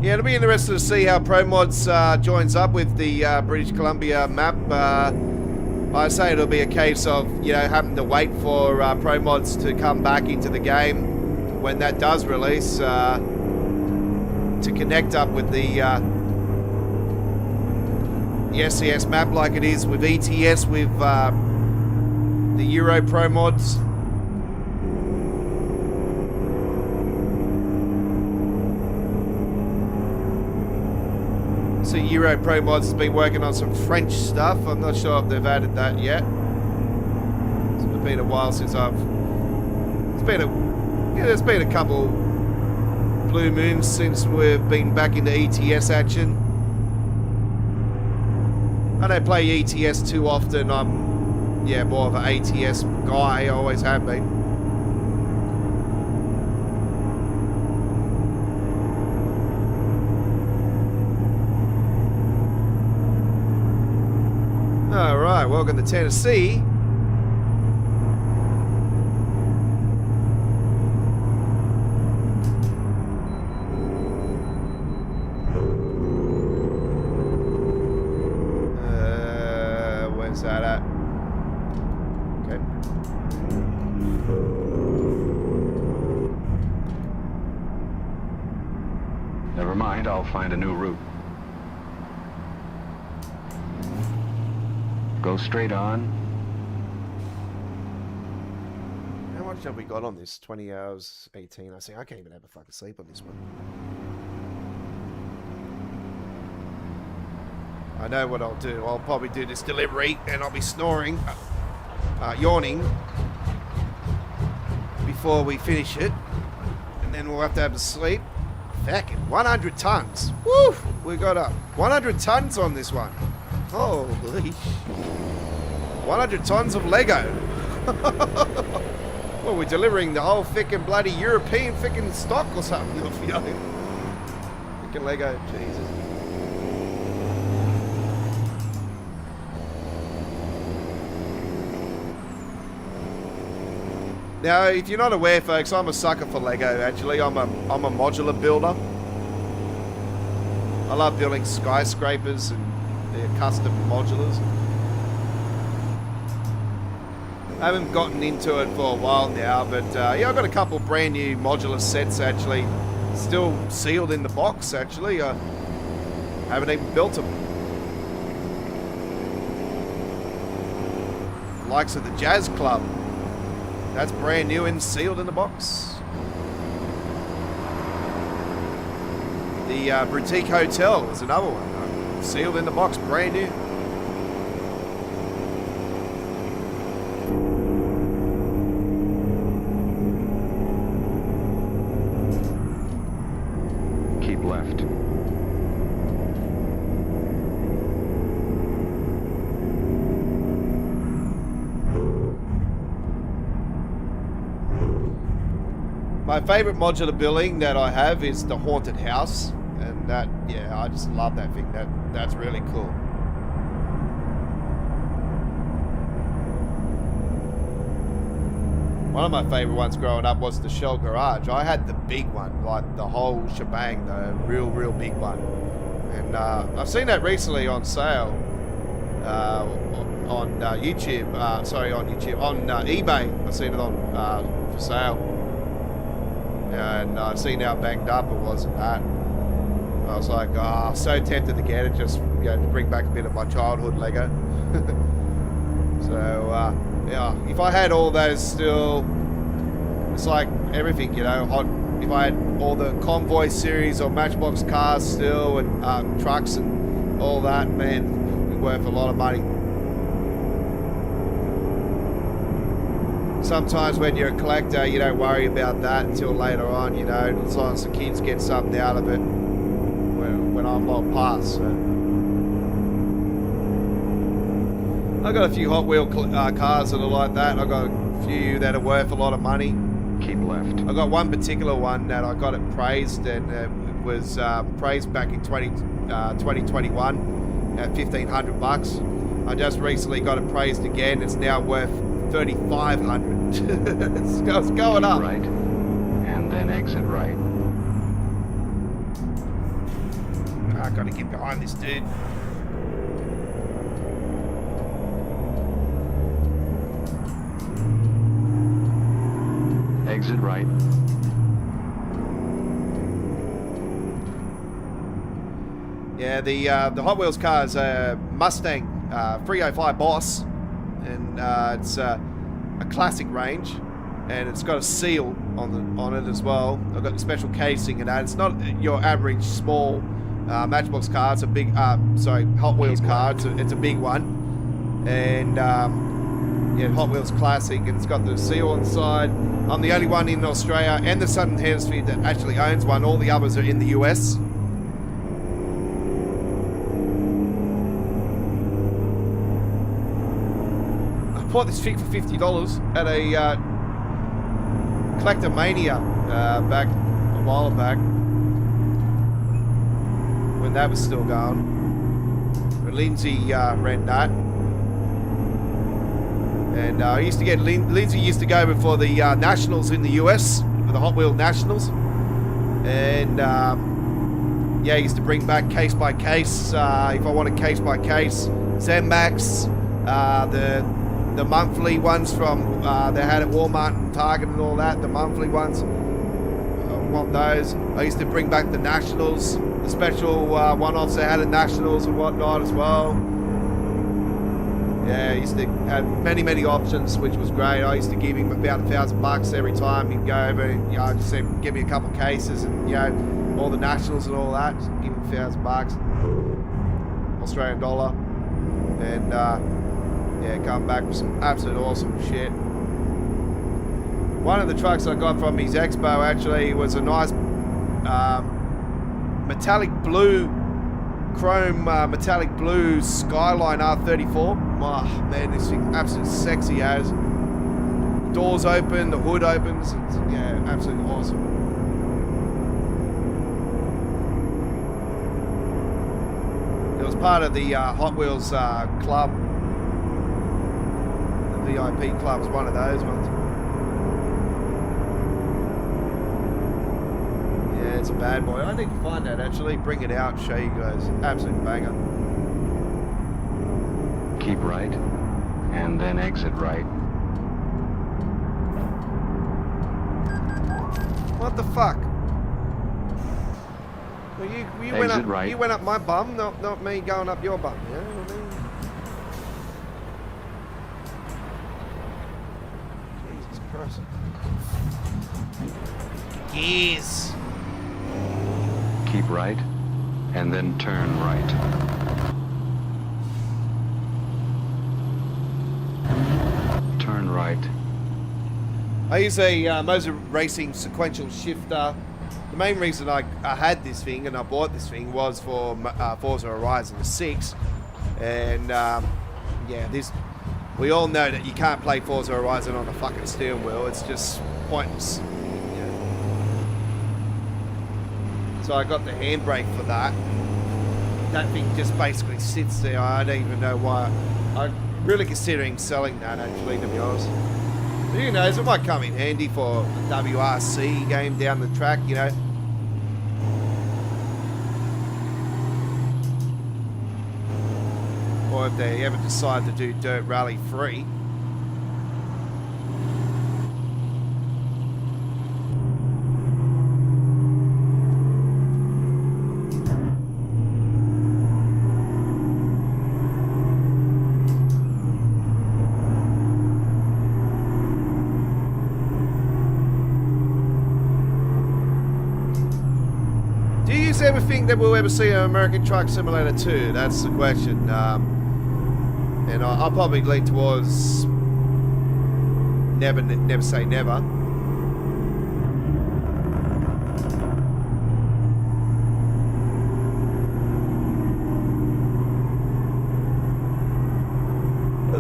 Yeah, it'll be interesting to see how Pro mods joins up with the British Columbia map. I say it'll be a case of, you know, having to wait for Pro mods to come back into the game when that does release, to connect up with the SCS map like it is with ETS with the Euro Pro mods. So Euro Pro mods has been working on some French stuff. I'm not sure if they've added that yet. It's been a while since there's been a couple blue moons since we've been back into ETS action. I don't play ETS too often. I'm, yeah, more of an ATS guy. I always have been. Alright, welcome to Tennessee. Where's that at? Okay. Never mind, I'll find a new route. Go straight on. How much have we got on this? 20 hours, 18. I say I can't even have a fucking sleep on this one. I know what I'll do. I'll probably do this delivery and I'll be snoring, yawning before we finish it. And then we'll have to have a sleep. Fucking 100 tons. Woo! We got 100 tons on this one. Holy 100 tons of Lego. Well, we're delivering the whole frickin' bloody European frickin' stock or something. Frickin' Lego, Jesus. Now, if you're not aware, folks, I'm a sucker for Lego, actually. I'm a modular builder. I love building skyscrapers and their custom modulars. I haven't gotten into it for a while now, but yeah, I've got a couple brand new modular sets, actually. Still sealed in the box, actually. I haven't even built them. Likes of the Jazz Club. That's brand new and sealed in the box. The Boutique Hotel is another one. Sealed in the box, brand new. Keep left. My favorite modular building that I have is the haunted house, and that, yeah, I just love that thing. That's really cool. One of my favorite ones growing up was the shell garage. I had the big one, like the whole shebang, the real big one. And I've seen that recently on sale on YouTube. On eBay. I've seen it on for sale. And I've seen how banged up it was and that. I was like, so tempted to get it, just to bring back a bit of my childhood Lego. So, yeah, if I had all those still, it's like everything, you know, if I had all the Convoy series or Matchbox cars still and trucks and all that, man, it'd be worth a lot of money. Sometimes when you're a collector, you don't worry about that until later on, you know, as long as the kids get something out of it when I'm long past. So. I got a few Hot Wheel cars that are like that. I got a few that are worth a lot of money. Keep left. I got one particular one that I got it praised, and it was praised back in 2021 at $1,500. I just recently got it praised again. It's now worth $3,500. It's going up. Right, and then exit right. I gotta get behind this dude. Exit right. Yeah, the Hot Wheels car is a Mustang 305 Boss, and it's a classic range, and it's got a seal on it as well. I've got the special casing and that. It's not your average small Matchbox car. It's a big, Hot Wheels car. It's a big one, and yeah, Hot Wheels classic, and it's got the seal on the side. I'm the only one in Australia and the Southern Hemisphere that actually owns one. All the others are in the US. I bought this thing for $50 at a Collector Mania back a while back, when that was still going. But Lindsay ran that. And I used to get, Lindsay used to go before the Nationals in the US, for the Hot Wheel Nationals. And yeah, I used to bring back case by case, if I wanted case by case. Zenmax, the monthly ones from, they had at Walmart and Target and all that, the monthly ones. I want those. I used to bring back the Nationals, the special one-offs they had at Nationals and whatnot as well. Yeah, I used to have many options, which was great. I used to give him about $1,000 every time he'd go over. And, you know, I just said, give me a couple of cases, and you know, all the Nationals and all that. Just give him $1,000, Australian dollar, and yeah, come back with some absolute awesome shit. One of the trucks I got from his expo actually was a nice metallic blue. Chrome metallic blue Skyline R34. Oh, man, this thing absolutely sexy as. Doors open, the hood opens. It's, yeah, absolutely awesome. It was part of the Hot Wheels club. The VIP club was one of those ones. Yeah, it's a bad boy. I need to find that actually, bring it out, show you guys. Absolute banger. Keep right, and then exit right. What the fuck? Well, you went Exit up. right. You went up my bum, not me going up your bum. You know what I mean? Jesus Christ. Yes. Keep right, and then turn right. Turn right. I use a Motor Racing sequential shifter. The main reason I had this thing and I bought this thing was for Forza Horizon 6. And yeah, we all know that you can't play Forza Horizon on a fucking steering wheel. It's just pointless. Yeah. So I got the handbrake for that. That thing just basically sits there. I don't even know why. I'm really considering selling that, actually, to be honest. But who knows, it might come in handy for a WRC game down the track, you know. Or if they ever decide to do Dirt Rally 3. Ever think that we'll ever see an American Truck Simulator 2? That's the question. And I'll probably lean towards never say never. I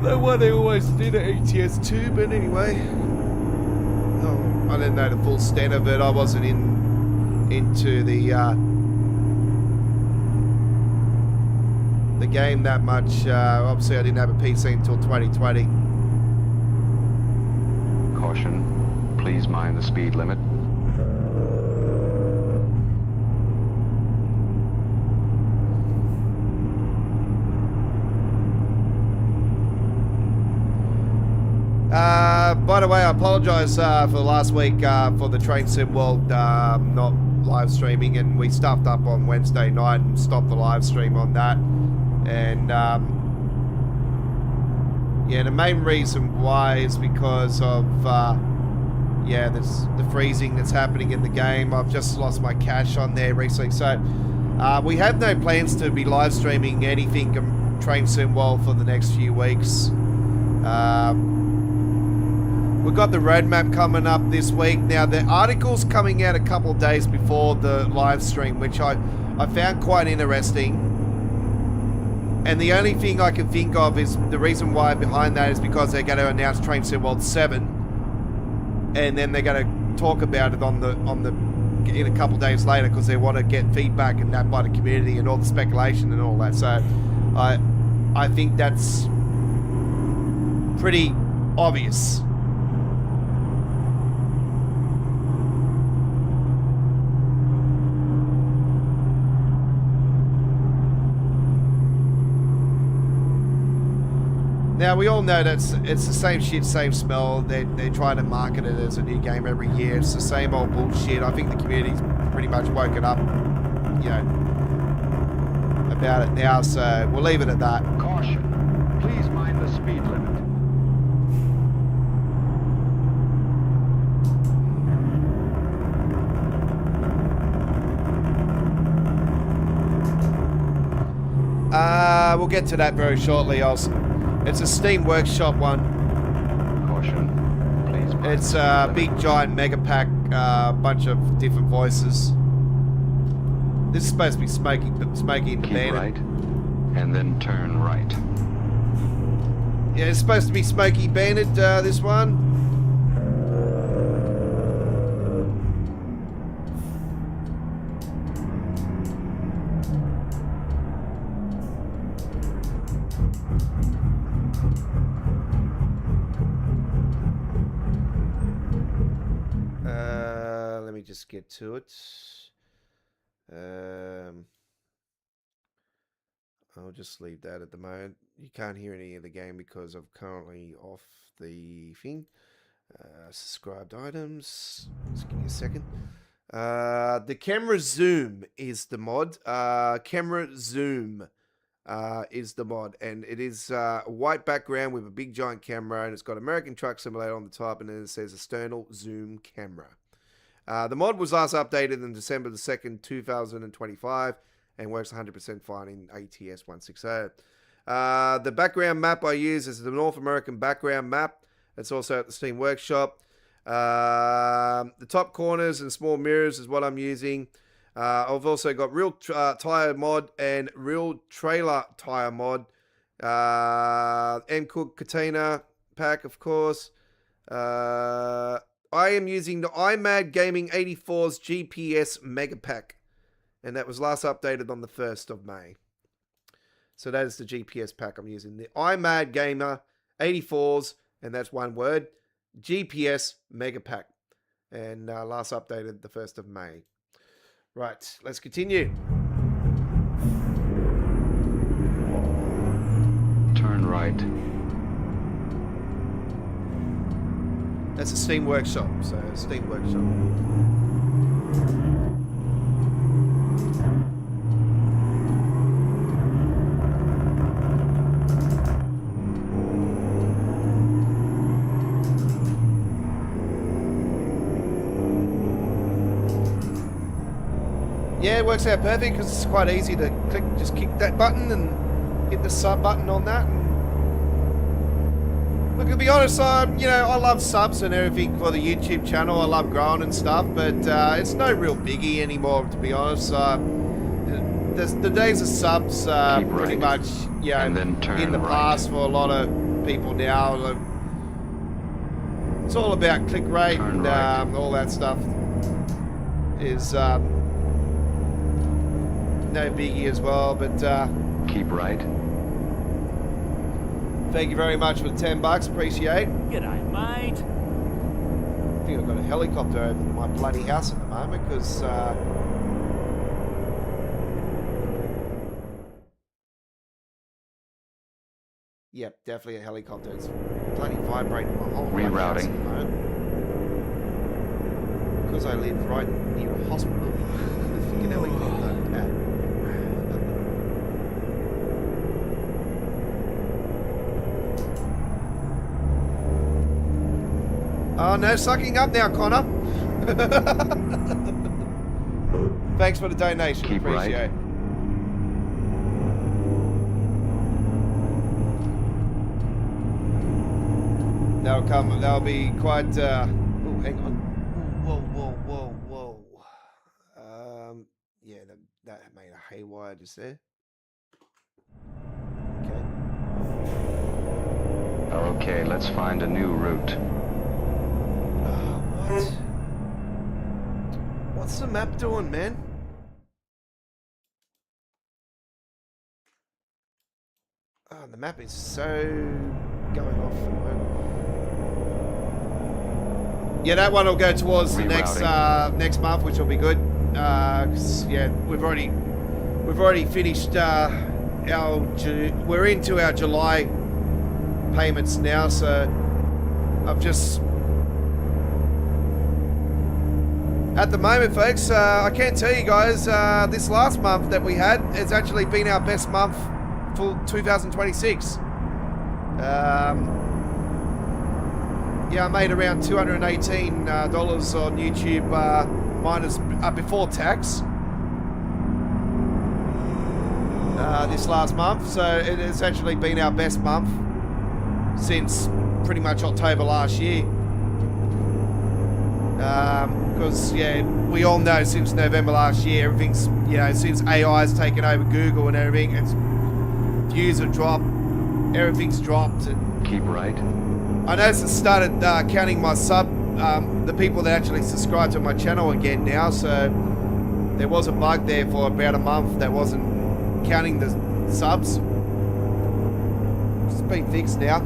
know why they always did an ATS 2, but anyway. Oh, I didn't know the full extent of it. I wasn't into the game that much. Obviously I didn't have a PC until 2020. Caution, please mind the speed limit. By the way, I apologize for last week for the Train Sim World not live streaming, and we stuffed up on Wednesday night and stopped the live stream on that. And yeah, the main reason why is because of yeah, the freezing that's happening in the game. I've just lost my cache on there recently, so we have no plans to be live streaming anything Train Sim World for the next few weeks. We've got the roadmap coming up this week. Now, the article's coming out a couple of days before the live stream, which I found quite interesting. And the only thing I can think of is the reason why behind that is because they're going to announce Train Sim World 7, and then they're going to talk about it on the in a couple of days later, because they want to get feedback and that by the community and all the speculation and all that. So I think that's pretty obvious. Now, we all know that it's the same shit, same smell. They're trying to market it as a new game every year. It's the same old bullshit. I think the community's pretty much woken up, you know, about it now, so we'll leave it at that. Caution, please mind the speed limit. We'll get to that very shortly. It's a Steam Workshop one. Caution, please mind It's a big giant mega pack, bunch of different voices. This is supposed to be Smokey and the Keep Bandit. right, and then turn right. Yeah, it's supposed to be Smokey Bandit, this one. Let me just get to it. I'll just leave that at the moment. You can't hear any of the game because I'm currently off the thing. Subscribed items. Just give me a second. The camera zoom is the mod. Camera zoom is the mod, and it is a white background with a big giant camera, and it's got American Truck Simulator on the top, and then it says external zoom camera. The mod was last updated on December the 2nd, 2025, and works 100% fine in ATS 160. The background map I use is the North American background map. It's also at the Steam Workshop. The top corners and small mirrors is what I'm using. I've also got real tire mod and real trailer tire mod. M Cook Catena pack, of course. I am using the iMad Gaming 84's GPS Mega Pack. and that was last updated on the 1st of May. So that is the GPS pack I'm using. The iMad Gamer 84s, and that's one word, GPS Mega Pack. And last updated the 1st of May. Right, let's continue. Turn right. That's a Steam Workshop, so Steam Workshop. Yeah, it works out perfect because it's quite easy to click, just kick that button and hit the sub button on that. And look, to be honest, I love subs and everything for the YouTube channel. I love growing and stuff, but it's no real biggie anymore, to be honest. The days of subs pretty much, and then turn in the right. past for a lot of people now. It's all about click rate Turn and right. all that stuff is no biggie as well, but Keep right. thank you very much for the $10. Appreciate. G'day, mate. I think I've got a helicopter over my bloody house at the moment because yep, definitely a helicopter. It's bloody vibrating my whole bloody house at the moment. Because I live right near a hospital. Freaking helicopter. Yeah. Oh, no sucking up now, Connor. Thanks for the donation. Keep Appreciate right. it. That'll be quite, oh, hang on. Whoa. Yeah, that made a haywire just there. Okay, let's find a new route. What? What's the map doing, man? Oh, the map is so going off at the moment. Yeah, that one will go towards the next month, which will be good. 'Cause, yeah, we've already finished we're into our July payments now, so I've just at the moment, folks, I can't tell you guys, this last month that we had has actually been our best month for 2026. Yeah, I made around $218 on YouTube minus before tax this last month, so it has actually been our best month since pretty much October last year. Because yeah, we all know since November last year, everything's, since AI's taken over Google and everything, it's views have dropped, everything's dropped. And Keep right. I noticed it started counting my the people that actually subscribe to my channel again now. So there was a bug there for about a month that wasn't counting the subs. It's been fixed now.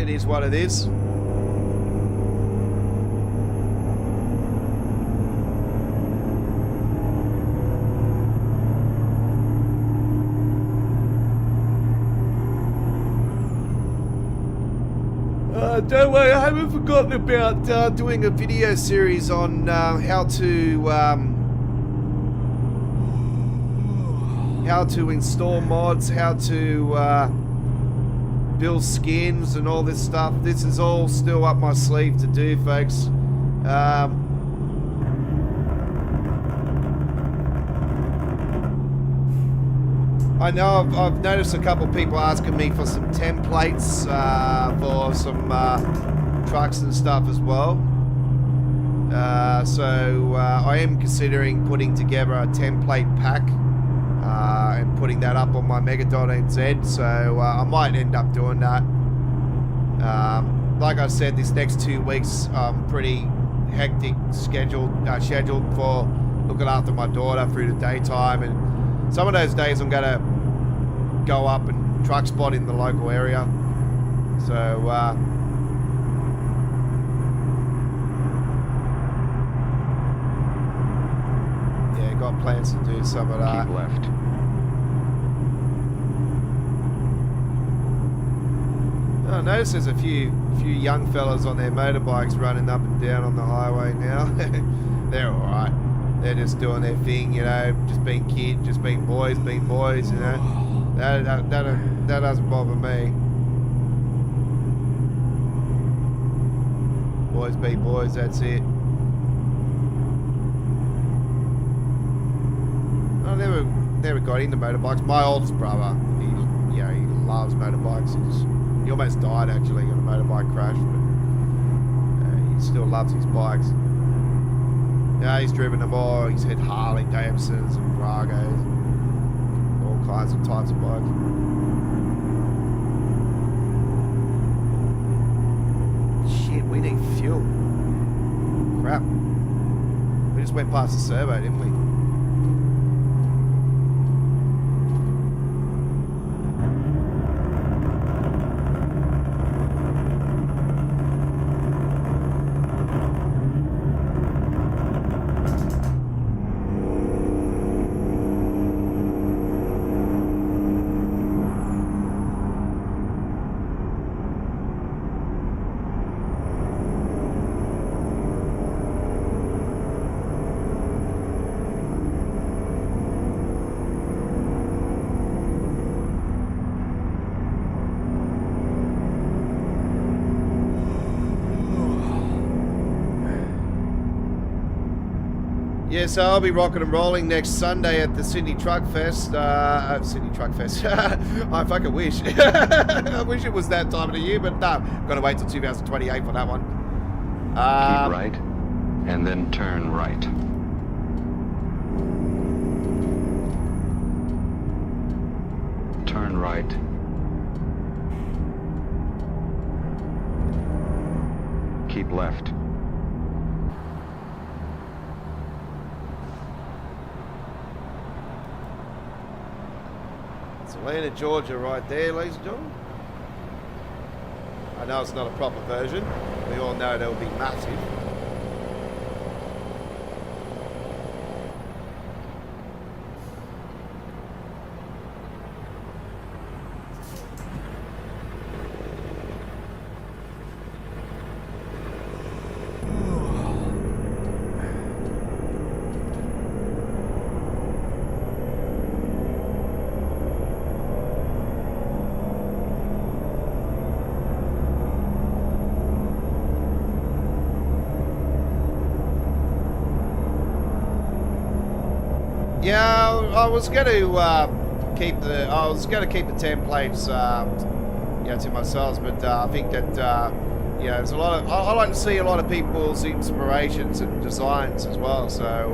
It is what it is. Don't worry, I haven't forgotten about doing a video series on how to install mods, how to build skins and all this stuff. This is all still up my sleeve to do, folks. I know I've noticed a couple of people asking me for some templates for some trucks and stuff as well. So I am considering putting together a template pack and putting that up on my Mega.nz. So I might end up doing that. Like I said, this next 2 weeks, pretty hectic scheduled for looking after my daughter through the daytime, and some of those days I'm gonna go up and truck spot in the local area. So yeah, got plans to do some of that. Keep left. I notice there's a few young fellas on their motorbikes running up and down on the highway now. They're alright. They're just doing their thing, you know, just being kids, just being boys, you know. That doesn't bother me. Boys be boys, that's it. I never got into motorbikes. My oldest brother, he loves motorbikes. He almost died actually in a motorbike crash, but he still loves his bikes. Yeah, he's driven them all. He's had Harley Davidsons and Bragos, all kinds of types of bikes. Shit, we need fuel. Crap. We just went past the servo, didn't we? Yeah, so I'll be rocking and rolling next Sunday at the Sydney Truck Fest. Sydney Truck Fest. I fucking wish. I wish it was that time of the year, but no. Gotta wait till 2028 for that one. Keep right, and then turn right. Turn right. Keep left. Atlanta, Georgia right there, ladies and gentlemen. I know it's not a proper version. We all know they'll be massive. Yeah, I was going to keep the templates, to myself, but I think that there's a lot of I like to see a lot of people's inspirations and designs as well. So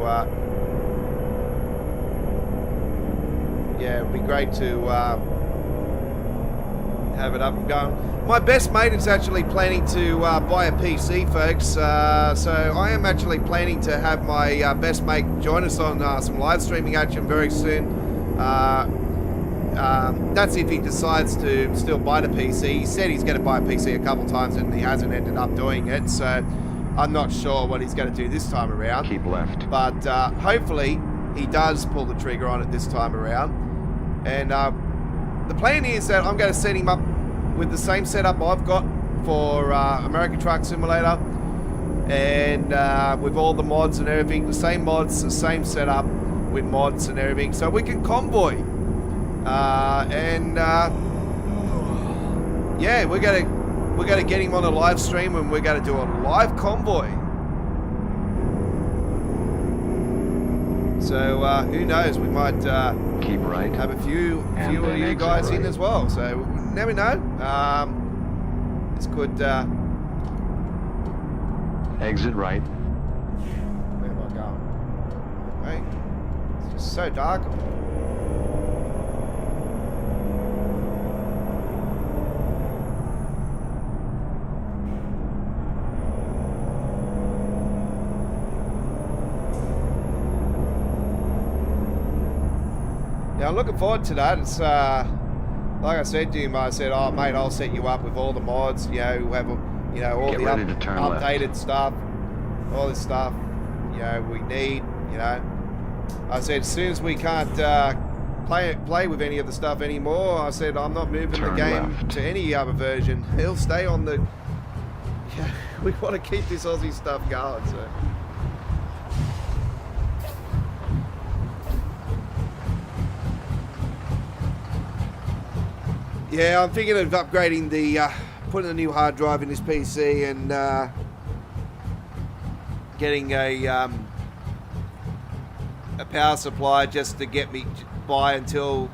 yeah, it'd be great to have it up and going. My best mate is actually planning to buy a PC, folks. So I am actually planning to have my best mate join us on some live streaming action very soon. That's if he decides to still buy the PC. He said he's going to buy a PC a couple times and he hasn't ended up doing it. So I'm not sure what he's going to do this time around. Keep left. But hopefully he does pull the trigger on it this time around. And the plan is that I'm going to set him up with the same setup I've got for American Truck Simulator, and with all the mods and everything, the same mods, the same setup with mods and everything, so we can convoy. Yeah, we're gonna get him on a live stream, and we're gonna do a live convoy. So who knows? We might keep right. Have a few of you guys in as well. So never know. It's good. Exit right. Where am I going? Hey, it's just so dark. Yeah, I'm looking forward to that. It's like I said to him, I said, "Oh, mate, I'll set you up with all the mods. You know, have you know all Get the ready to turn updated left. stuff, all this stuff. You know, we need. You know." I said, as soon as we can't play with any of the stuff anymore, I said, I'm not moving Turn the game left. to any other version. He'll stay on the... Yeah, we want to keep this Aussie stuff going, so... Yeah, I'm thinking of upgrading the... putting a new hard drive in this PC and getting a power supply just to get me by until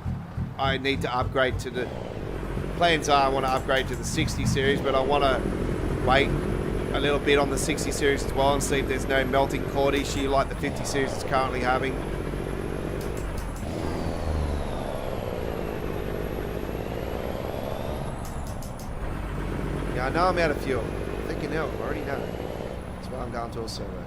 I need to upgrade to the... Plans are I want to upgrade to the 60 series, but I want to wait a little bit on the 60 series as well and see if there's no melting cord issue like the 50 series is currently having. Yeah, I know I'm out of fuel. I'm thinking, no, I already know. That's why I'm going to a server.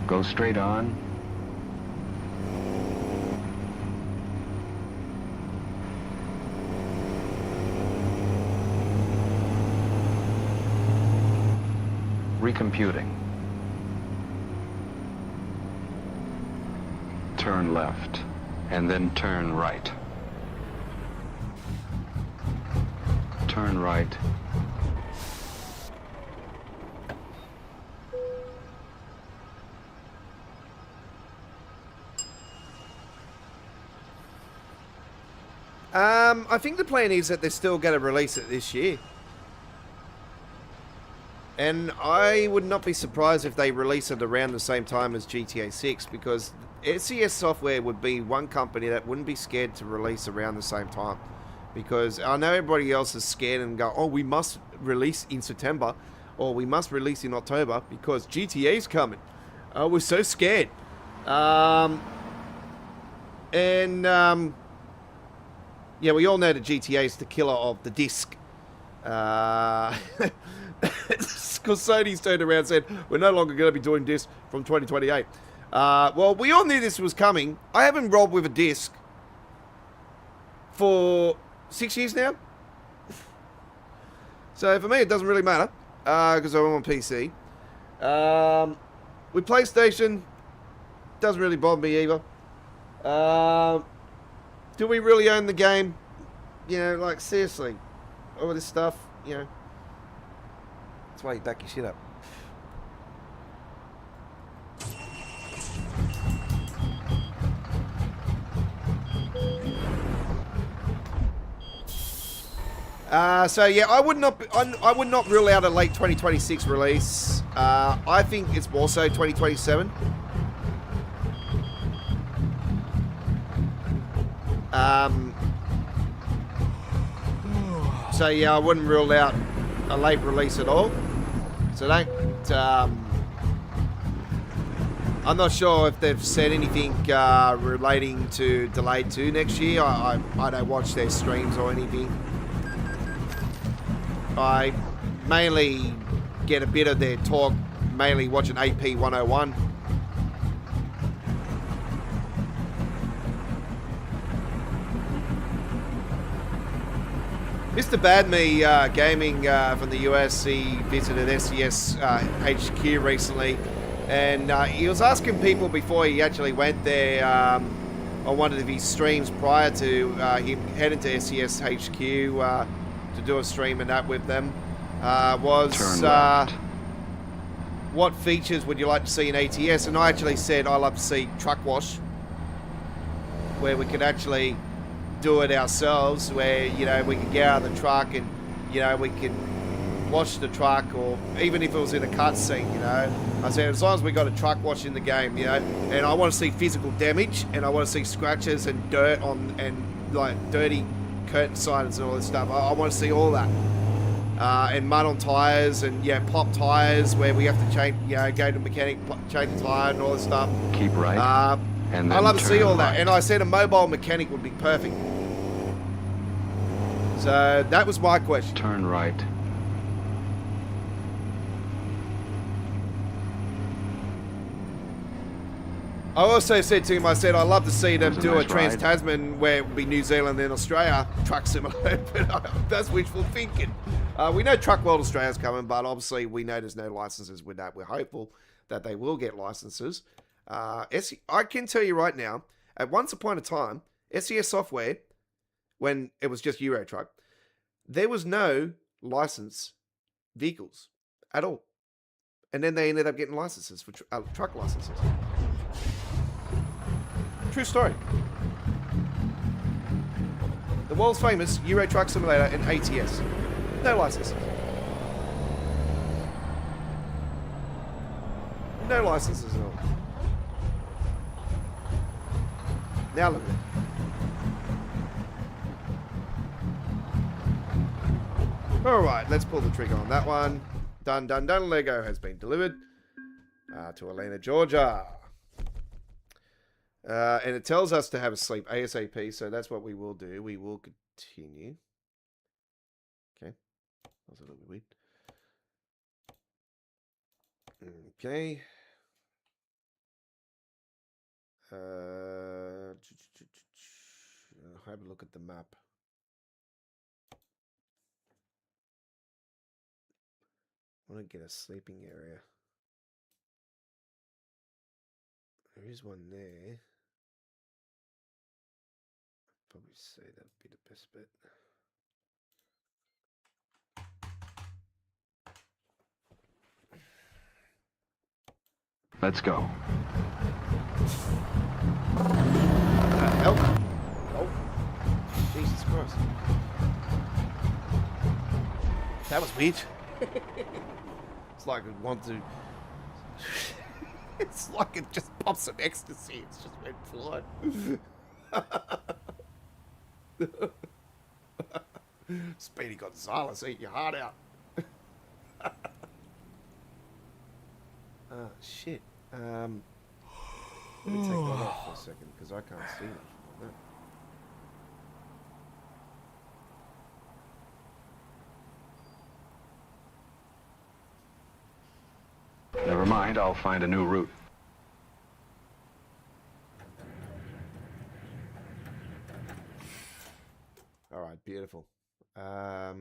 Go straight on. Recomputing. Turn left, and then turn right. Turn right. I think the plan is that they're still going to release it this year. And I would not be surprised if they release it around the same time as GTA 6, because SES Software would be one company that wouldn't be scared to release around the same time. Because I know everybody else is scared and go, oh, we must release in September, or we must release in October because GTA's coming. We're so scared. Yeah, we all know that GTA is the killer of the disc. Because Sony's turned around and said, we're no longer going to be doing disc from 2028. Well, we all knew this was coming. I haven't rolled with a disc for 6 years now. So for me, it doesn't really matter, because I'm on PC. With PlayStation, doesn't really bother me either. Do we really own the game? You know, like, seriously. All this stuff, you know. That's why you back your shit up. So yeah, I would not rule out a late 2026 release. I think it's more so 2027. So yeah, I wouldn't rule out a late release at all. So don't. I'm not sure if they've said anything relating to delayed to next year. I don't watch their streams or anything. I mainly get a bit of their talk, mainly watching AP 101. Mr. Badme Gaming from the US, he visited SES HQ recently, and he was asking people before he actually went there on one of his streams prior to him heading to SES HQ to do a stream and that with them, what features would you like to see in ATS? And I actually said I love to see truck wash, where we could actually do it ourselves, where, you know, we could get out of the truck and, you know, we could wash the truck, or even if it was in a cutscene, you know. I said, as long as we got a truck wash in the game, you know, and I want to see physical damage, and I want to see scratches and dirt on, and like dirty curtain signs and all this stuff. I want to see all that. and mud on tyres and yeah, pop tyres where we have to change, you know, go to mechanic, change the tyre and all this stuff. Keep right. And then I love to see all that, right. and I said a mobile mechanic would be perfect. So that was my question. Turn right. I also said to him, I said, I'd love to see them That was a do a nice ride. Trans-Tasman where it would be New Zealand and Australia truck simulator, but that's wishful thinking. We know Truck World Australia's coming, but obviously we know there's no licenses with that. We're hopeful that they will get licenses. I can tell you right now, at once upon a time, SES Software, when it was just Euro Truck, there was no license vehicles at all. And then they ended up getting licenses for truck licenses. True story. The world's famous Euro Truck Simulator and ATS. No licenses. No licenses at all. Now look at it. Alright, let's pull the trigger on that one. Done, done, done. Lego has been delivered to Atlanta, Georgia. And it tells us to have a sleep ASAP, so that's what we will do. We will continue. Okay. That was a little bit weird. Okay. I'll have a look at the map. I want to get a sleeping area. There is one there. Probably say that'd be the best bet. Let's go. Hell? Oh. Jesus Christ. That was weird. It's like I want to... It's like it just pops an ecstasy. It's just went flying. Speedy Gonzales, eat your heart out. Shit. Let me take that off for a second because I can't see it. Never mind, I'll find a new route. All right, beautiful. Yeah,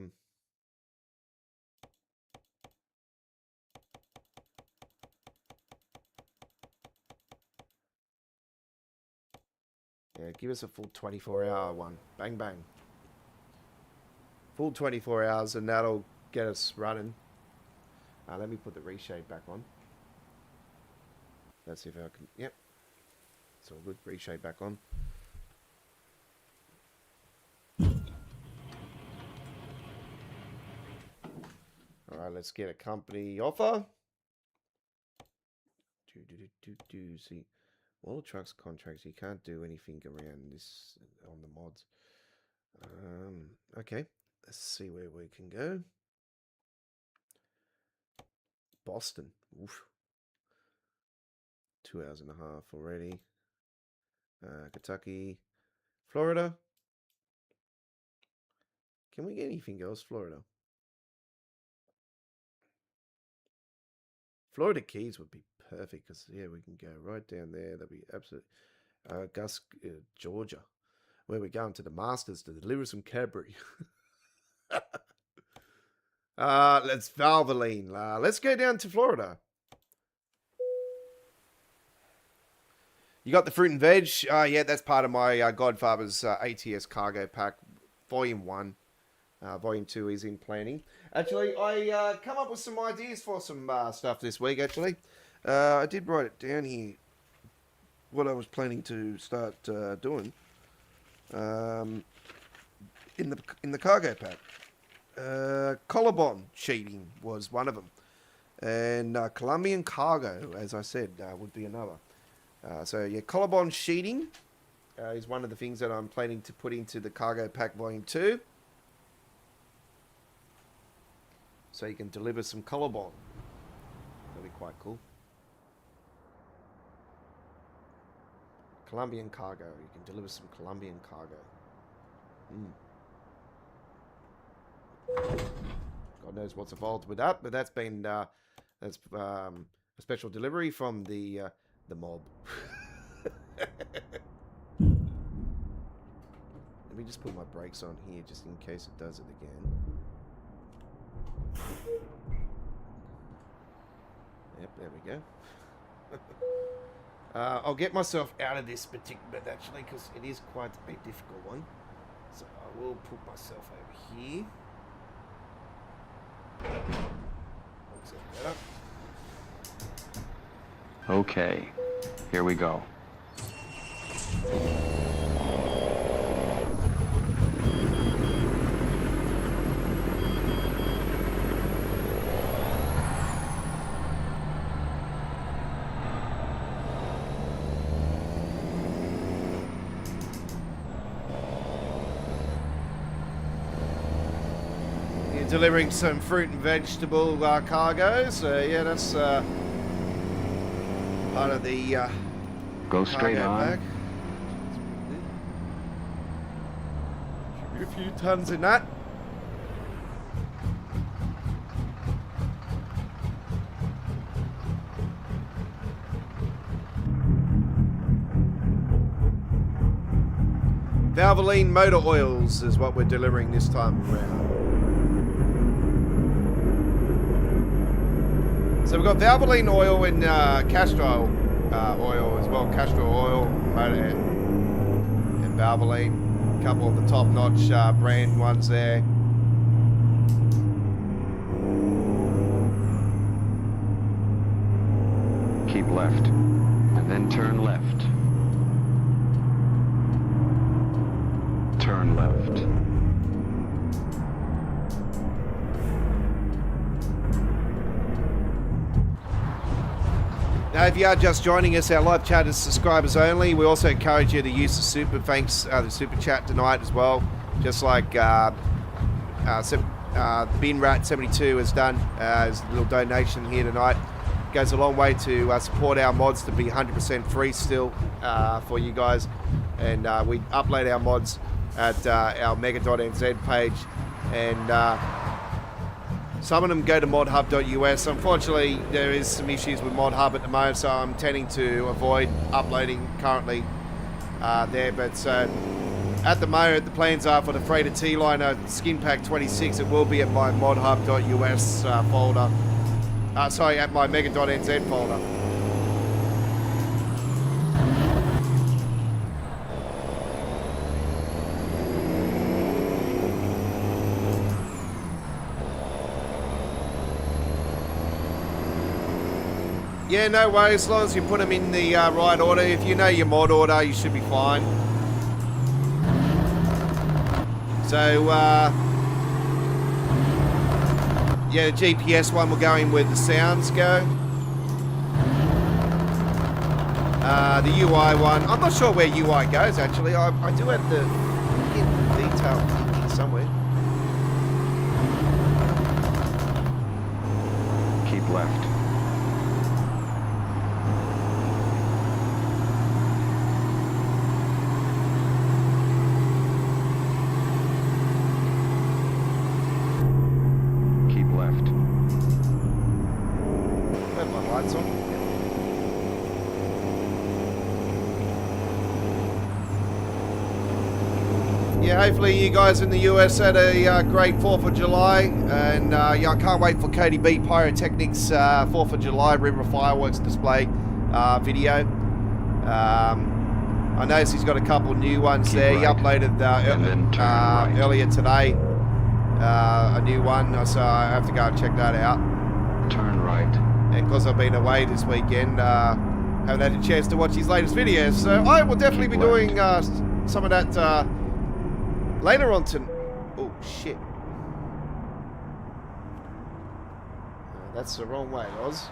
give us a full 24-hour one. Bang, bang. Full 24 hours, and that'll get us running. Let me put the reshape back on. Let's see if I can... Yep. It's all good. Reshape back on. Alright, let's get a company offer. See... All trucks contracts, you can't do anything around this on the mods. Okay, let's see where we can go. Boston. Oof. 2 hours and a half already. Kentucky. Florida. Can we get anything else? Florida. Florida Keys would be perfect because, yeah, we can go right down there. That'd be absolutely... Georgia. Where we're going to the Masters to deliver some Cadbury. Let's Valvoline. Let's go down to Florida. You got the fruit and veg? Yeah, that's part of my Godfather's ATS cargo pack, volume 1. Volume 2 is in planning. Actually, I come up with some ideas for some stuff this week, actually. I did write it down here, what I was planning to start doing in the cargo pack. Collarbone sheeting was one of them. And Colombian cargo, as I said, would be another. So, yeah, collarbone sheeting is one of the things that I'm planning to put into the cargo pack volume 2. so you can deliver some collarbone. That'll be quite cool. Colombian cargo. You can deliver some Colombian cargo. God knows what's involved with that, but that's been that's a special delivery from the mob. Let me just put my brakes on here just in case it does it again. Yep, there we go. I'll get myself out of this particular bit actually, because it is quite a difficult one. So I will put myself over here. Looks better. Okay, here we go. Delivering some fruit and vegetable cargo, so yeah, that's part of the Go straight on. bag. Should be a few tons in that. Valvoline motor oils is what we're delivering this time around. So we've got Valvoline oil and castor oil as well. Castor oil and Valvoline. A couple of the top-notch brand ones there. Keep left, and then turn left. Turn left. Now, if you are just joining us, our live chat is subscribers only. We also encourage you to use the super thanks, the super chat tonight as well. Just like BinRat72 has done as a little donation here tonight. Goes a long way to support our mods to be 100% free still for you guys. And we upload our mods at our mega.nz page. And some of them go to modhub.us. Unfortunately, there is some issues with modhub at the moment, so I'm tending to avoid uploading currently there. But at the moment, the plans are for the Freighter T-Liner Skin Pack 26. It will be at my modhub.us folder. Sorry, at my mega.nz folder. Yeah, no worries, as long as you put them in the right order. If you know your mod order, you should be fine. So, yeah, the GPS one will go in where the sounds go. The UI one, I'm not sure where UI goes actually. I do have the detail here somewhere. Keep left. Hopefully you guys in the US had a great 4th of July, and yeah, I can't wait for Cody B Pyrotechnics 4th of July River Fireworks display video. I noticed he's got a couple new ones there. He uploaded earlier today a new one, so I have to go and check that out. Turn right. And because I've been away this weekend, haven't had a chance to watch his latest videos, so I will definitely be doing some of that later on to... Oh, shit. That's the wrong way, Oz.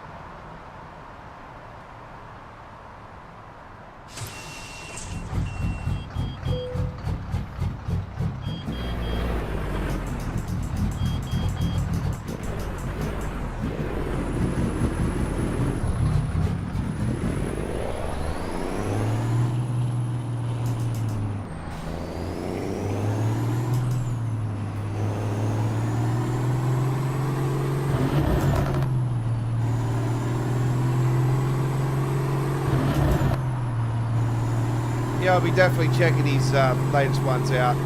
Yeah, I'll be definitely checking these latest ones out.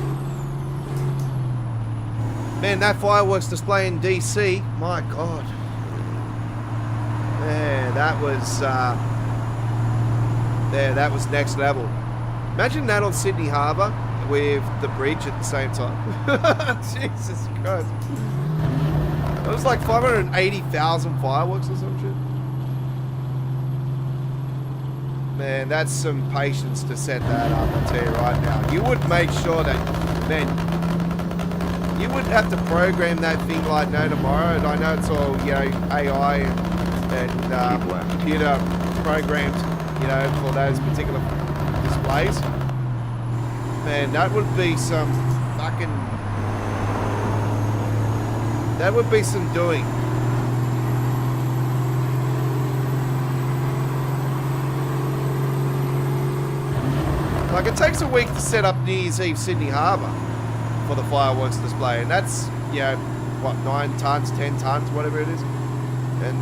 Man, that fireworks display in DC, my God. Man, that was next level. Imagine that on Sydney Harbour with the bridge at the same time. Jesus Christ. It was like 580,000 fireworks or some shit. Man, that's some patience to set that up, I'll tell you right now. You would make sure that, man, you would have to program that thing like no tomorrow. I know it's all, you know, AI and computer programmed, you know, for those particular displays. Man, that would be some fucking... That would be some doing. Like, it takes a week to set up New Year's Eve Sydney Harbour for the fireworks display, and that's, you know, what, 9 tons, 10 tons, whatever it is. And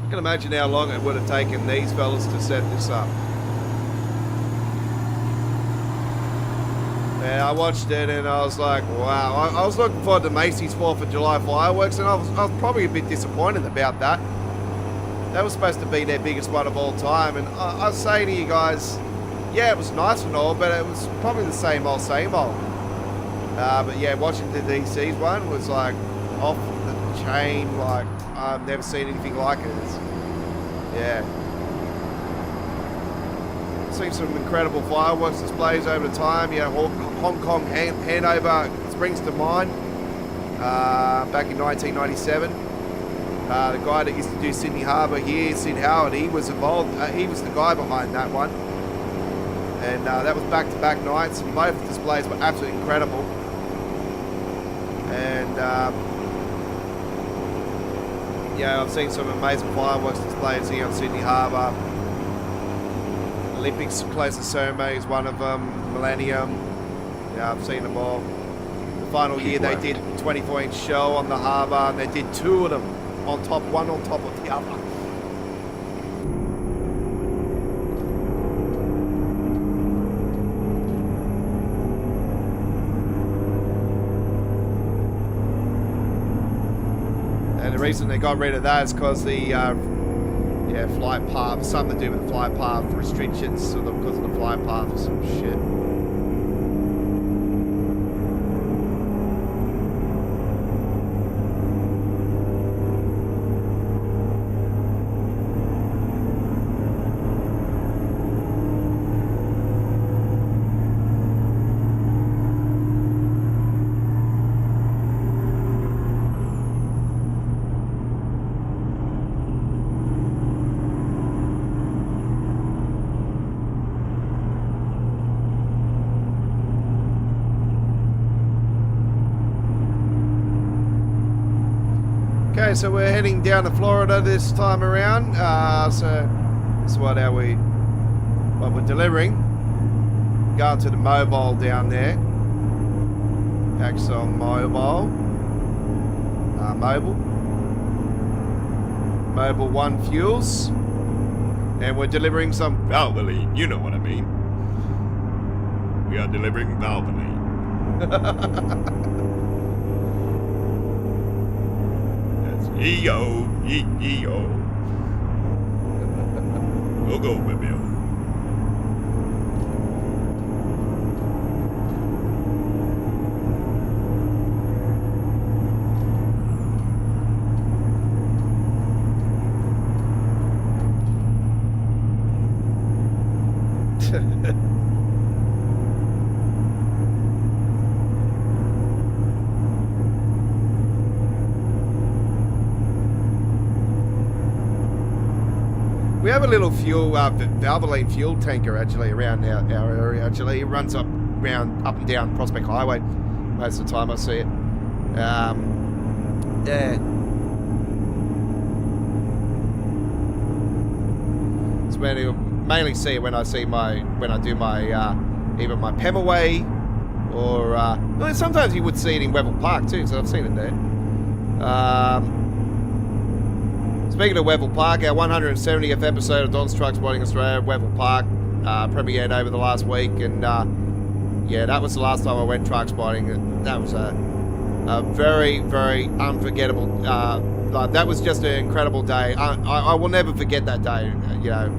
I can imagine how long it would have taken these fellas to set this up. And I watched it and I was like, wow. I was looking forward to Macy's 4th of July fireworks, and I was probably a bit disappointed about that. That was supposed to be their biggest one of all time, and I was saying to you guys, yeah, it was nice and all, but it was probably the same old, same old. But yeah, watching the DC's one was like off the chain, like I've never seen anything like it. Yeah. Seen some incredible fireworks displays over the time. You know, Hong Kong Hanover springs to mind. Back in 1997. The guy that used to do Sydney Harbour here, Sid Howard, he was involved. He was the guy behind that one. And that was back-to-back nights, and both displays were absolutely incredible. And yeah, I've seen some amazing fireworks displays here on Sydney Harbour. Olympics closing ceremony is one of them. Millennium. Yeah, I've seen them all. The final year they did a 24-inch show on the harbour, and they did 2 of them on top, one on top of the other. And the reason they got rid of that is because the flight path, something to do with the flight path restrictions, so because of the flight path or some shit. Okay, so we're heading down to Florida this time around. So this is what we're delivering. Going to the mobile down there. Axon Mobile. Mobile 1 fuels. And we're delivering some Valvoline, you know what I mean. We are delivering Valvoline. E-O, E-E-O. We'll go, baby. We have a little fuel, Valvoline fuel tanker actually around our area. Actually, it runs up and down Prospect Highway most of the time. I see it. Yeah. So mainly see it when I do my either my Pemaway or well, sometimes you would see it in Weville Park too. So I've seen it there. Speaking of Weville Park, our 170th episode of Don's Truck Spotting Australia, Weville Park, premiered over the last week, and yeah, that was the last time I went truck spotting. That was a very, very unforgettable, like, that was just an incredible day. I will never forget that day, you know.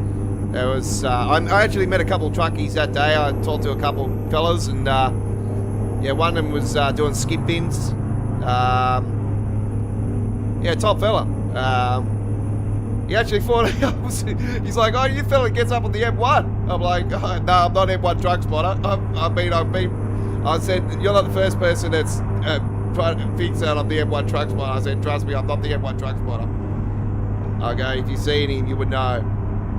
It was, I actually met a couple of truckies that day. I talked to a couple of fellas, and yeah, one of them was doing skip bins. Yeah, top fella. He actually thought he's like, oh, you fella gets up on the M1. I'm like, oh, no, I'm not M1 truck spotter. I said, you're not the first person that's trying to fix out on the M1 truck spotter. I said, trust me, I'm not the M1 truck spotter. Okay, if you've seen him, you would know.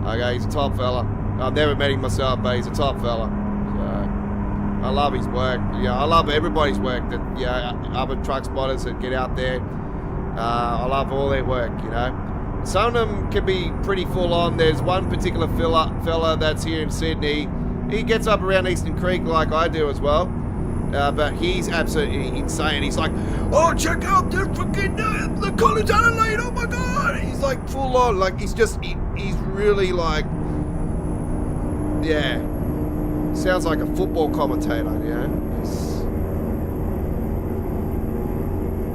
Okay, he's a top fella. I've never met him myself, but he's a top fella. So, I love his work. Yeah, I love everybody's work. That, yeah, other truck spotters that get out there. I love all their work, you know. Some of them can be pretty full on. There's one particular fella that's here in Sydney. He gets up around Eastern Creek like I do as well. But he's absolutely insane. He's like, oh, check out the freaking the College Adelaide. Oh my God. He's like full on. Like, he's just, he's really like, yeah. Sounds like a football commentator, you know.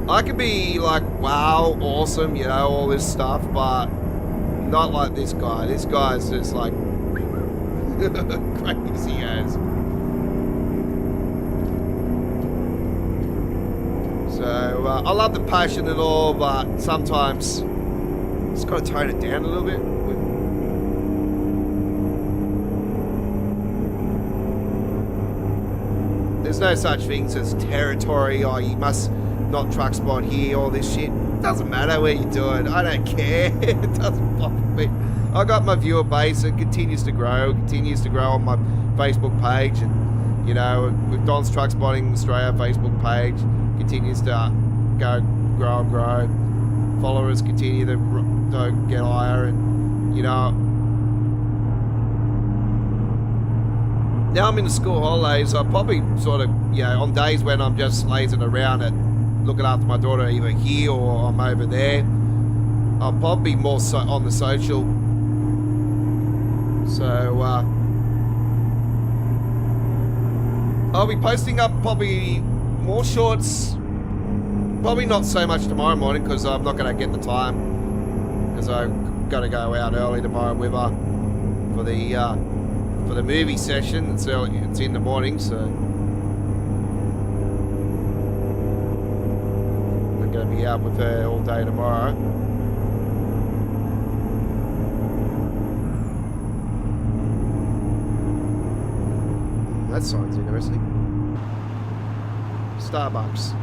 I could be like, wow, awesome, you know, all this stuff, but not like this guy. This guy's just like crazy as. So I love the passion and all, but sometimes just got to tone it down a little bit. There's no such things as territory, or you must not truck spot here, all this shit. Doesn't matter where you do it. I don't care. It doesn't bother me. I got my viewer base. It continues to grow. On my Facebook page, and you know, with Don's Truck Spotting Australia Facebook page, continues to grow and grow. Followers continue to get higher, and you know. Now I'm in the school holidays. I probably sort of, you know, on days when I'm just lazing around at looking after my daughter either here or I'm over there, I'll probably more so on the social. So I'll be posting up probably more shorts. Probably not so much tomorrow morning because I'm not going to get the time, because I've got to go out early tomorrow with her for the movie session. It's early, it's in the morning, so we're going to be out with her all day tomorrow. That sounds interesting. Starbucks.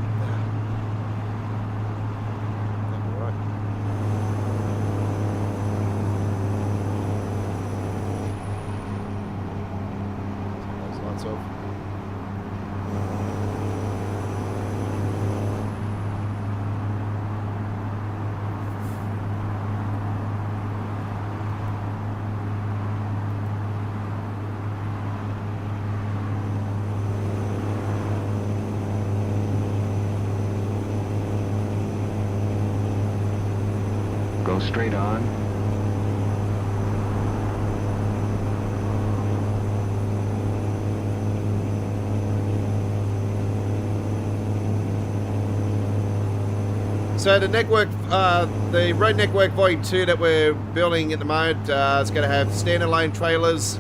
Go straight on. So the network, the road network volume 2 that we're building at the moment is going to have standard lane trailers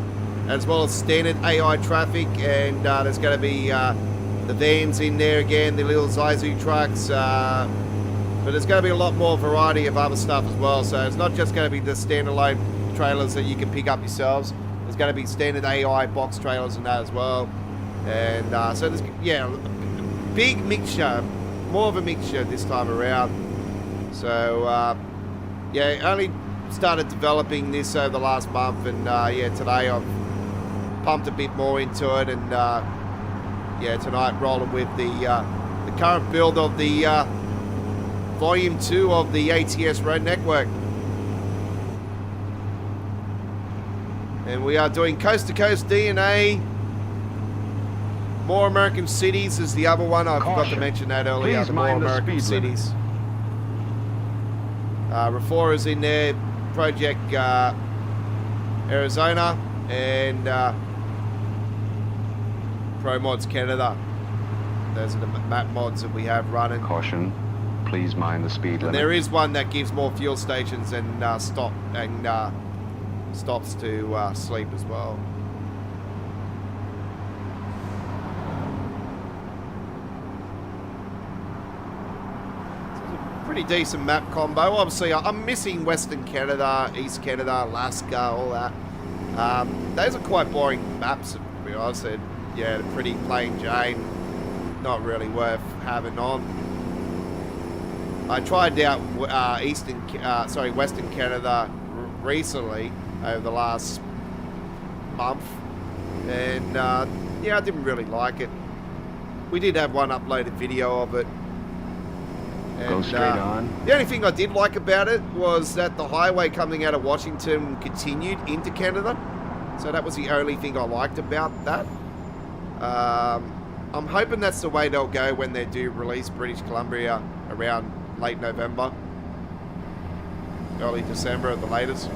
as well as standard AI traffic, and there's going to be the vans in there again, the little Isuzu trucks, but there's going to be a lot more variety of other stuff as well. So it's not just going to be the standard lane trailers that you can pick up yourselves. There's going to be standard AI box trailers and that as well, and so there's, yeah, big mixture. More of a mixture this time around. So yeah, only started developing this over the last month, and yeah, today I've pumped a bit more into it, and yeah, tonight rolling with the current build of the volume 2 of the ATS road network. And we are doing coast to coast DNA. More American cities is the other one. I forgot to mention that earlier. Please The more mind the American speed limit. cities. Reforma's in there, Project Arizona, and Pro Mods Canada. Those are the map mods that we have running. Caution, please mind the speed limit. There is one that gives more fuel stations and stops to sleep as well. Pretty decent map combo. Obviously, I'm missing Western Canada, East Canada, Alaska, all that. Those are quite boring maps, to be honest. Yeah, they're pretty plain Jane. Not really worth having on. I tried out Western Canada recently over the last month, and yeah, I didn't really like it. We did have one uploaded video of it. And, go straight on. The only thing I did like about it was that the highway coming out of Washington continued into Canada. So that was the only thing I liked about that. I'm hoping that's the way they'll go when they do release British Columbia around late November, early December at the latest.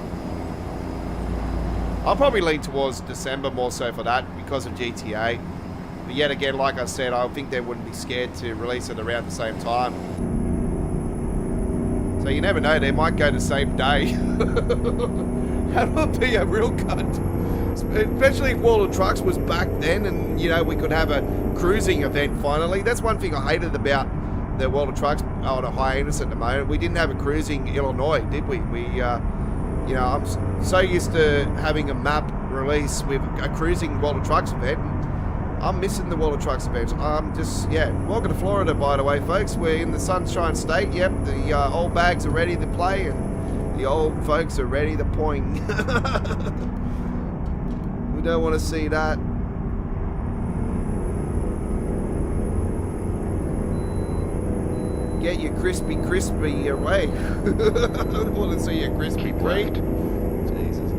I'll probably lean towards December more so for that because of GTA. But yet again, like I said, I think they wouldn't be scared to release it around the same time. So you never know, they might go the same day. That would be a real cunt. Especially if World of Trucks was back then and, you know, we could have a cruising event finally. That's one thing I hated about the World of Trucks on a hiatus at the moment. We didn't have a cruising Illinois, did we? You know, I'm so used to having a map release with a cruising World of Trucks event. I'm missing the World of Trucks events. I'm just, yeah. Welcome to Florida, by the way, folks. We're in the Sunshine State. Yep, the old bags are ready to play and the old folks are ready to poing. We don't want to see that. Get your crispy away. I don't want to see your crispy bread. Jesus.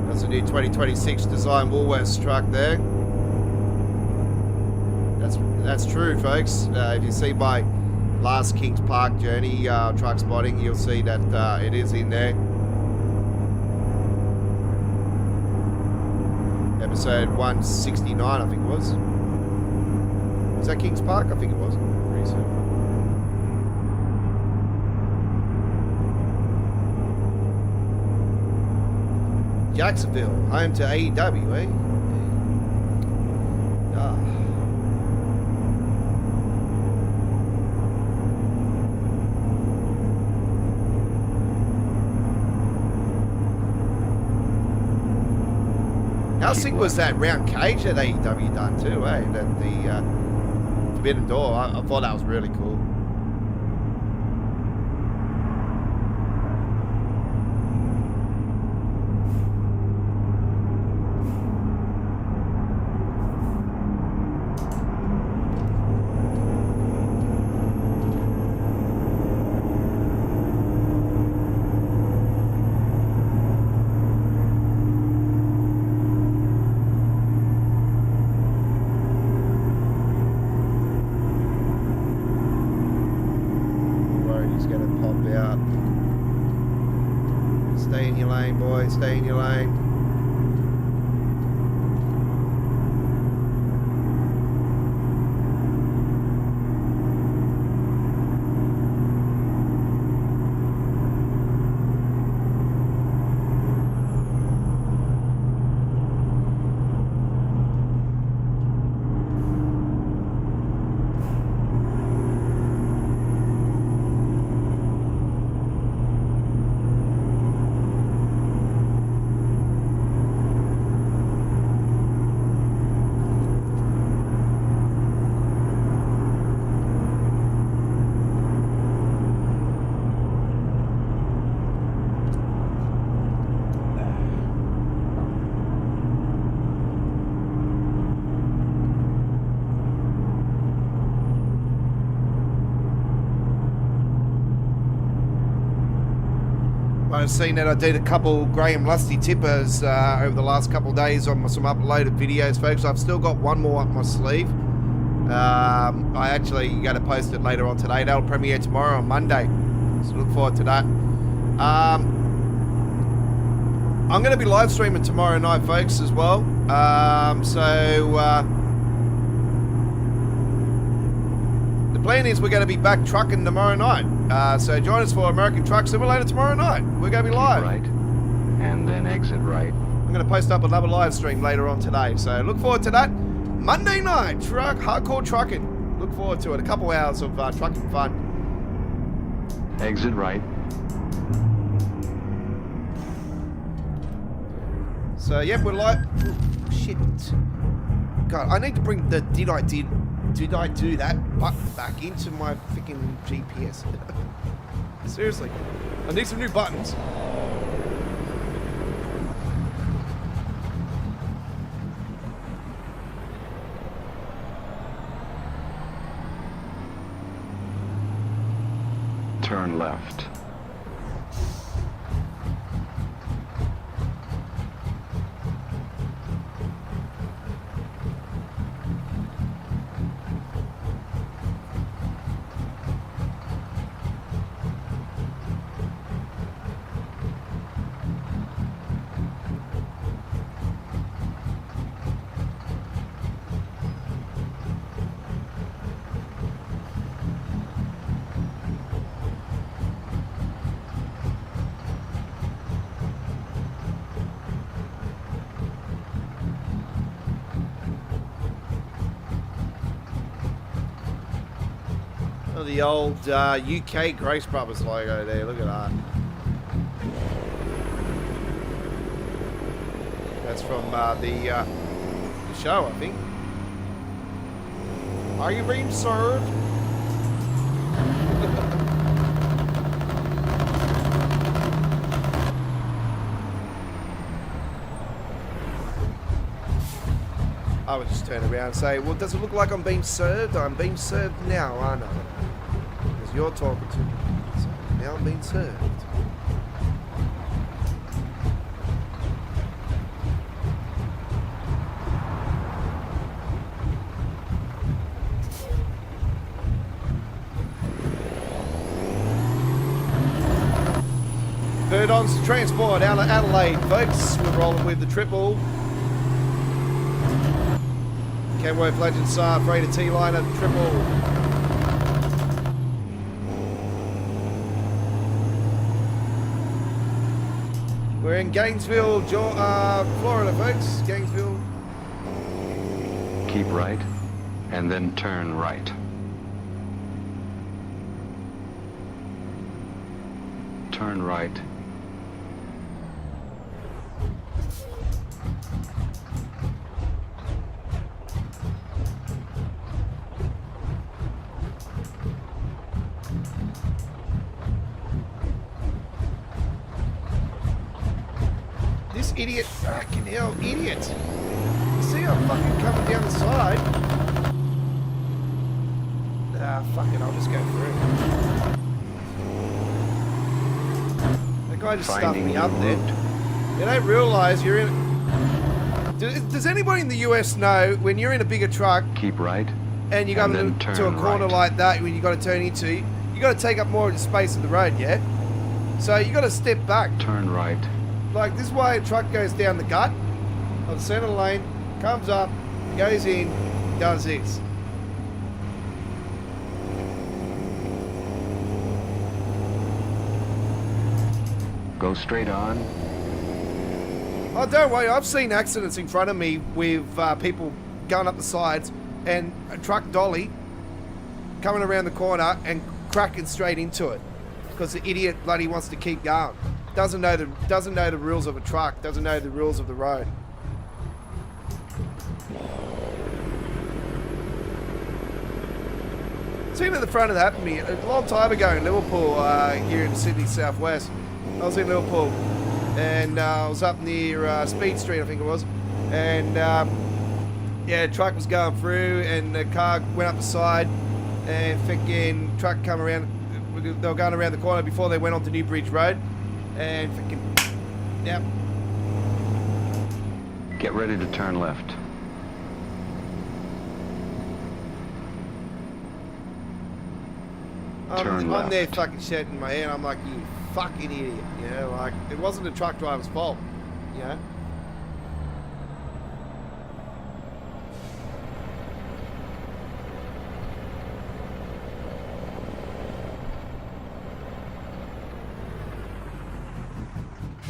That's a new 2026 design Woolworths truck there. That's true, folks. If you see my last Kings Park journey truck spotting, you'll see that it is in there. Episode 169, I think it was. Was that Kings Park? I think it was. Pretty soon. Jacksonville, home to AEW, eh? Ah. How sick was that round cage that AEW done too, eh? That the Forbidden Door. I thought that was really cool. Stay in your lane, boy. Stay in your lane. have seen that I did a couple Graham Lusty tippers over the last couple of days on some uploaded videos, folks. I've still got one more up my sleeve. I actually going to post it later on today. That'll premiere tomorrow on Monday. So look forward to that. I'm going to be live streaming tomorrow night, folks, as well. The plan is we're going to be back trucking tomorrow night. So join us for American Truck Simulator tomorrow night. We're going to be live. Keep right, and then exit right. I'm going to post up another live stream later on today. So look forward to that. Monday night, hardcore trucking. Look forward to it. A couple hours of trucking fun. Exit right. So yep, we're live. Ooh, shit. God, I need to bring the did I do that button back into my freaking GPS. Seriously, I need some new buttons. Turn left. The old UK Grace Brothers logo there. Look at that. That's from the show, I think. Are you being served? I would just turn around and say, well, does it look like I'm being served? I'm being served now, aren't I? Because you're talking to me. So now I'm being served. Third on transport out of Adelaide, folks. We're rolling with the triple. Kenworth Legend Star, freighter T-liner, triple. We're in Gainesville, Florida, folks. Gainesville. Keep right, and then turn right. Turn right. Idiot, fucking hell, idiot. See, I'm fucking coming down the side. Ah, fuck it, I'll just go through. That guy just stuffed me up there. You don't realise you're in... Does anybody in the US know when you're in a bigger truck... Keep right, and you go to a corner like that when you got to turn into, you got to take up more of the space of the road, yeah? So you got to step back. Turn right. Like this way, a truck goes down the gut of the center lane, comes up, goes in, does this. Go straight on. Oh, don't worry, I've seen accidents in front of me with people going up the sides and a truck dolly coming around the corner and cracking straight into it because the idiot bloody wants to keep going. Doesn't know the rules of a truck, doesn't know the rules of the road. Seen at the front of that happened to me a long time ago in Liverpool, here in Sydney southwest. I was in Liverpool and I was up near Speed Street, I think it was, and yeah, truck was going through and the car went up the side and freaking truck come around. They were going around the corner before they went onto New Bridge Road. And freaking, yep. Get ready to turn left. Turn I'm left. there fucking shaking my head. I'm like, you fucking idiot. You know, like, it wasn't the truck driver's fault. You know?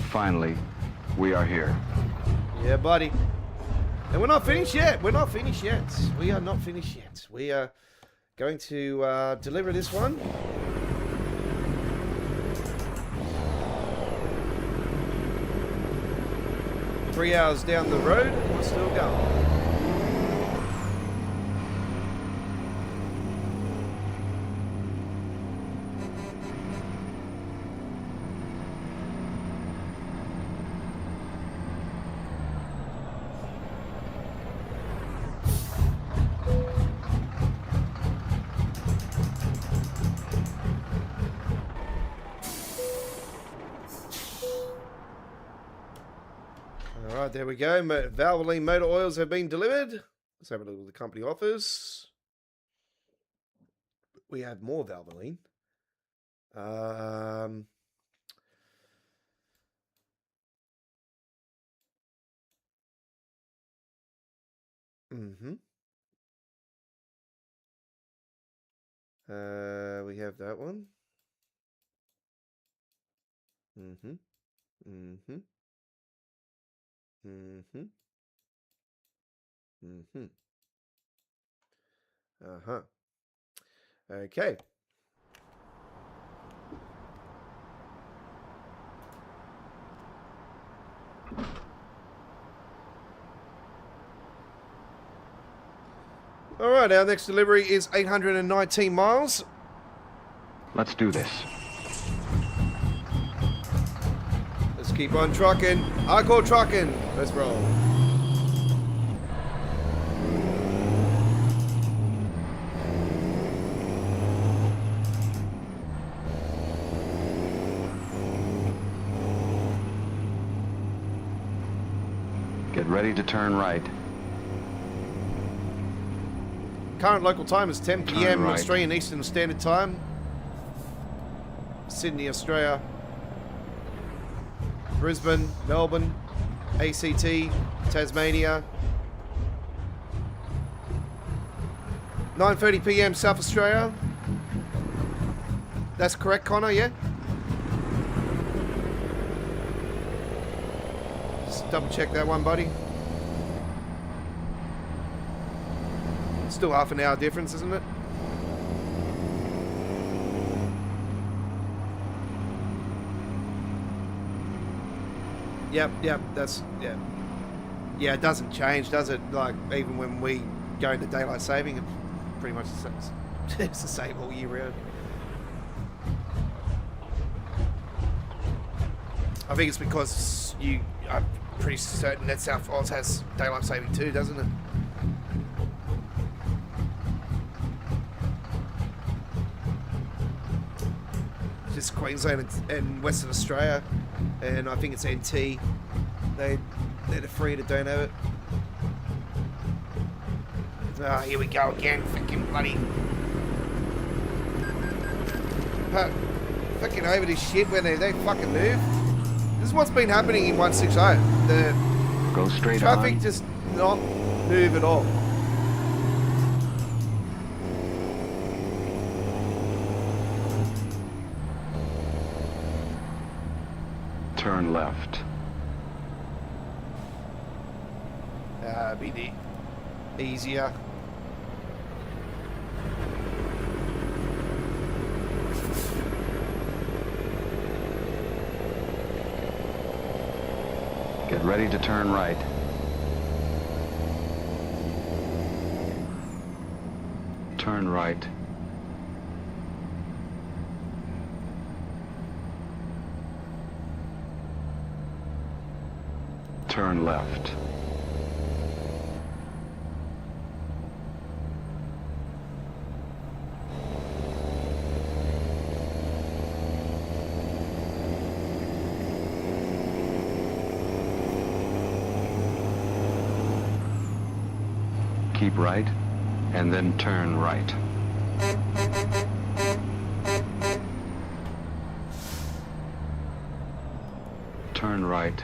Finally, we are here. Yeah, buddy. And we're not finished yet. We're not finished yet. We are not finished yet. We are going to deliver this one. Three hours down the road, and we're still going. Alright, there we go. Vawdrey motor oils have been delivered. Let's have a look at the company offers. We have more Vawdrey. We have that one. Okay. All right, our next delivery is 819 miles. Let's do this. Let's keep on trucking. I call trucking. Let's roll. Get ready to turn right. Current local time is 10 Turn p.m. right. Australian Eastern Standard Time. Sydney, Australia. Brisbane, Melbourne, ACT, Tasmania. 9:30 p.m. South Australia. That's correct, Connor, yeah? Just double check that one, buddy. Still half an hour difference, isn't it? Yep, that's, yeah. Yeah, it doesn't change, does it? Like, even when we go into daylight saving, it's pretty much the same. It's the same all year round. I think it's because I'm pretty certain that South Wales has daylight saving too, doesn't it? Just Queensland and Western Australia, and I think it's NT. They're free that don't have it. Ah, here we go again. Fucking bloody. Fucking over this shit when they fucking move. This is what's been happening in 160. The Go straight traffic on. just not move at all. Turn left. Be the easier. Get ready to turn right. Turn right. Turn left. Keep right, and then turn right. Turn right.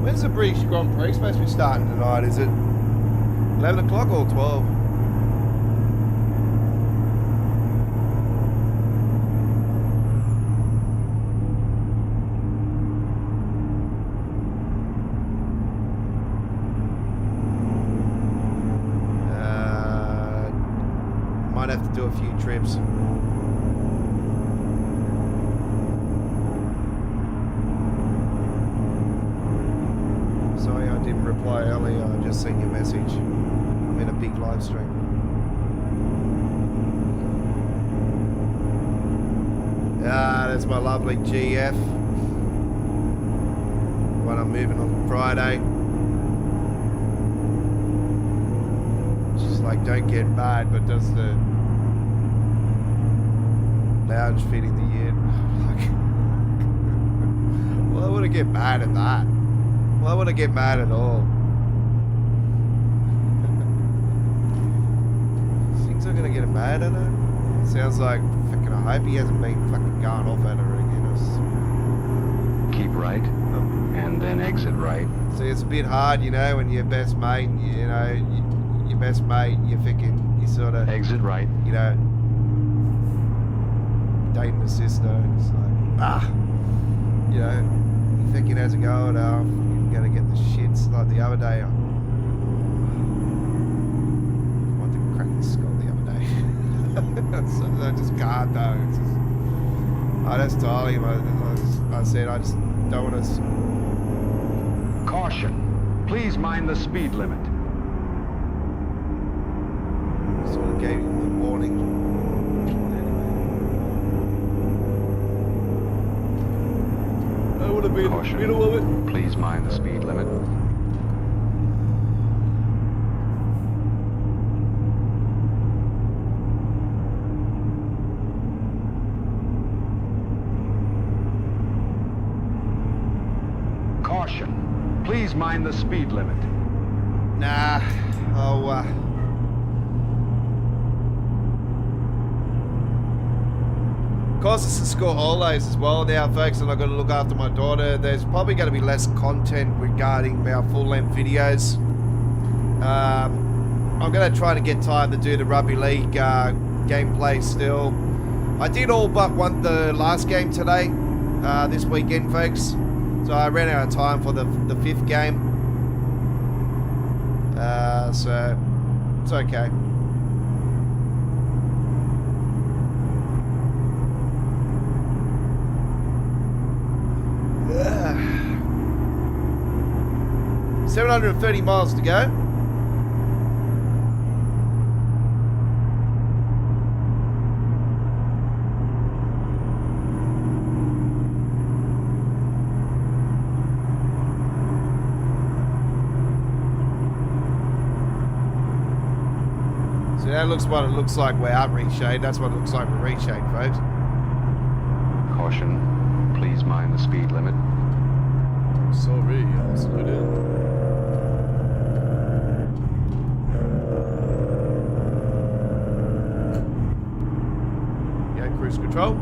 When's the British Grand Prix supposed to be starting tonight? Is it 11 o'clock or 12? Might have to do a few trips. Sorry I didn't reply earlier, I just seen your message. I'm in a big live stream. That's my lovely GF. When I'm moving on Friday. She's like, don't get mad, but does the lounge fit in the yin? Well, I wouldn't get mad at that. Well, I wouldn't get mad at all. Things are gonna get mad at her. Sounds like fucking. I hope he hasn't been fucking going off at her again. Keep right, and then exit right. See, it's a bit hard, you know, when your best mate, you know, your best mate, you sort of Exit right. you know, dating a sister, and it's like, you know, you thinking how's it going? You're gonna get the shits. Like the other day, I wanted to crack the skull the other day. So I just can't though. It's just, I just told him, I said, I just don't want to. Caution. Please mind the speed limit. Sort of gave him the warning. I want to be in the Caution. middle of it. Please mind the speed limit. Caution. Please mind the speed limit. Nah. Oh, Of course, it's the school holidays as well now, folks, and I've got to look after my daughter. There's probably going to be less content regarding our full-length videos. I'm going to try to get time to do the rugby league gameplay still. I did all but the last game today, this weekend, folks. So I ran out of time for the fifth game. So it's okay. Yeah. 730 miles to go. that looks what it looks like without reshade. That's what it looks like with reshade, folks. Caution. Please mind the speed limit. Sorry, I'll slow down. Yeah, cruise control.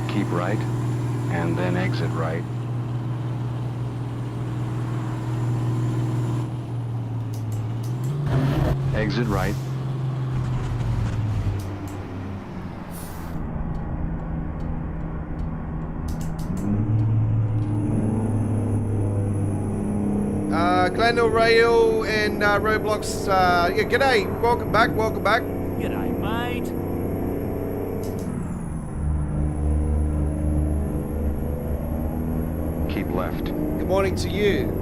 Keep right, and then exit right. Exit right. Glendale Rail and Roblox. Yeah, g'day. Welcome back. Welcome back. G'day, mate. Keep left. Good morning to you.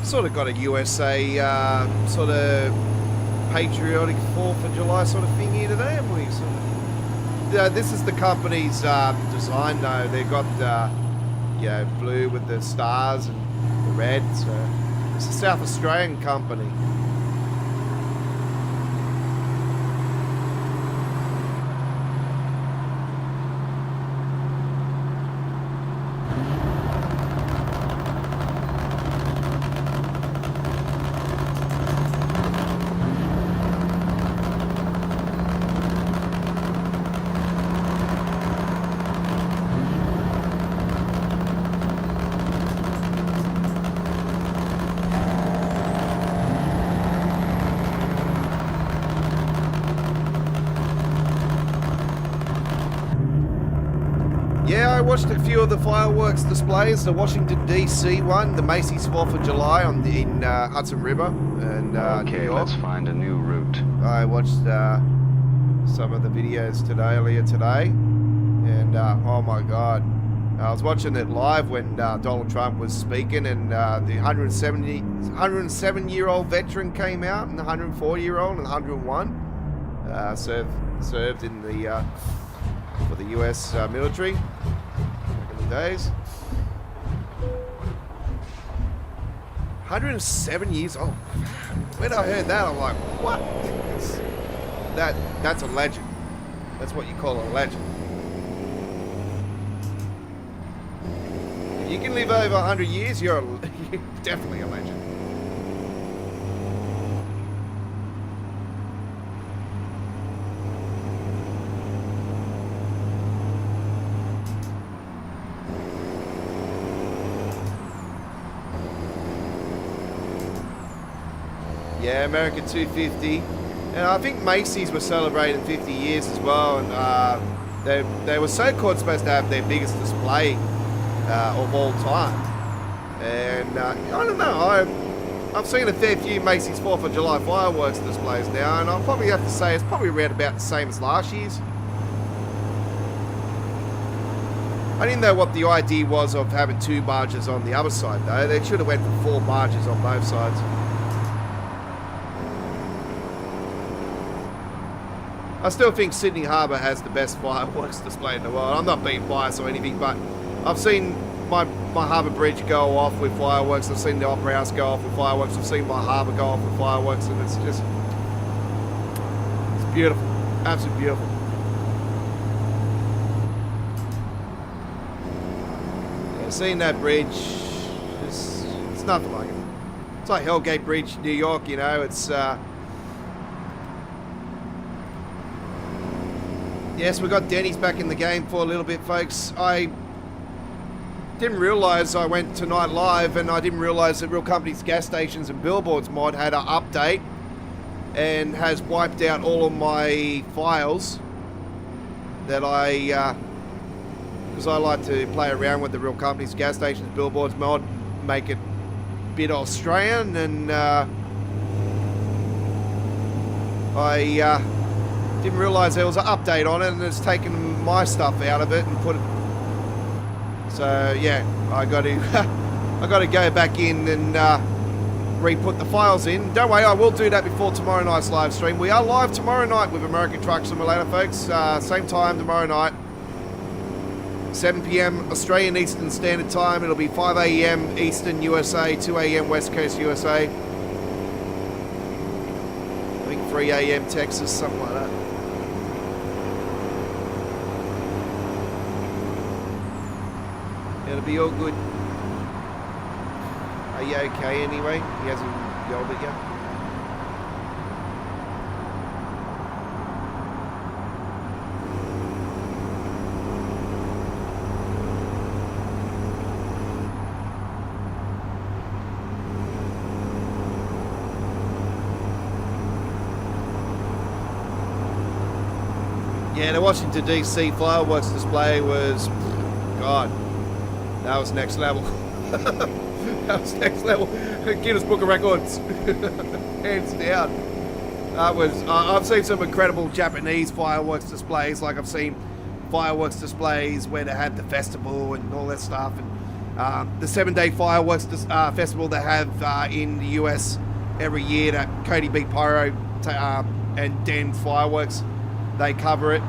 Sort of got a USA sort of patriotic 4th of July sort of thing here today, haven't we? Sort of, this is the company's design though. They've got you know, blue with the stars and the red. So it's a South Australian company. Yeah, I watched a few of the fireworks displays, the Washington DC one, the Macy's 4th of July in Hudson River and New Okay, York. let's find a new route. I watched some of the videos earlier today, and oh my god, I was watching it live when Donald Trump was speaking, and the 107-year-old veteran came out, and the 104-year-old and 101 served in the for the U.S. Military back in the days. 107 years old. When I heard that, I'm like, what? That's a legend. That's what you call a legend. If you can live over 100 years, you're definitely a legend. Yeah, American 250. And I think Macy's were celebrating 50 years as well. And they were so-called supposed to have their biggest display of all time. And I don't know, I've seen a fair few Macy's 4th of July fireworks displays now, and I'll probably have to say it's probably around about the same as last year's. I didn't know what the idea was of having 2 barges on the other side though. They should have went for 4 barges on both sides. I still think Sydney Harbour has the best fireworks display in the world. I'm not being biased or anything, but I've seen my harbour bridge go off with fireworks. I've seen the Opera House go off with fireworks. I've seen my harbour go off with fireworks, and it's beautiful. Absolutely beautiful. Yeah, seeing that bridge, it's nothing like it. It's like Hellgate Bridge, New York, you know, it's... Yes, we got Denny's back in the game for a little bit, folks. I didn't realise I went to Night Live, and I didn't realise that Real Company's gas stations and billboards mod had an update and has wiped out all of my files that because I like to play around with the Real Company's gas stations billboards mod, make it bit Australian, and I didn't realise there was an update on it, and it's taken my stuff out of it and put it. So yeah, I got to I got to go back in and re-put the files in. Don't worry, I will do that before tomorrow night's live stream. We are live tomorrow night with American Truck Simulator, folks. Same time tomorrow night, 7 p.m. Australian Eastern Standard Time. It'll be 5 a.m. Eastern USA, 2 a.m. West Coast USA. I think 3 a.m. Texas, something like that. It'll be all good. Are you okay anyway? He hasn't yelled at you? Yeah, the Washington DC fireworks display was, God, that was next level. That was next level. Guinness Book of Records. Hands down. That was, I've seen some incredible Japanese fireworks displays. Like I've seen fireworks displays where they had the festival and all that stuff. And the 7-day fireworks festival they have in the US every year, that Cody Beat Pyro and Den Fireworks, they cover it.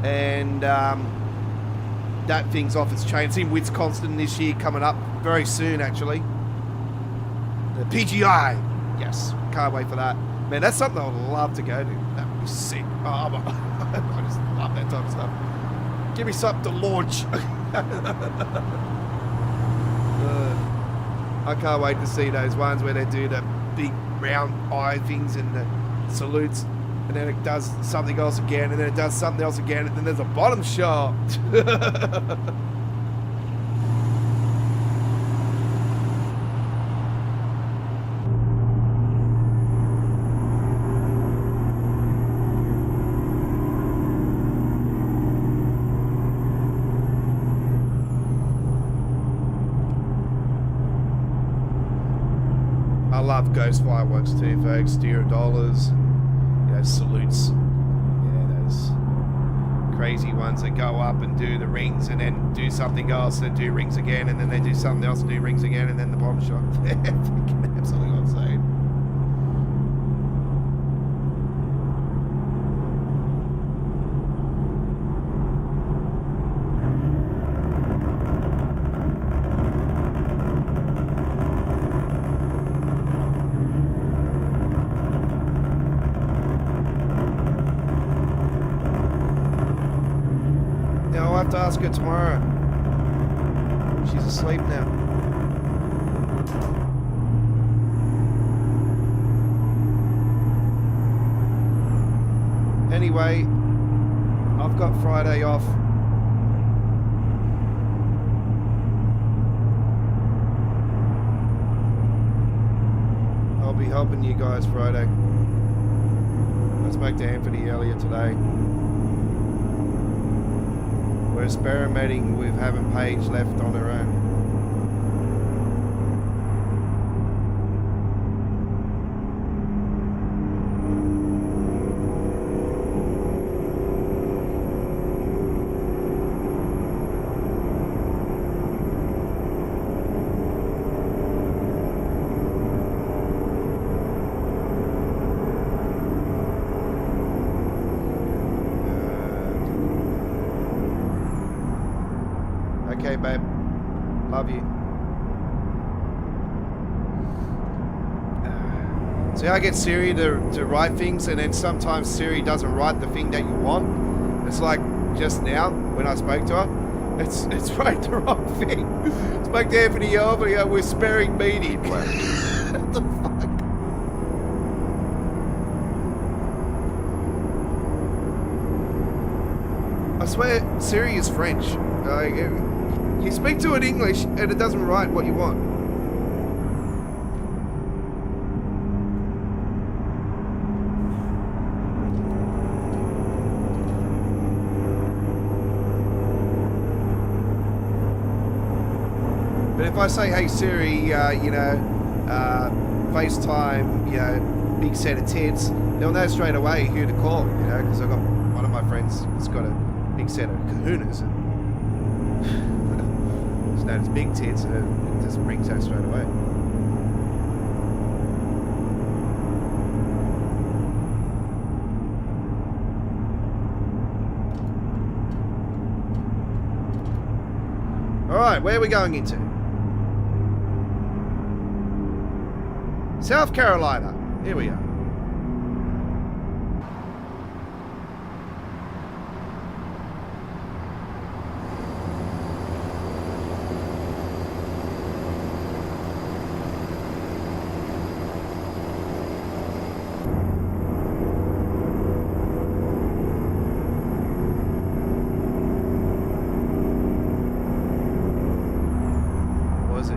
And that thing's off its chain. It's in Wisconsin this year, coming up very soon, actually. The PGI. Yes, can't wait for that. Man, that's something I would love to go to. That would be sick. Oh, I just love that type of stuff. Give me something to launch. I can't wait to see those ones where they do the big round eye things and the salutes, and then it does something else again, and then it does something else again, and then there's a bottom shot. I love ghost fireworks too, folks. $0, salutes. Yeah, those crazy ones that go up and do the rings and then do something else, then do rings again, and then they do something else and do rings again, and then the bottom shot. They're freaking absolutely insane. I'll have to ask her tomorrow. She's asleep now. Anyway, I've got Friday off. I'll be helping you guys Friday. I spoke to Anthony earlier today. We're experimenting with having Paige left on her own. Okay, babe. Love you. See, I get Siri to write things, and then sometimes Siri doesn't write the thing that you want. It's like just now when I spoke to her, it's right the wrong thing. Spoke to Anthony earlier, we're sparing meeting. What the fuck? I swear Siri is French. You speak to it in English and it doesn't write what you want. But if I say, hey Siri, you know, FaceTime, you know, big set of tits, they'll know straight away who to call, you know, because I've got one of my friends that's got a big set of kahunas and it's known as big tits, and it just rings out straight away. Alright, where are we going into? South Carolina. Here we are.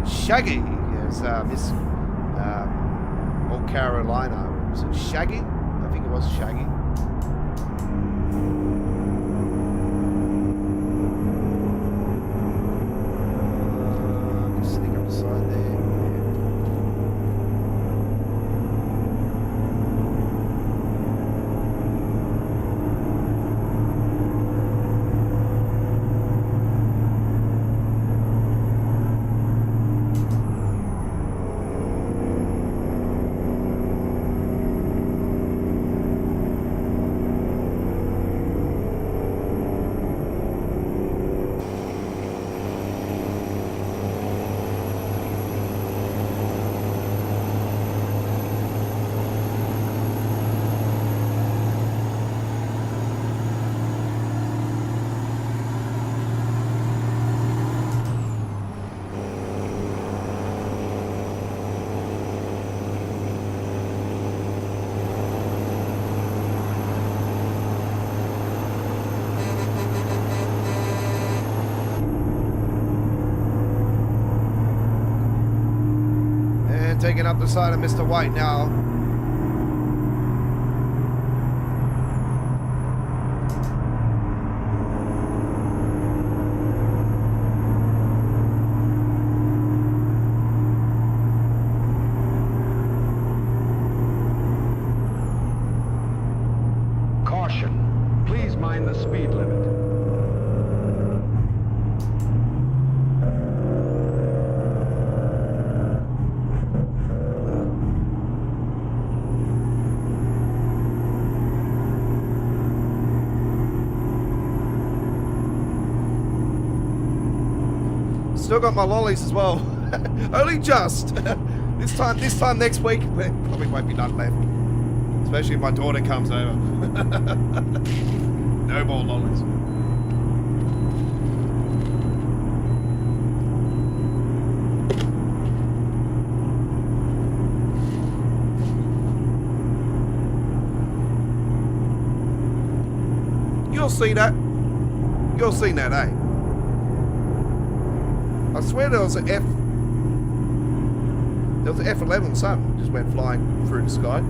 Shaggy, yes, Miss Old Carolina. Was it Shaggy? I think it was Shaggy. Just sneak up the side there. Taking up the side of Mr. White now. Caution. Please mind the speed limit. Still got my lollies as well. Only just. This time next week, probably won't be none left. Especially if my daughter comes over. No more lollies. You'll see that. You'll see that, eh? I swear there was an F-11 or something just went flying through the sky.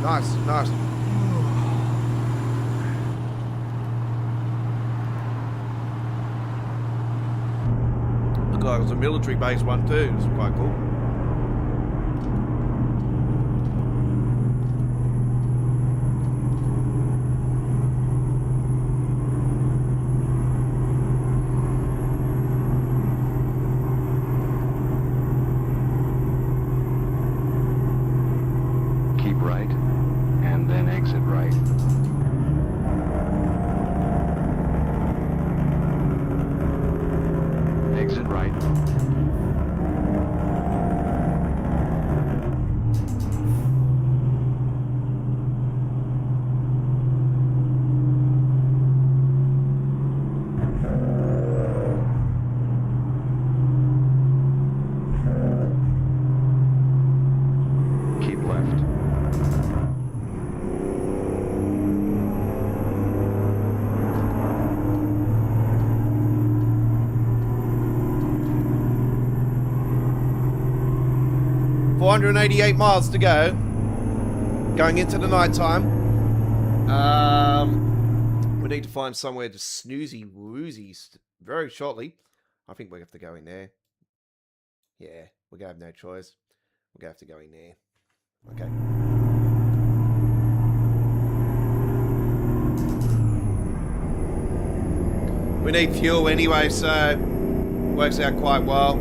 Nice, nice. Looked like it was a military base one too. It's quite cool. Keep right, and then exit right. Exit right. 488 miles to go. Going into the night time. We need to find somewhere to snoozy woozies very shortly. I think we have to go in there. Yeah, we're going to have no choice. We're going to have to go in there. Okay. We need fuel anyway, so works out quite well.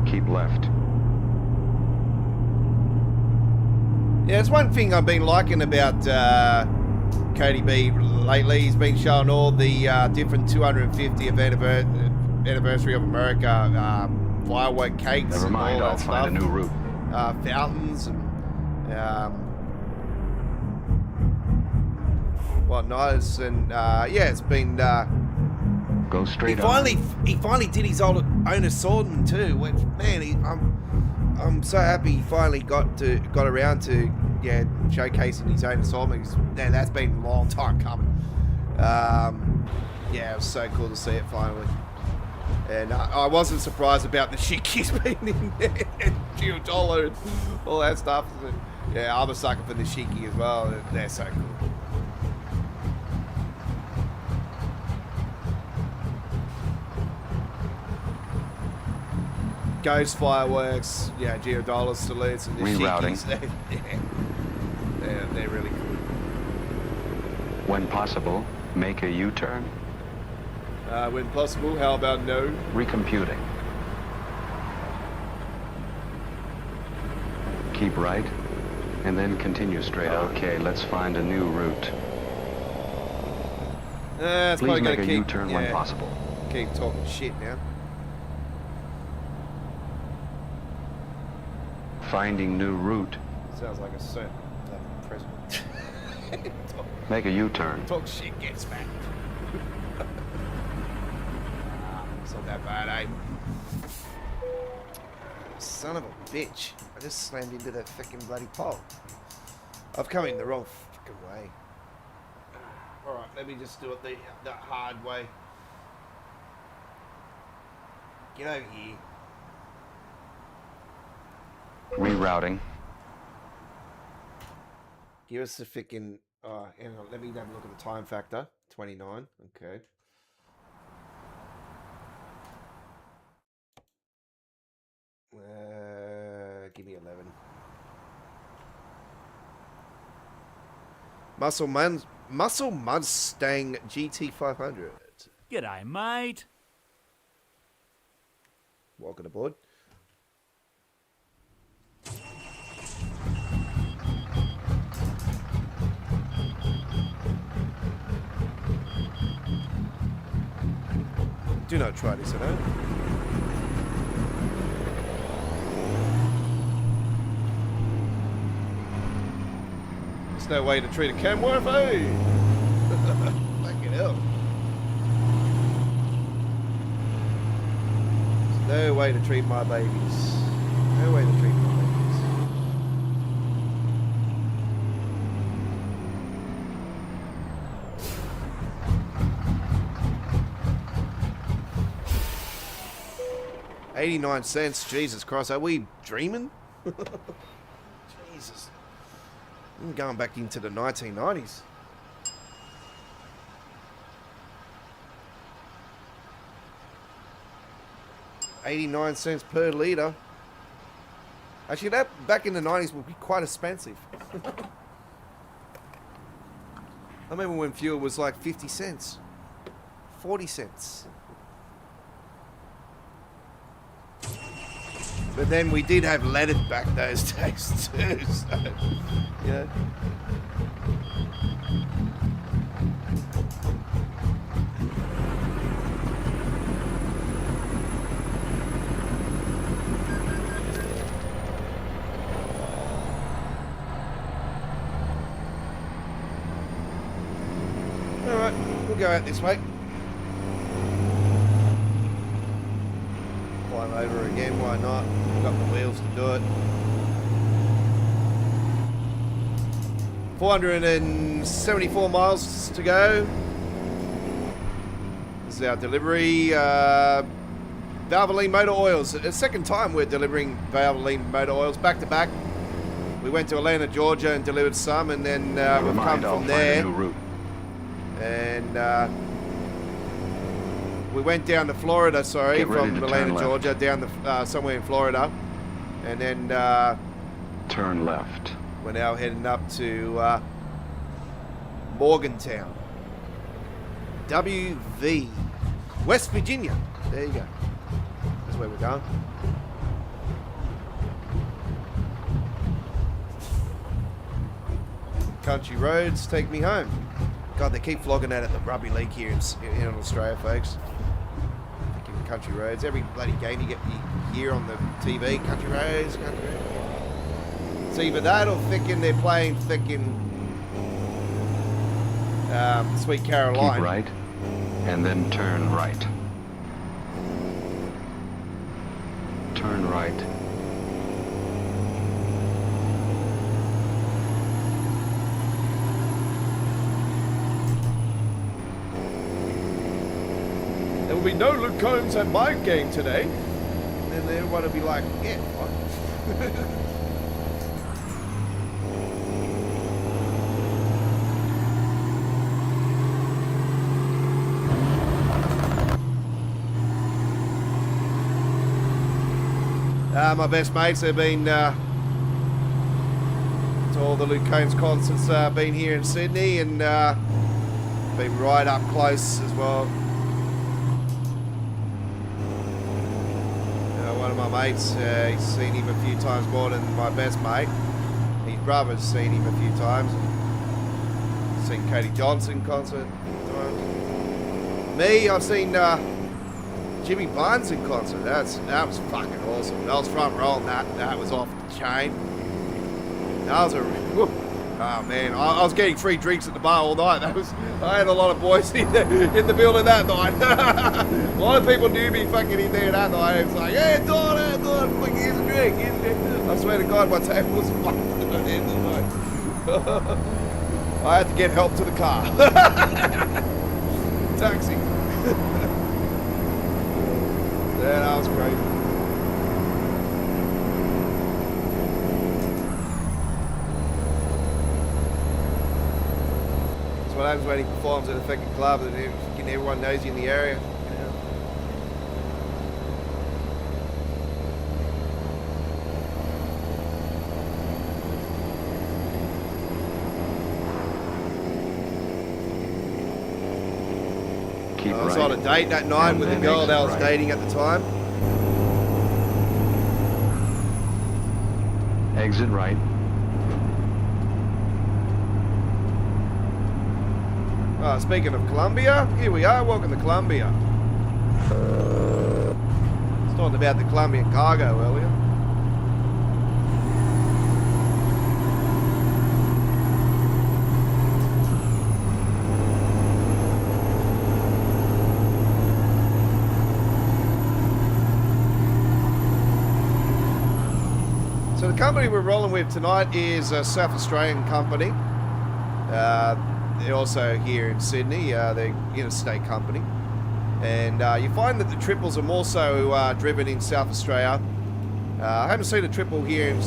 Keep left. Yeah, it's one thing I've been liking about Cody B lately. He's been showing all the different 250th anniversary of America firework cakes. Never mind, and all I'll that find a stuff. new route. Fountains and whatnot. And yeah, it's been. Go straight He on. finally did his own assortment too. Which, man, I'm so happy he finally got around to showcasing his own assortment. Yeah, that's been a long time coming. Yeah, it was so cool to see it finally. And I wasn't surprised about the shikis being in there, and $2 and all that stuff. Yeah, I'm a sucker for the shiki as well. They're so cool. Ghost fireworks, yeah, $0 salutes and the Rerouting. shikis. They're really cool. When possible, make a U-turn. When possible, how about no? Recomputing. Keep right, and then continue straight on. Okay, let's find a new route. It's Please probably make gonna a keep, U-turn when possible. Keep talking shit now. Finding new route. Sounds like a certain president. Make a U-turn. Talk shit, get smacked. It's not that bad, eh? Son of a bitch. I just slammed into that fucking bloody pole. I've come in the wrong fucking way. Alright, let me just do it the hard way. Get over here. Rerouting. Give us the fucking... Oh, hang on, let me have a look at the time factor. 29, okay. Give me 11. Muscle Mustang GT500. G'day, mate. Welcome aboard. Do not try this at home. There's no way to treat a Kenworth, eh? Fucking hell. There's no way to treat my babies. No way to treat my babies. $0.89. Jesus Christ, are we dreaming? Jesus. I'm going back into the 1990s. $0.89 per litre. Actually, that back in the 90s would be quite expensive. I remember when fuel was like 50 cents. 40 cents. But then we did have leaded back those days too, so, yeah. go out this way. Climb over again, why not? We've got the wheels to do it. 474 miles to go. This is our delivery. Valvoline motor oils. The second time we're delivering Valvoline motor oils back to back. We went to Atlanta, Georgia and delivered some, and then we've come from there. And we went down to Florida, sorry, from Atlanta, Georgia, down to somewhere in Florida. And then turn left. We're now heading up to Morgantown. WV. West Virginia. There you go. That's where we're going. Country roads take me home. God, they keep flogging that at the rugby league here in Australia, folks. Freaking country roads. Every bloody game you hear on the TV. Country roads, country roads. It's either that or thinking they're playing Sweet Caroline. Keep right, and then turn right. Turn right. There will be no Luke Combs at my game today. And then everyone will be like, yeah, what? My best mates have been to all the Luke Combs concerts, been here in Sydney, and been right up close as well. One of my mates, he's seen him a few times more than my best mate. His brother's seen him a few times. Seen Katie Johnson concert a few times. Me, I've seen Jimmy Barnes in concert. That was fucking awesome. I was front row and that was off the chain. That was oh man, I was getting free drinks at the bar all night. I had a lot of boys in the building that night. A lot of people knew me fucking in there that night. It was like, hey, Taut, fucking here's a drink, here's a drink. I swear to God, my table was fucked at the end of the night. I had to get help to the car. Taxi. Yeah, that was crazy. That's what happens when he performs at a fucking club and everyone knows you in the area. You know? I was on a date that night with a girl that I was dating at the time. Exit right. Speaking of Colombia, here we are. Welcome to Colombia. I was talking about the Colombian cargo earlier. So the company we're rolling with tonight is a South Australian company. They're also here in Sydney. They're interstate company. And you find that the triples are more so driven in South Australia. I haven't seen a triple here in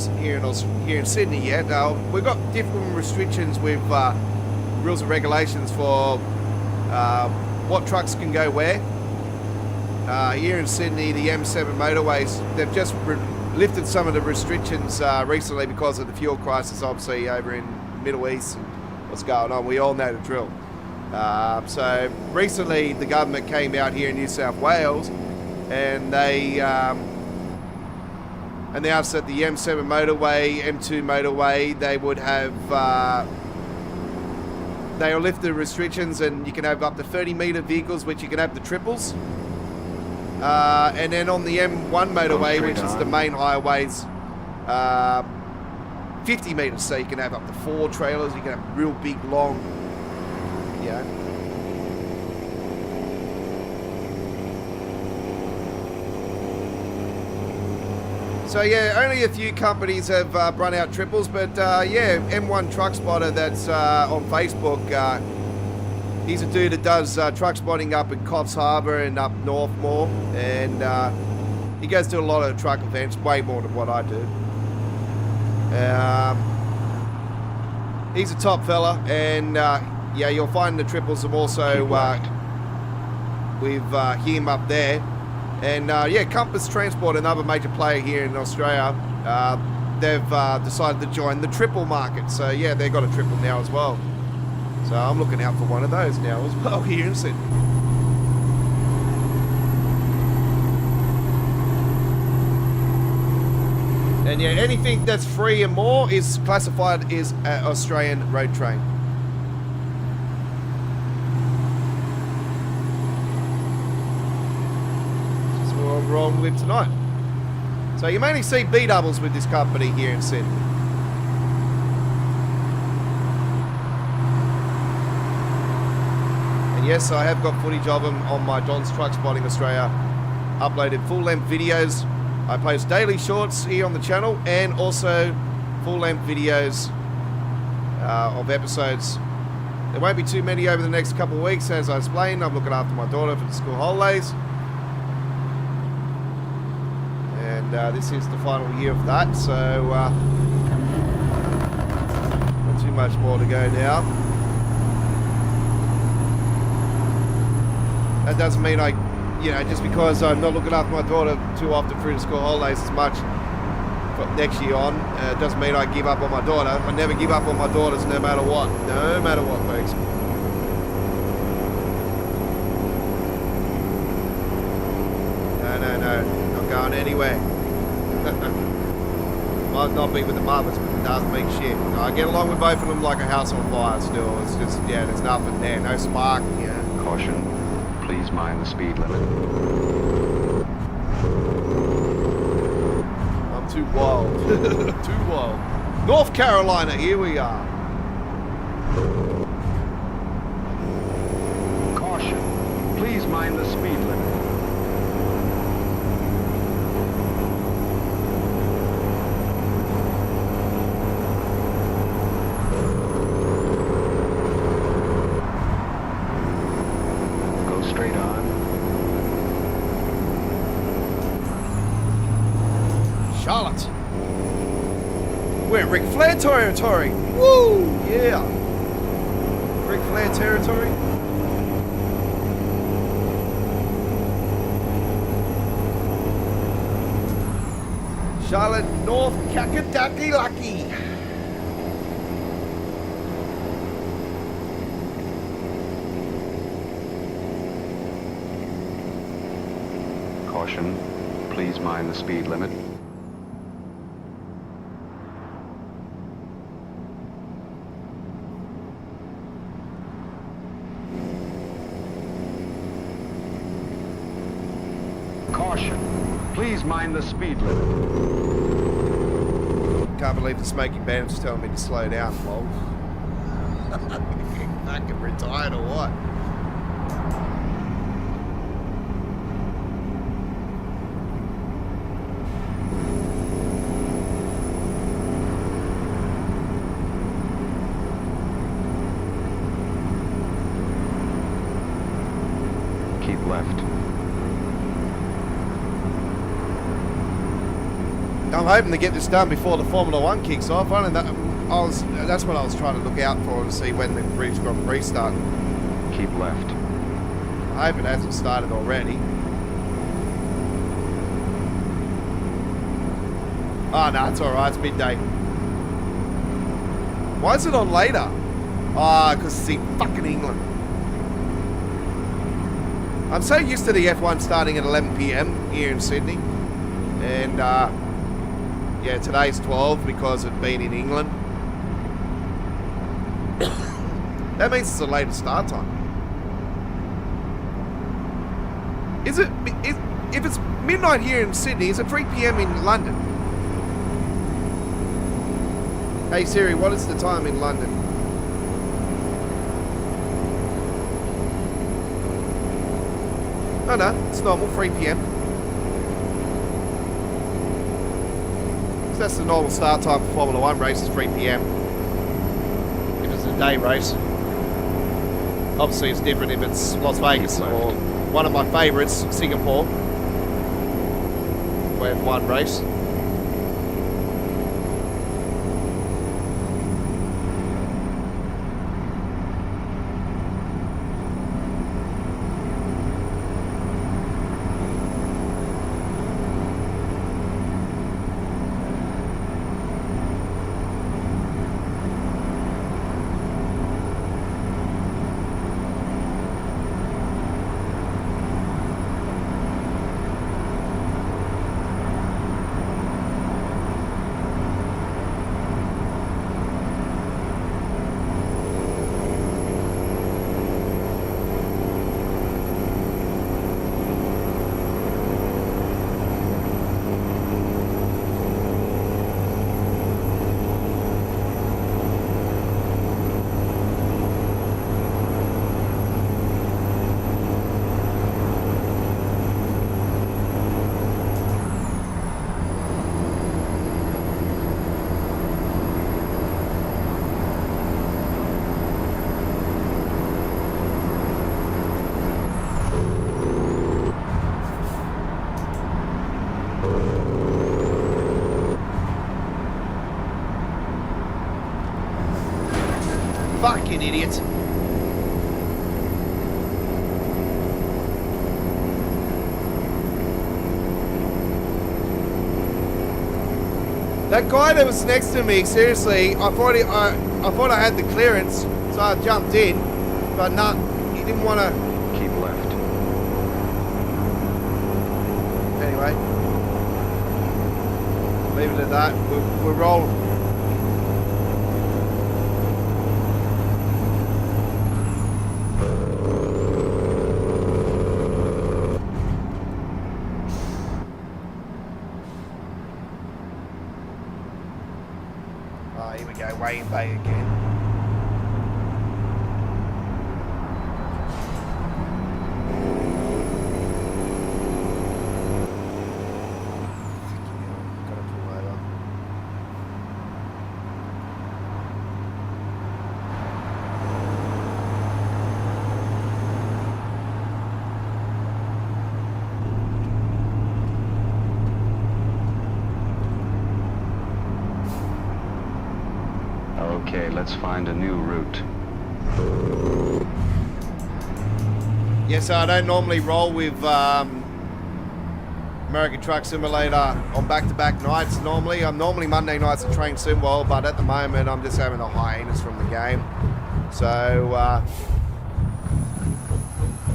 Sydney yet. We've got different restrictions with rules and regulations for what trucks can go where. Here in Sydney, the M7 motorways, they've just lifted some of the restrictions recently because of the fuel crisis, obviously, over in the Middle East and what's going on. We all know the drill. So recently, the government came out here in New South Wales and they announced that the M7 motorway, M2 motorway, they would have, they will lift the restrictions and you can have up to 30-metre vehicles, which you can have the triples. And then on the M1 motorway, which is the main highways, 50 metres, so you can have up to 4 trailers. You can have real big, long, So yeah, only a few companies have run out triples, but yeah, M1 Truck Spotter that's on Facebook, he's a dude that does truck spotting up in Coffs Harbour and up north more, and he goes to a lot of truck events, way more than what I do. He's a top fella, and yeah, you'll find the triples have also with him up there. And yeah, Compass Transport, another major player here in Australia, they've decided to join the triple market. So yeah, they've got a triple now as well. So I'm looking out for one of those now as well here in Sydney. And yeah, anything that's free and more is classified as an Australian road train. Wrong with tonight. So you mainly see B doubles with this company here in Sydney. And yes, I have got footage of them on my Don's Truck Spotting Australia uploaded full-length videos. I post daily shorts here on the channel and also full-length videos of episodes. There won't be too many over the next couple of weeks, as I explained. I'm looking after my daughter for the school holidays. This is the final year of that, so not too much more to go now. That doesn't mean I, you know, just because I'm not looking after my daughter too often through the school holidays as much from next year on, doesn't mean I give up on my daughter. I never give up on my daughters no matter what. No matter what, folks. No, not going anywhere. Might not be with the mothers, but it doesn't mean shit. I get along with both of them like a house on fire still. It's just, yeah, there's nothing there. No spark, yeah. Caution. Please mind the speed limit. I'm too wild. Too wild. North Carolina, here we are. Caution. Please mind the speed limit. Charlotte. We're in Ric Flair territory. Woo! Yeah. Ric Flair territory. Charlotte, North Kakadaki Lucky. Caution. Please mind the speed limit. Caution. Please mind the speed limit. Can't believe the smoking bandit's telling me to slow down, lol. Fucking retired or what? Keep left. I'm hoping to get this done before the Formula 1 kicks off. That's what I was trying to look out for to see when the British Grand Prix start. Keep left. I hope it hasn't started already. Oh, no, it's alright. It's midday. Why is it on later? Ah, because it's in fucking England. I'm so used to the F1 starting at 11 PM here in Sydney. And, yeah, today's 12 because it's been in England. That means it's a later start time. If it's midnight here in Sydney, is it 3 PM in London? Hey Siri, what is the time in London? Oh no, it's normal, 3 PM. So that's the normal start time for Formula 1 races, 3 p.m. If it's a day race. Obviously it's different if it's Las Vegas or one of my favourites, Singapore. We have one race. Fucking idiot. That guy that was next to me, seriously, I thought I had the clearance, so I jumped in, but nah, he didn't want to. Keep left. Anyway, leave it at that. We're rolling. Here we go, Wayne Bay again. Gotta pull over. Okay, let's find a new route. Yeah, so I don't normally roll with American Truck Simulator on back-to-back nights normally. I'm normally Monday nights at Train Simworld, but at the moment I'm just having a hiatus from the game. So,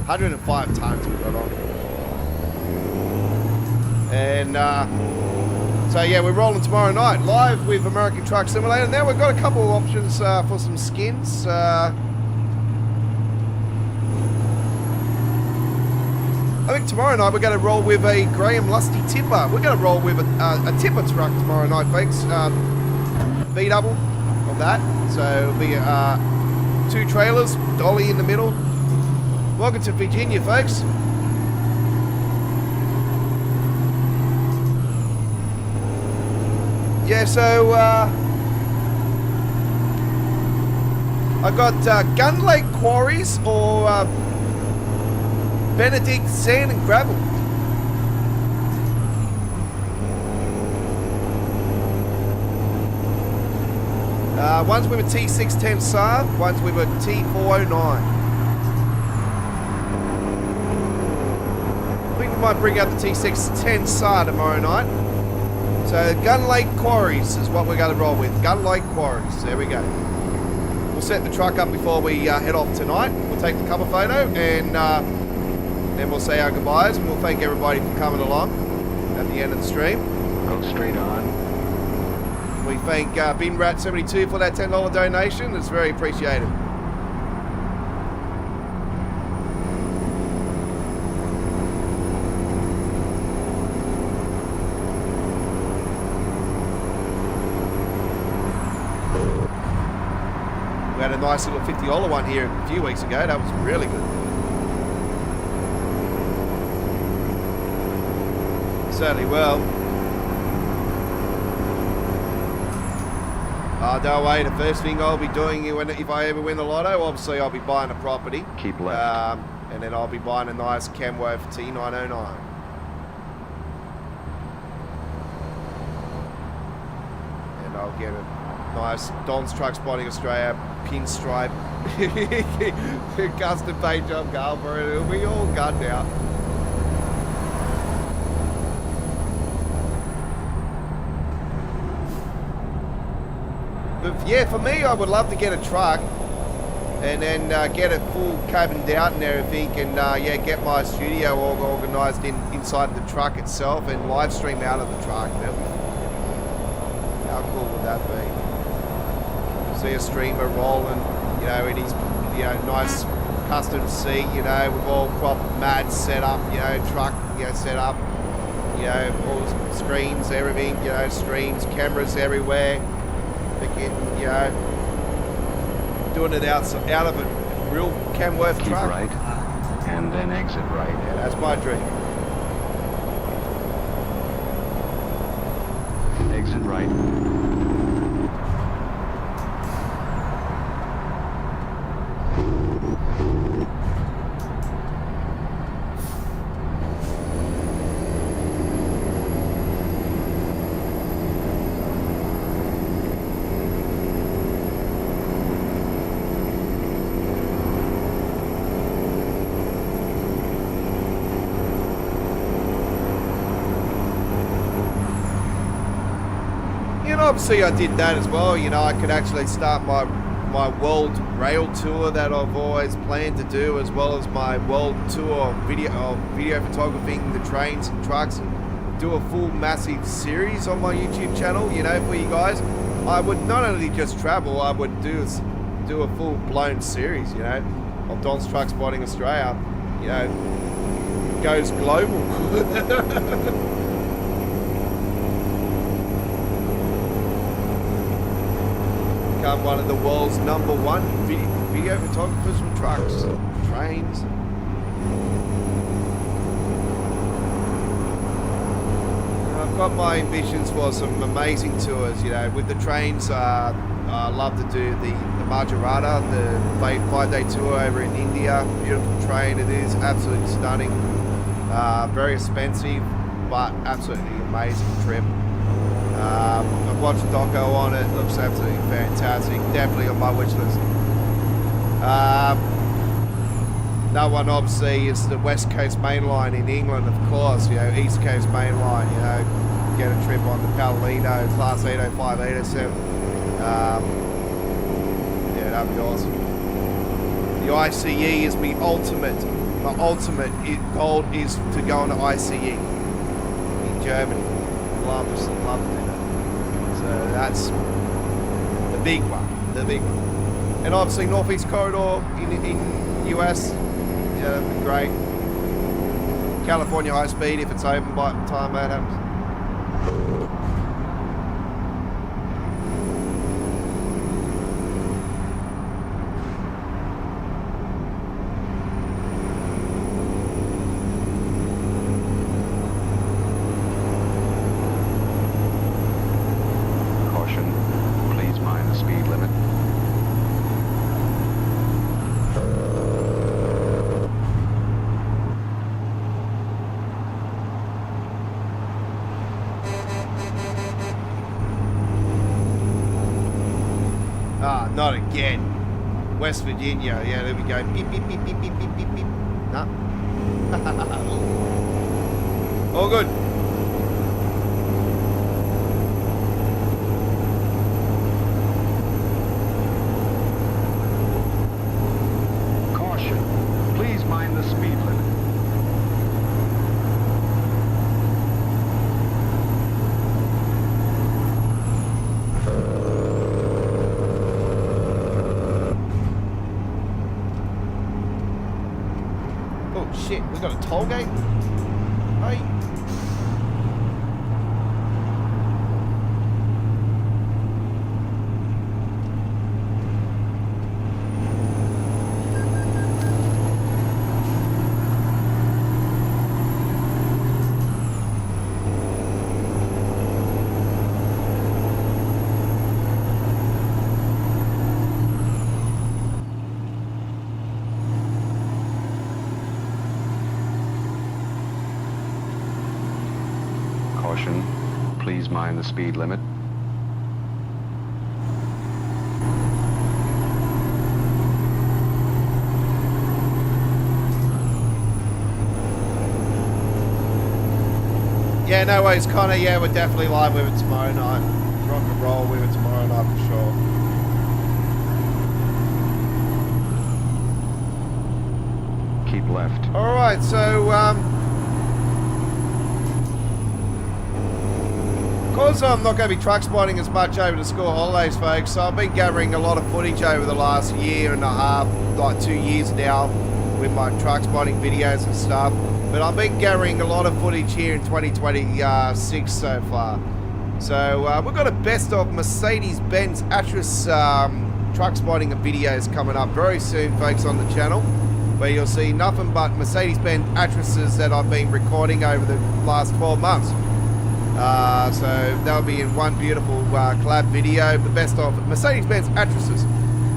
105 tons we got on. And, so yeah, we're rolling tomorrow night live with American Truck Simulator. Now we've got a couple of options for some skins. I think tomorrow night we're going to roll with a Graham Lusty tipper. We're going to roll with a tipper truck tomorrow night, folks. V-double of that. So it'll be 2 trailers, dolly in the middle. Welcome to Virginia, folks. Yeah, so I got Gun Lake Quarries or Benedict Sand and Gravel. One's with a T610 Saab, one's with a T409. I think we might bring out the T610 Saab tomorrow night. So Gun Lake Quarries is what we're going to roll with. Gun Lake Quarries. There we go. We'll set the truck up before we head off tonight. We'll take the cover photo and then we'll say our goodbyes and we'll thank everybody for coming along at the end of the stream. Go straight on. We thank BinRat72 for that $10 donation. It's very appreciated. We had a nice little $50 one here a few weeks ago. That was really good. Certainly well. Don't worry, the first thing I'll be doing if I ever win the lotto, obviously I'll be buying a property. Keep left. And then I'll be buying a nice Kenworth T909. And I'll get a nice Don's Truck Spotting Australia pinstripe custom paint job car for it. It'll be all gunned out. But yeah, for me, I would love to get a truck and then get it full cabined out and everything, and yeah, get my studio all organised inside the truck itself and live stream out of the truck. How cool would that be? See a streamer rolling, you know, in his, you know, nice custom seat, you know, with all proper mad setup, you know, truck, you know, set up, you know, all screens, everything, you know, streams, cameras everywhere. Again, you know, doing it out of a real Kenworth Keep truck. right, and then exit right. Yeah, that's my dream. Exit right. Obviously I did that as well, you know, I could actually start my world rail tour that I've always planned to do, as well as my world tour of video photographing the trains and trucks, and do a full massive series on my YouTube channel, you know, for you guys. I would not only just travel, I would do a full blown series, you know, of Don's Truck Spotting Australia, you know, goes global. Become one of the world's #1 video photographers from trucks, trains. I've got my ambitions for some amazing tours, you know, with the trains. I love to do the Majarata, the 5-day tour over in India. Beautiful train, it is absolutely stunning. Very expensive, but absolutely amazing trip. I've watched a doco on it. Looks absolutely fantastic. Definitely on my wish list. Another one obviously is the West Coast Main Line in England, of course. You know, East Coast Main Line. You know, get a trip on the Palomino, Class 805, 807. Yeah, that'd be awesome. The ICE is my ultimate. My ultimate goal is to go on the ICE in Germany. Love to do that. So that's the big one. And obviously Northeast Corridor in US, yeah, that'd be great. California high speed if it's open by the time that happens. Not again. West Virginia. Yeah, there we go. Beep, beep, beep, beep, beep, beep, beep, beep. No. All good. Caution. Please mind the speed limit. Shit, we got a toll gate? Hey. Caution, please mind the speed limit. Yeah, no worries, Connor. Yeah, we're definitely live with it tomorrow night. Rock and roll with it tomorrow night for sure. Keep left. Alright, so, because I'm not going to be truck spotting as much over the school holidays, folks, so I've been gathering a lot of footage over the last year and a half, like 2 years now, with my truck spotting videos and stuff. But I've been gathering a lot of footage here in 2026 so far. So we've got a best of Mercedes-Benz Atris truck spotting and videos coming up very soon, folks, on the channel, where you'll see nothing but Mercedes-Benz Atrises that I've been recording over the last 12 months. So that'll be in one beautiful collab video, the best of Mercedes-Benz Atrises.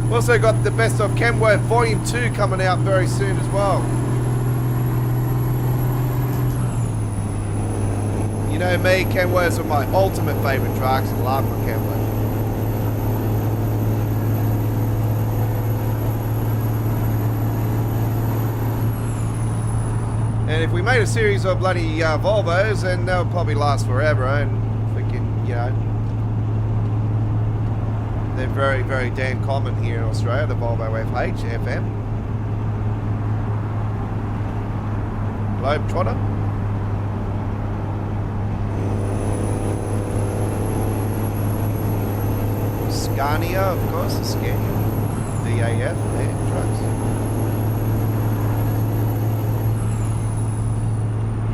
We've also got the best of Kenworth Volume 2 coming out very soon as well. You know me, Kenworths are my ultimate favourite trucks. I love my Kenworth. And if we made a series of bloody Volvos, then they'll probably last forever. And freaking, you know, they're very, very damn common here in Australia, the Volvo FH, FM. Globetrotter. Scania, of course, the Scania. DAF, their trucks.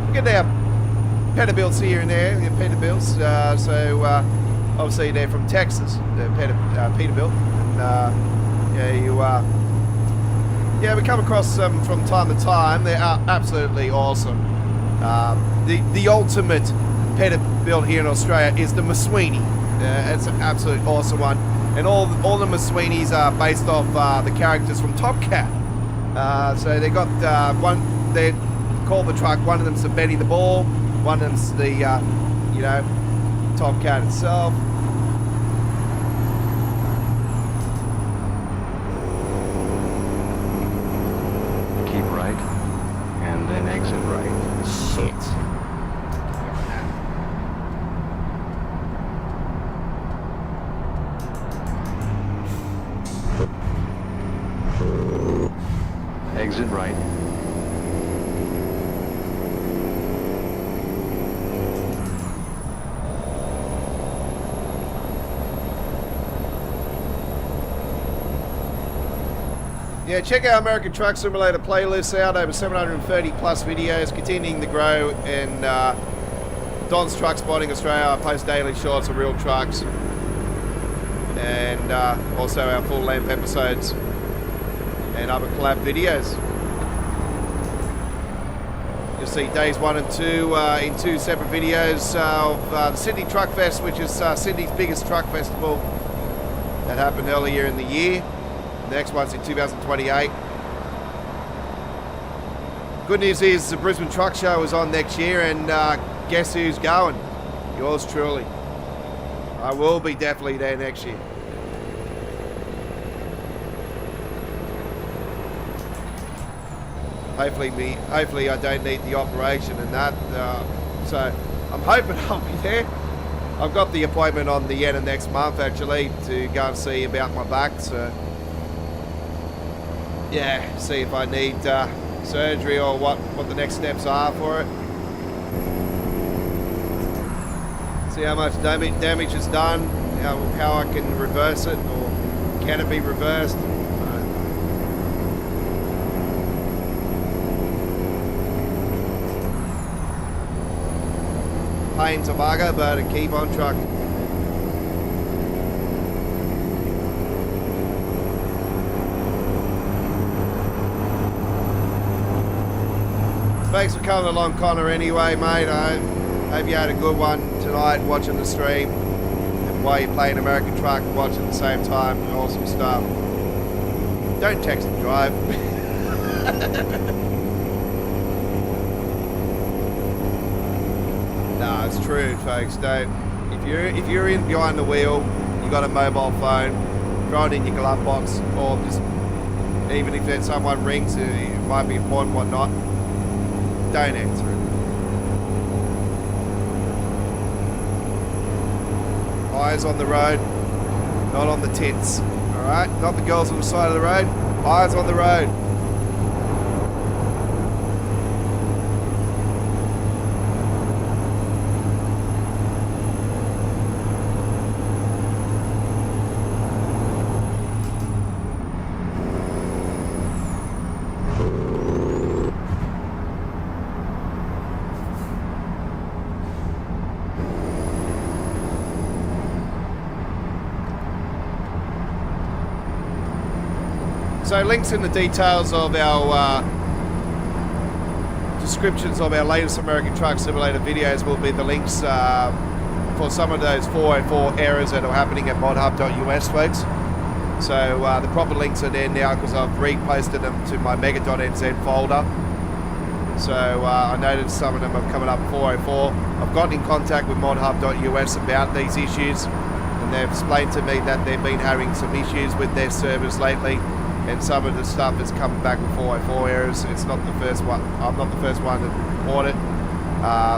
We get our Peterbilts here and there, the Peterbilts. So obviously they're from Texas, the Peterbilt. And yeah, we come across them from time to time. They are absolutely awesome. The ultimate Peterbilt here in Australia is the Masweeney. It's an absolute awesome one, and all the Masweeneys are based off the characters from Top Cat. So they got one. They call the truck. One of them's the Betty the Ball. One of them's the you know, Top Cat itself. Keep right, and then exit right. Shit. Exit right. Yeah, check our American Truck Simulator playlists out, over 730 plus videos, continuing to grow. And Don's Truck Spotting Australia, I post daily shorts of real trucks, and also our full length episodes and other collab videos. You'll see days 1 and 2 in 2 separate videos of the Sydney Truck Fest, which is Sydney's biggest truck festival that happened earlier in the year. The next one's in 2028. Good news is the Brisbane Truck Show is on next year, and guess who's going? Yours truly. I will be definitely there next year. Hopefully I don't need the operation and that. So I'm hoping I'll be there. I've got the appointment on the end of next month actually to go and see about my back. So yeah, see if I need surgery or what the next steps are for it. See how much damage is done, how I can reverse it, or can it be reversed. Pain's a bugger, but I keep on trucking. Thanks for coming along, Connor, anyway, mate. I hope you had a good one tonight watching the stream. And while you're playing American Truck, watching at the same time. Awesome stuff. Don't text and drive. No, it's true, folks. Don't. If you're in behind the wheel, you got a mobile phone, throw it in your glove box, or just even if there's someone rings, it might be important, whatnot. Don't answer it. Eyes on the road, not on the tits. All right, not the girls on the side of the road. Eyes on the road. So links in the details of our descriptions of our latest American Truck Simulator videos will be the links for some of those 404 errors that are happening at modhub.us, folks. So the proper links are there now because I've reposted them to my mega.nz folder. So I noticed some of them are coming up 404. I've gotten in contact with modhub.us about these issues, and they've explained to me that they've been having some issues with their servers lately. And some of the stuff has come back with 404 errors. It's not the first one. I'm not the first one to report it.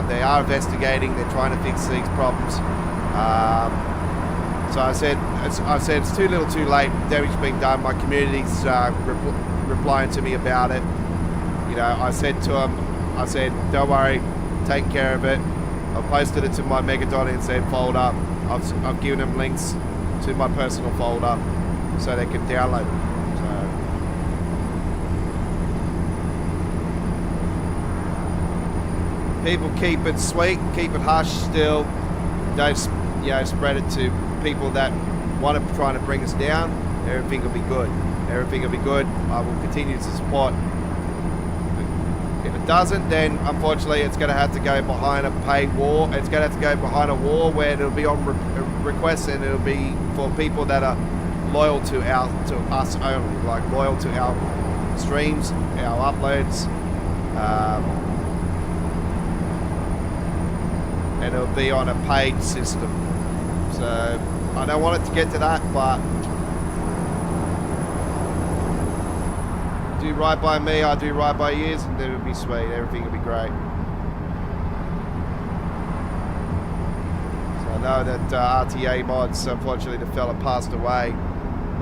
They are investigating. They're trying to fix these problems. So I said it's too little, too late. Damage being done. My community's replying to me about it. You know, I said to them, I said, don't worry, take care of it. I've posted it to my mega.nz folder. I've given them links to my personal folder so they can download it. People keep it sweet, keep it hush still. Don't, spread it to people that want to try to bring us down. Everything will be good. Everything will be good. I will continue to support. If it doesn't, then unfortunately it's going to have to go behind a paid wall. It's going to have to go behind a wall where it'll be on request, and it'll be for people that are loyal to us only, like loyal to our streams, our uploads. And it'll be on a paid system. So I don't want it to get to that, but do right by me, I do right by you, and then it'll be sweet. Everything will be great. So I know that RTA mods, unfortunately, the fella passed away,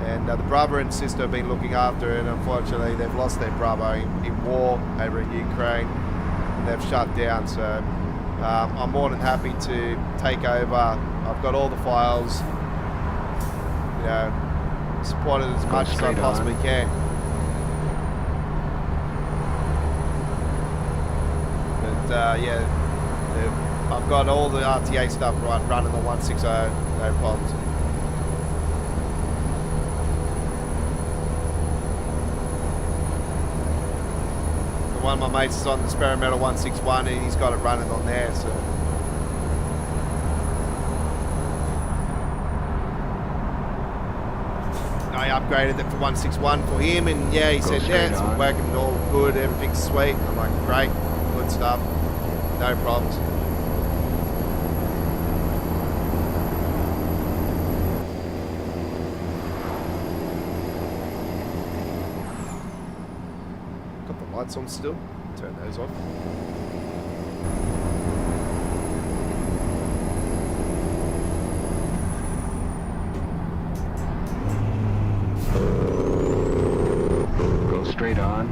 and the brother and sister have been looking after it, and unfortunately they've lost their brother in war over in Ukraine, and they've shut down. So I'm more than happy to take over. I've got all the files, support it as much as I possibly can. But I've got all the RTA stuff running on 160, no problems. One of my mates is on the Experimental 161 and he's got it running on there, so I upgraded it for 161 for him, and yeah, he said it's working all good, everything's sweet. I'm like, great, good stuff, no problems. Lights on still, turn those on. Go straight on.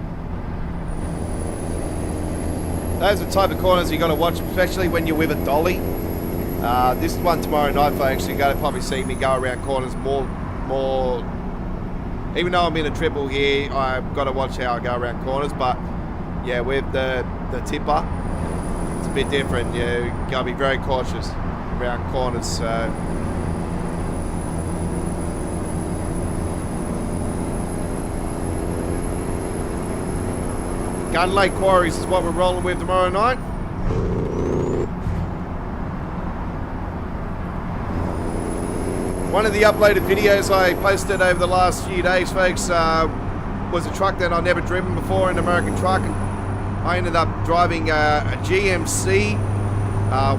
Those are the type of corners you got to watch, especially when you're with a dolly. This one tomorrow night, folks, you're going to probably see me go around corners more. Even though I'm in a triple here, I've got to watch how I go around corners. But yeah, with the tipper, it's a bit different. You got to be very cautious around corners. So Gun Lake Quarries is what we're rolling with tomorrow night. One of the uploaded videos I posted over the last few days, folks, was a truck that I've never driven before, an American truck. And I ended up driving a GMC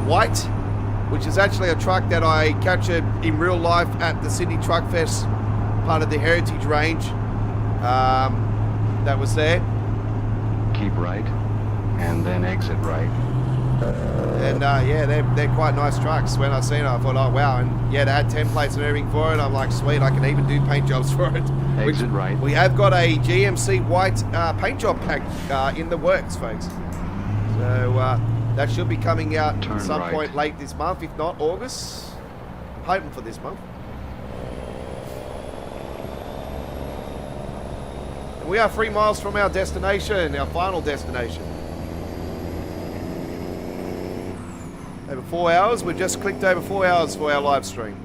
white, which is actually a truck that I captured in real life at the Sydney Truck Fest, part of the Heritage range that was there. Keep right, and then exit right. And yeah, they're quite nice trucks. When I seen it, I thought, oh wow, and yeah, they had templates and everything for it. I'm like, sweet, I can even do paint jobs for it. Exit right. We have got a GMC white paint job pack in the works, folks. So that should be coming out Turn at some right. point late this month, if not August. I'm hoping for this month. And we are 3 miles from our destination, our final destination. Over 4 hours. We've just clicked over 4 hours for our live stream.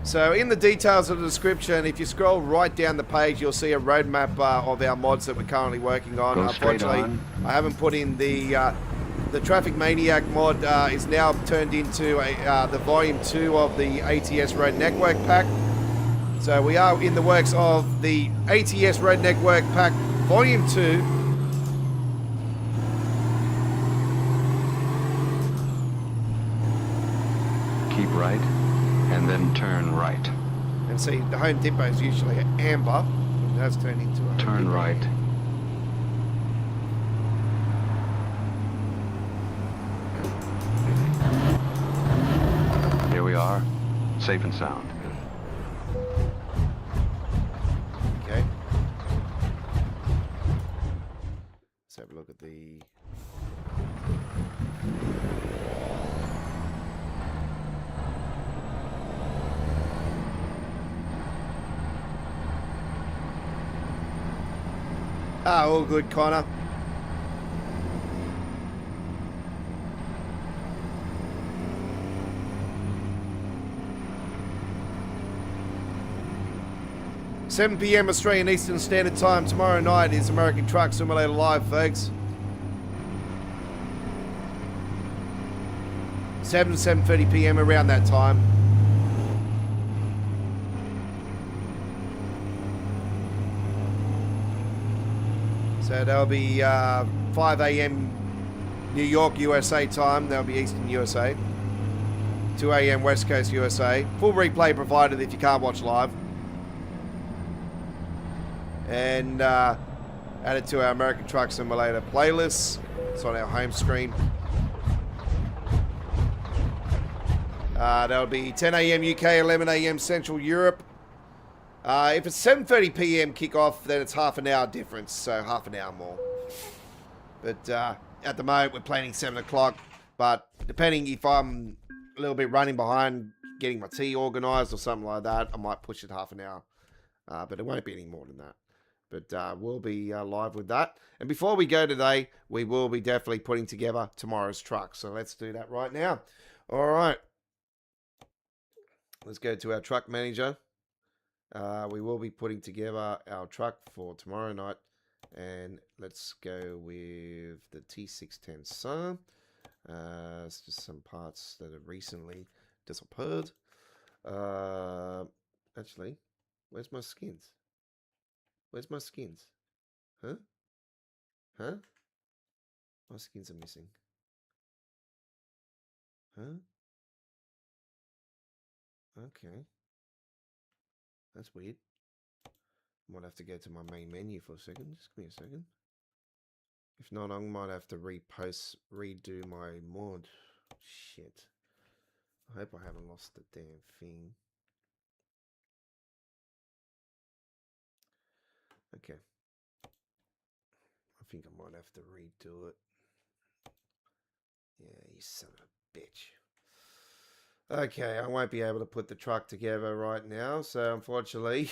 So in the details of the description, if you scroll right down the page, you'll see a roadmap of our mods that we're currently working on. Go straight Unfortunately, on. I haven't put in the Traffic Maniac mod is now turned into the volume 2 of the ATS Road Network pack. So we are in the works of the ATS Road Network pack volume 2. Keep right, and then turn right. And see, the Home Depot is usually amber. It has turned into a Home Turn Depot. right. Here we are, safe and sound. Okay. Let's have a look at the... all good, Connor. $7 p.m. Australian Eastern Standard Time tomorrow night is American Truck Simulator Live, folks. 7 to 7:30 p.m. around that time. So that'll be 5 a.m. New York, USA time. That'll be Eastern USA. 2 a.m. West Coast, USA. Full replay provided if you can't watch live. And add it to our American Truck Simulator playlist. It's on our home screen. That'll be 10 a.m. UK, 11 a.m. Central Europe. If it's 7:30 p.m. kickoff, then it's half an hour difference, so half an hour more. But at the moment, we're planning 7 o'clock. But depending if I'm a little bit running behind getting my tea organised or something like that, I might push it half an hour. But it won't be any more than that. But we'll be live with that. And before we go today, we will be definitely putting together tomorrow's truck. So let's do that right now. All right. Let's go to our truck manager. We will be putting together our truck for tomorrow night. And let's go with the T610 Sun. It's just some parts that have recently disappeared. Actually, where's my skins? Where's my skins? Huh? Huh? My skins are missing. Huh? Okay. That's weird. Might have to go to my main menu for a second. Just give me a second. If not, I might have to redo my mod. Shit. I hope I haven't lost the damn thing. Okay. I think I might have to redo it. Yeah, you son of a bitch. Okay, I won't be able to put the truck together right now, so unfortunately,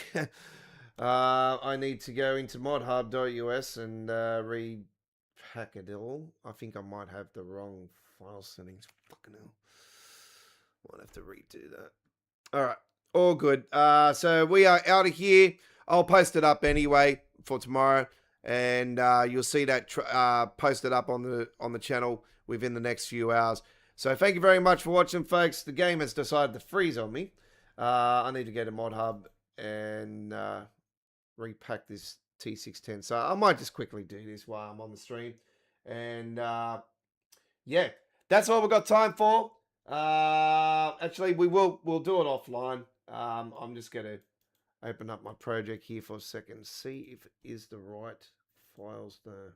I need to go into modhub.us and repack it all. I think I might have the wrong file settings. Fucking hell. Might have to redo that. Alright, all good. So we are out of here. I'll post it up anyway for tomorrow, and you'll see that posted up on the channel within the next few hours. So thank you very much for watching, folks. The game has decided to freeze on me. I need to go to Mod Hub and repack this T610. So I might just quickly do this while I'm on the stream. And yeah, that's all we've got time for. Actually, we'll do it offline. I'm just gonna open up my project here for a second, see if it is the right files there.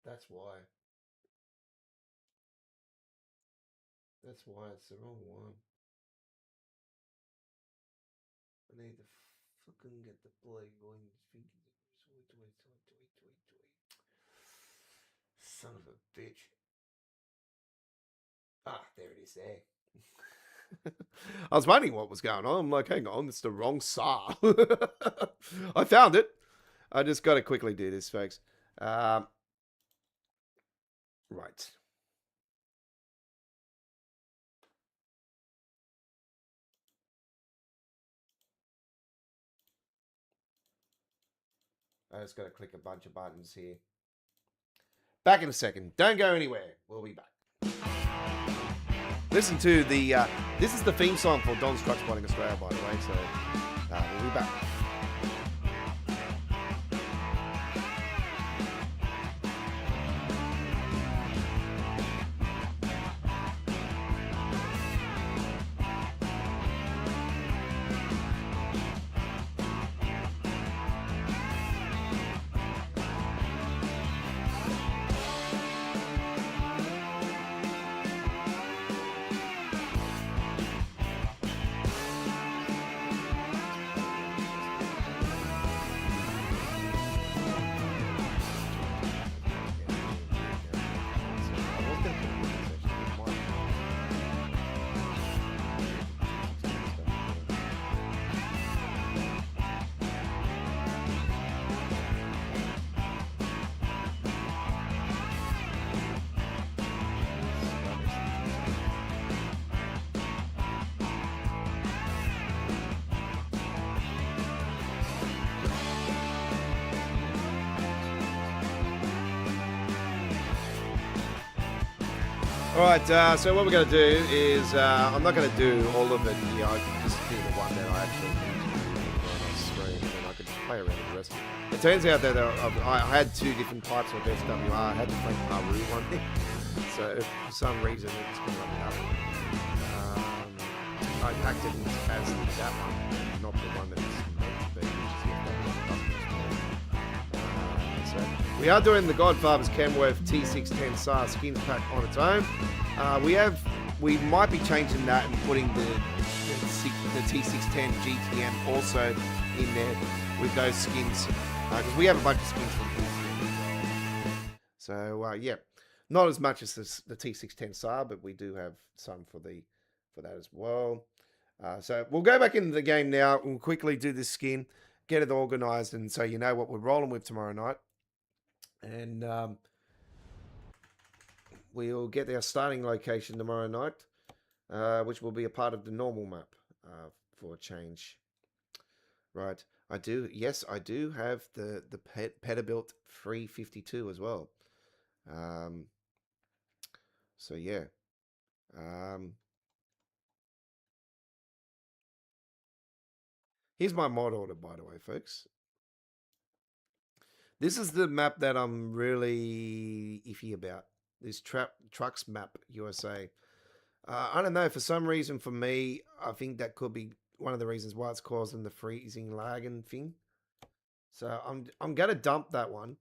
That's why. That's why it's the wrong one. I need to fucking get the blade going. Son of a bitch. Ah, there it is there. I was wondering what was going on. I'm like, hang on, it's the wrong SAR. I found it. I just got to quickly do this, folks. Right. I just got to click a bunch of buttons here. Back in a second. Don't go anywhere. We'll be back. Listen to the, this is the theme song for Don's Truck Spotting Australia, by the way, so we'll be back. All right, so what we're going to do is, I'm not going to do all of it here. I can just do the one that I actually need to do on screen, and then I can play around with the rest. It turns out that I had two different types of SWR. I had the Frank Maru one, so for some reason it's been running up. I packed it as that one, not the one that it's meant to be, which is so we are doing the Godfather's Kenworth T610 SAR skins pack on its own. We might be changing that and putting the T610 GTM also in there with those skins because we have a bunch of skins from T610. So yeah, not as much as the T610 SAR, but we do have some for that as well. So we'll go back into the game now. We'll quickly do this skin, get it organized, and so you know what we're rolling with tomorrow night. And we'll get our starting location tomorrow night, which will be a part of the normal map for a change. Right. I do have the Peterbilt 352 as well. So yeah. Here's my mod order, by the way, folks. This is the map that I'm really iffy about. This Trucks map, USA. I don't know. For some reason, for me, I think that could be one of the reasons why it's causing the freezing lagging thing. So I'm gonna dump that one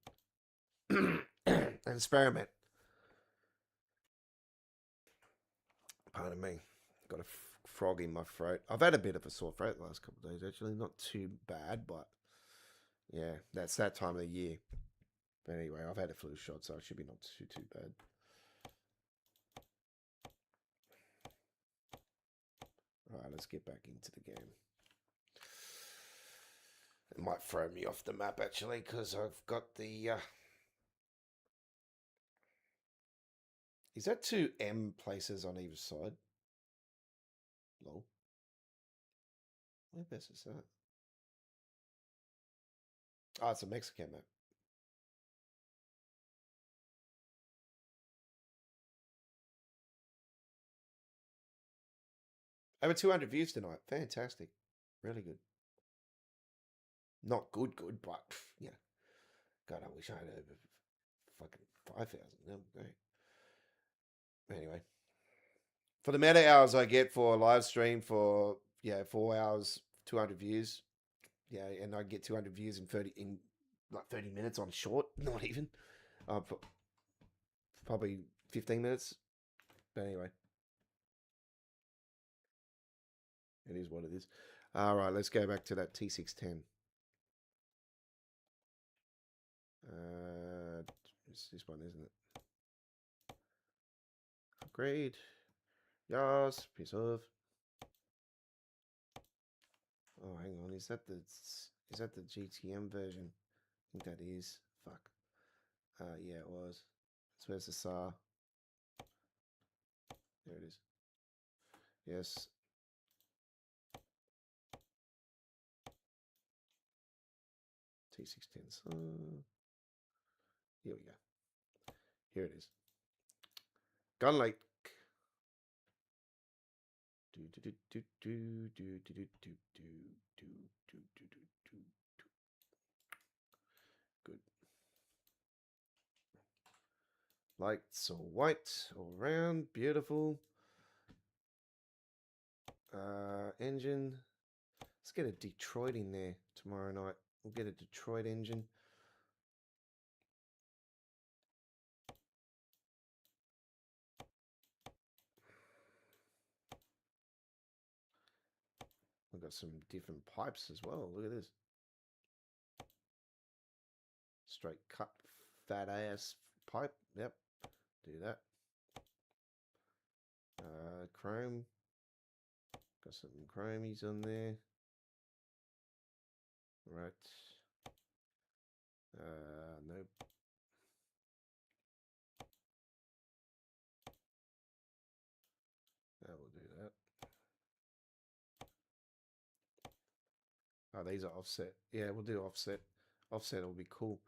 and experiment. Pardon me. Got a frog in my throat. I've had a bit of a sore throat the last couple of days, actually. Not too bad, but yeah, that's that time of the year. But anyway, I've had a flu shot, so it should be not too bad. All right, let's get back into the game. It might throw me off the map, actually, because I've got the... Is that two M places on either side? Lol. Where best is that? Oh, it's a Mexican map. Over 200 views tonight. Fantastic. Really good. Not good, but, yeah. God, I wish I had over fucking 5,000. That would be great. Anyway. For the meta hours I get for a live stream for, 4 hours, 200 views. Yeah, and I get 200 views in 30 minutes on short. Not even. Probably 15 minutes. But anyway. It is what it is. All right, let's go back to that T610. It's this one, isn't it? Upgrade. Yes, piece of. Oh, hang on. Is that the GTM version? I think that is. Fuck. Yeah, it was. So where's the SAR? There it is. Yes. T610. So here we go. Here it is. Gun Lake. Good. Lights all white all around. Beautiful. Engine. Let's get a Detroit in there tomorrow night. We'll get a Detroit engine. We've got some different pipes as well. Look at this. Straight cut, fat ass pipe. Yep. Do that. Chrome. Got some chromies on there. Right. Nope. We'll do that. Oh, these are offset. Yeah, we'll do offset. Offset will be cool.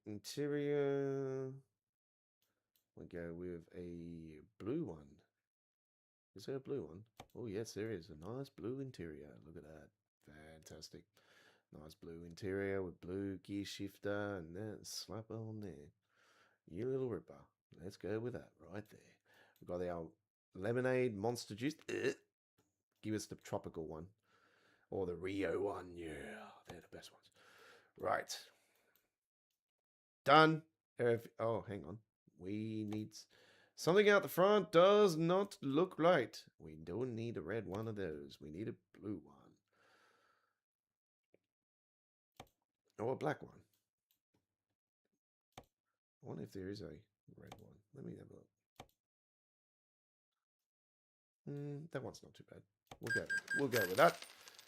Interior. We'll go with a blue one. Is there a blue one? Oh, yes, there is. A nice blue interior. Look at that. Fantastic. Nice blue interior with blue gear shifter and then slap on there. You little ripper. Let's go with that right there. We've got our lemonade monster juice. Give us the tropical one. Or the Rio one. Yeah, they're the best ones. Right. Done. Oh, hang on. We need something out the front. Does not look right. We don't need a red one of those. We need a blue one. Or a black one. I wonder if there is a red one. Let me have a look. That one's not too bad. We'll go with that.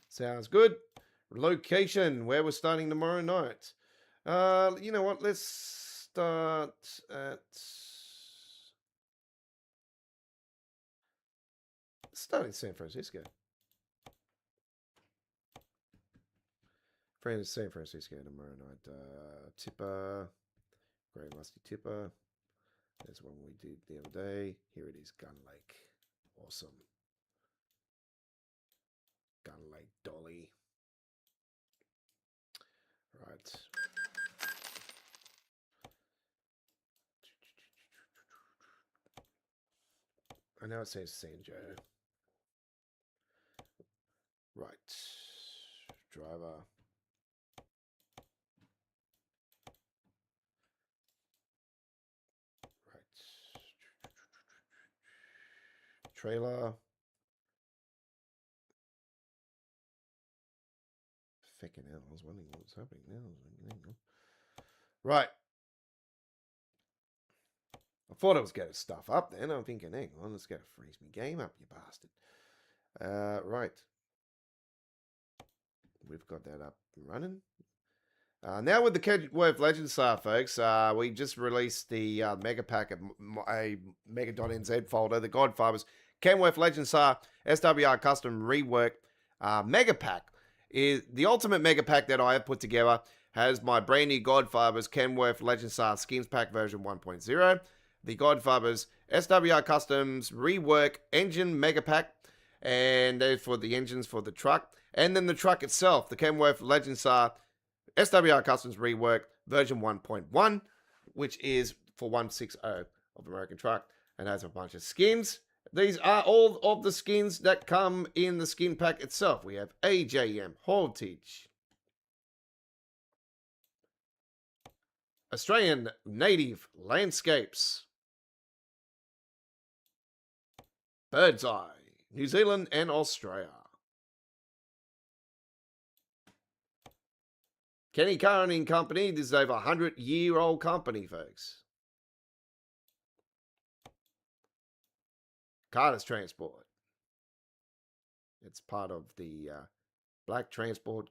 Sounds good. Location, where we're starting tomorrow night. You know what? Let's start at in San Francisco. San Francisco tomorrow night. Tipper, Great Lusty Tipper. That's one we did the other day. Here it is, Gun Lake. Awesome. Gun Lake Dolly. Right. I know it says San Joe. Right. Driver. Right. Trailer. Fucking hell, I was wondering what's happening now. Right. I thought I was going to stuff up then. I'm thinking, hang on, let's go freeze me game up, you bastard. Right. We've got that up and running. Now with the Kenworth Legend Star, folks, we just released the mega pack of a mega.nz folder, the Godfather's Kenworth Legend Star SWR Custom Rework mega pack. Is the ultimate mega pack that I have put together. Has my brand new Godfather's Kenworth Legend Star Skins Pack version 1.0. the Godfather's SWR Customs Rework Engine Mega Pack, and they're for the engines for the truck. And then the truck itself, the Kenworth Legendstar SWR Customs Rework version 1.1, which is for 160 of American Truck, and has a bunch of skins. These are all of the skins that come in the skin pack itself. We have AJM Heritage, Australian Native Landscapes, Bird's Eye, New Zealand and Australia. Kenny Carning Company, this is over 100-year-old company, folks. Carter's Transport. It's part of the Black Transport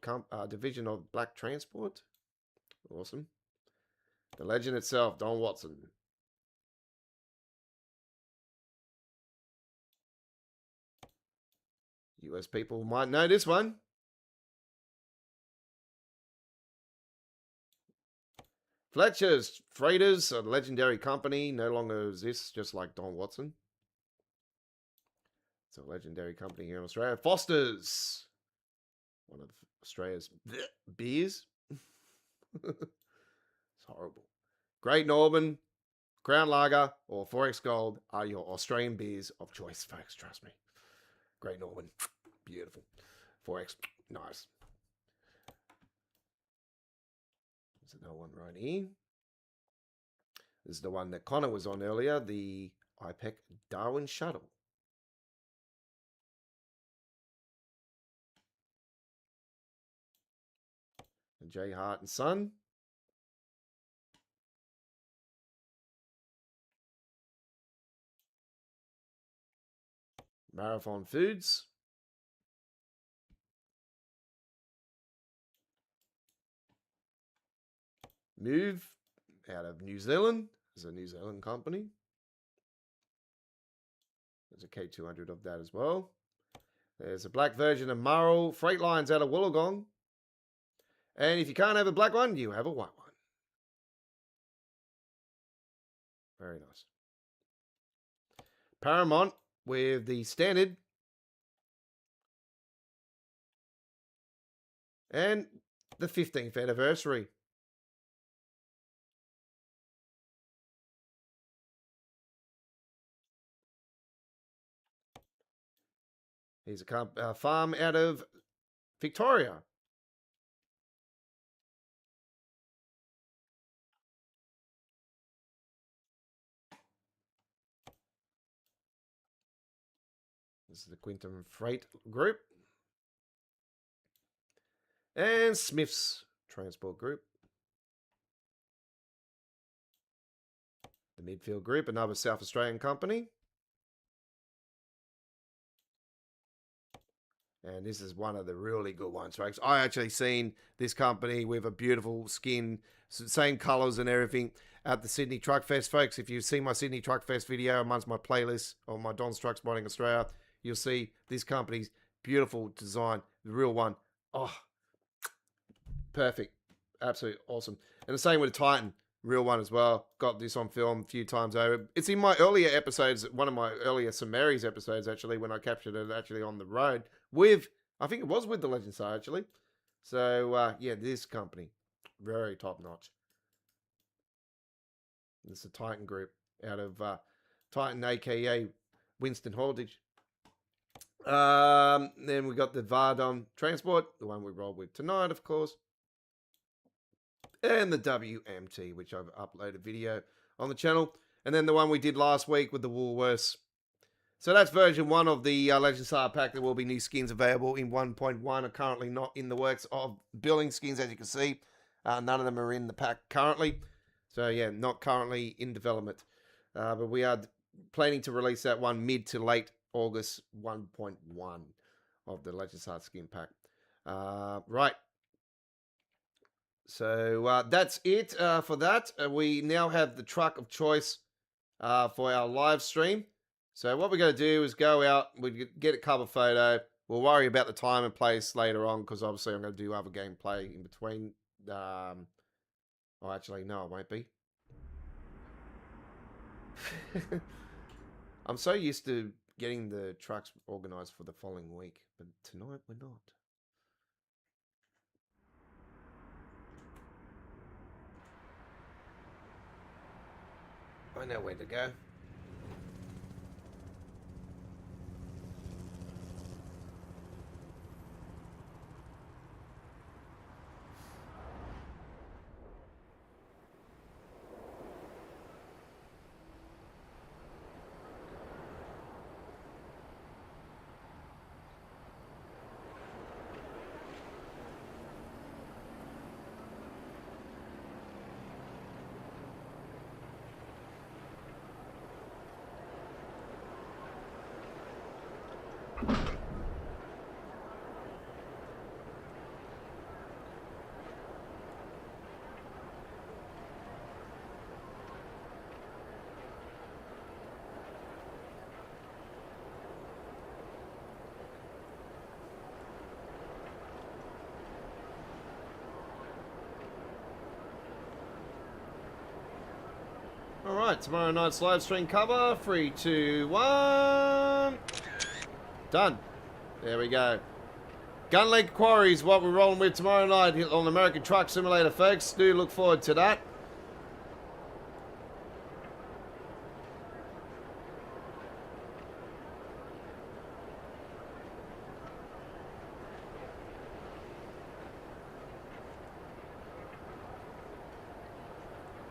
division of Black Transport. Awesome. The legend itself, Don Watson. US people might know this one. Fletcher's Freighters, a legendary company, no longer exists, just like Don Watson. It's a legendary company here in Australia. Foster's, one of Australia's beers. It's horrible. Great Northern, Crown Lager, or Forex Gold are your Australian beers of choice, folks. Trust me. Great Northern, beautiful. Forex, nice. There's another one right here. This is the one that Connor was on earlier, the IPEC Darwin Shuttle. And J. Hart and Son. Marathon Foods. Move out of New Zealand. It's a New Zealand company. There's a K200 of that as well. There's a black version of Murrell Freight Lines out of Wollongong. And if you can't have a black one, you have a white one. Very nice. Paramount with the standard. And the 15th anniversary. Here's a farm out of Victoria. This is the Quinton Freight Group. And Smith's Transport Group. The Midfield Group, another South Australian company. And this is one of the really good ones, folks. I actually seen this company with a beautiful skin, same colours and everything at the Sydney Truck Fest, folks. If you've seen my Sydney Truck Fest video amongst my playlist or my Don's Truck Spotting Australia, you'll see this company's beautiful design, the real one. Oh, perfect. Absolutely awesome. And the same with the Titan, real one as well. Got this on film a few times over. It's in my earlier episodes, one of my earlier Samary's episodes, actually, when I captured it actually on the road with, I think it was with the Legendstar, actually. So, yeah, this company, very top notch. This is a Titan group out of Titan, aka Winston Heritage. Then we got the Vawdrey Transport, the one we rolled with tonight, of course. And the WMT, which I've uploaded video on the channel. And then the one we did last week with the Woolworths. So that's version 1 of the Legendstar pack. There will be new skins available in 1.1. Are currently not in the works of building skins, as you can see. None of them are in the pack currently. So yeah, not currently in development. But we are planning to release that one mid to late August 1.1 of the Legendstar skin pack. Right. So that's it for that. We now have the truck of choice for our live stream. So what we're going to do is go out, we get a cover photo. We'll worry about the time and place later on because obviously I'm going to do other gameplay in between. Oh, actually, no, it won't be. I'm so used to getting the trucks organised for the following week, but tonight we're not. I know where to go. Alright, tomorrow night's live stream cover. 3, 2, 1. Done. There we go. Gun Lake Quarry is what we're rolling with tomorrow night on American Truck Simulator, folks. Do look forward to that.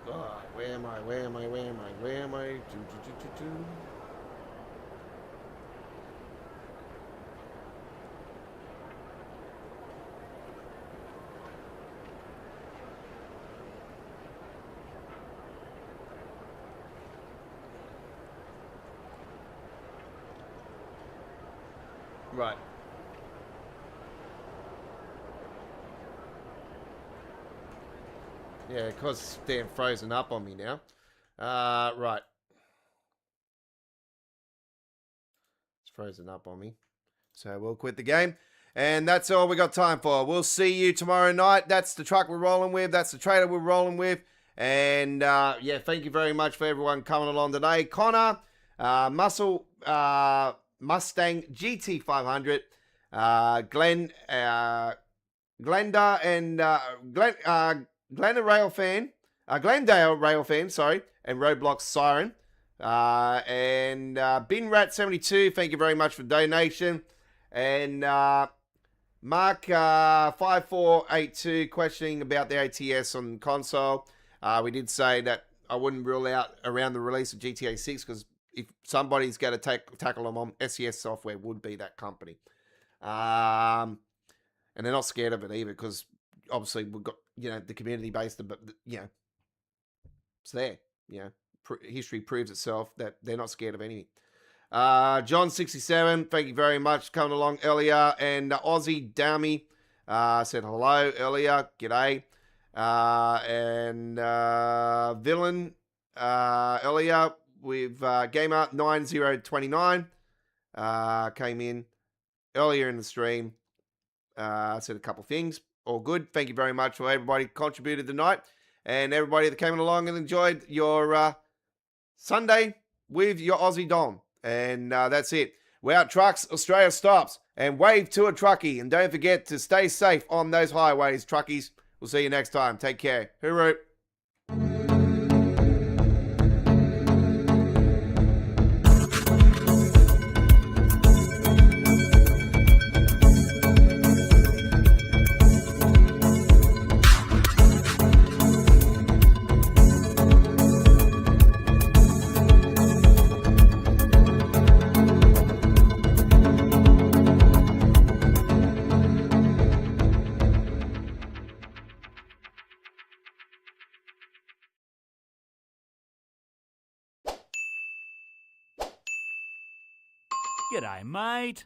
Oh, where am I? Where am I? Where am I? Where am I? Right. Yeah, because it's damn frozen up on me now. Right. It's frozen up on me. So we'll quit the game. And that's all we got time for. We'll see you tomorrow night. That's the truck we're rolling with. That's the trailer we're rolling with. And, yeah, thank you very much for everyone coming along today. Connor, Muscle, Mustang GT500, Glenn, Glenda and Glendale Rail Fan, sorry, and Roadblock Siren. And BinRat72, thank you very much for the donation. And Mark 5482 questioning about the ATS on console. We did say that I wouldn't rule out around the release of GTA 6 because if somebody's going to tackle them on, SES Software would be that company. And they're not scared of it either because obviously we've got, the community based, but, it's there. History proves itself that they're not scared of anything. John67, thank you very much coming along earlier. And Aussie Dammy said hello earlier. G'day. And Villain earlier with Gamer9029 came in earlier in the stream. Said a couple things. All good. Thank you very much for everybody who contributed tonight and everybody that came along and enjoyed your Sunday with your Aussie Dom. And that's it. We're out, trucks. Australia stops. And wave to a truckie. And don't forget to stay safe on those highways, truckies. We'll see you next time. Take care. Hooroo. G'day, mate.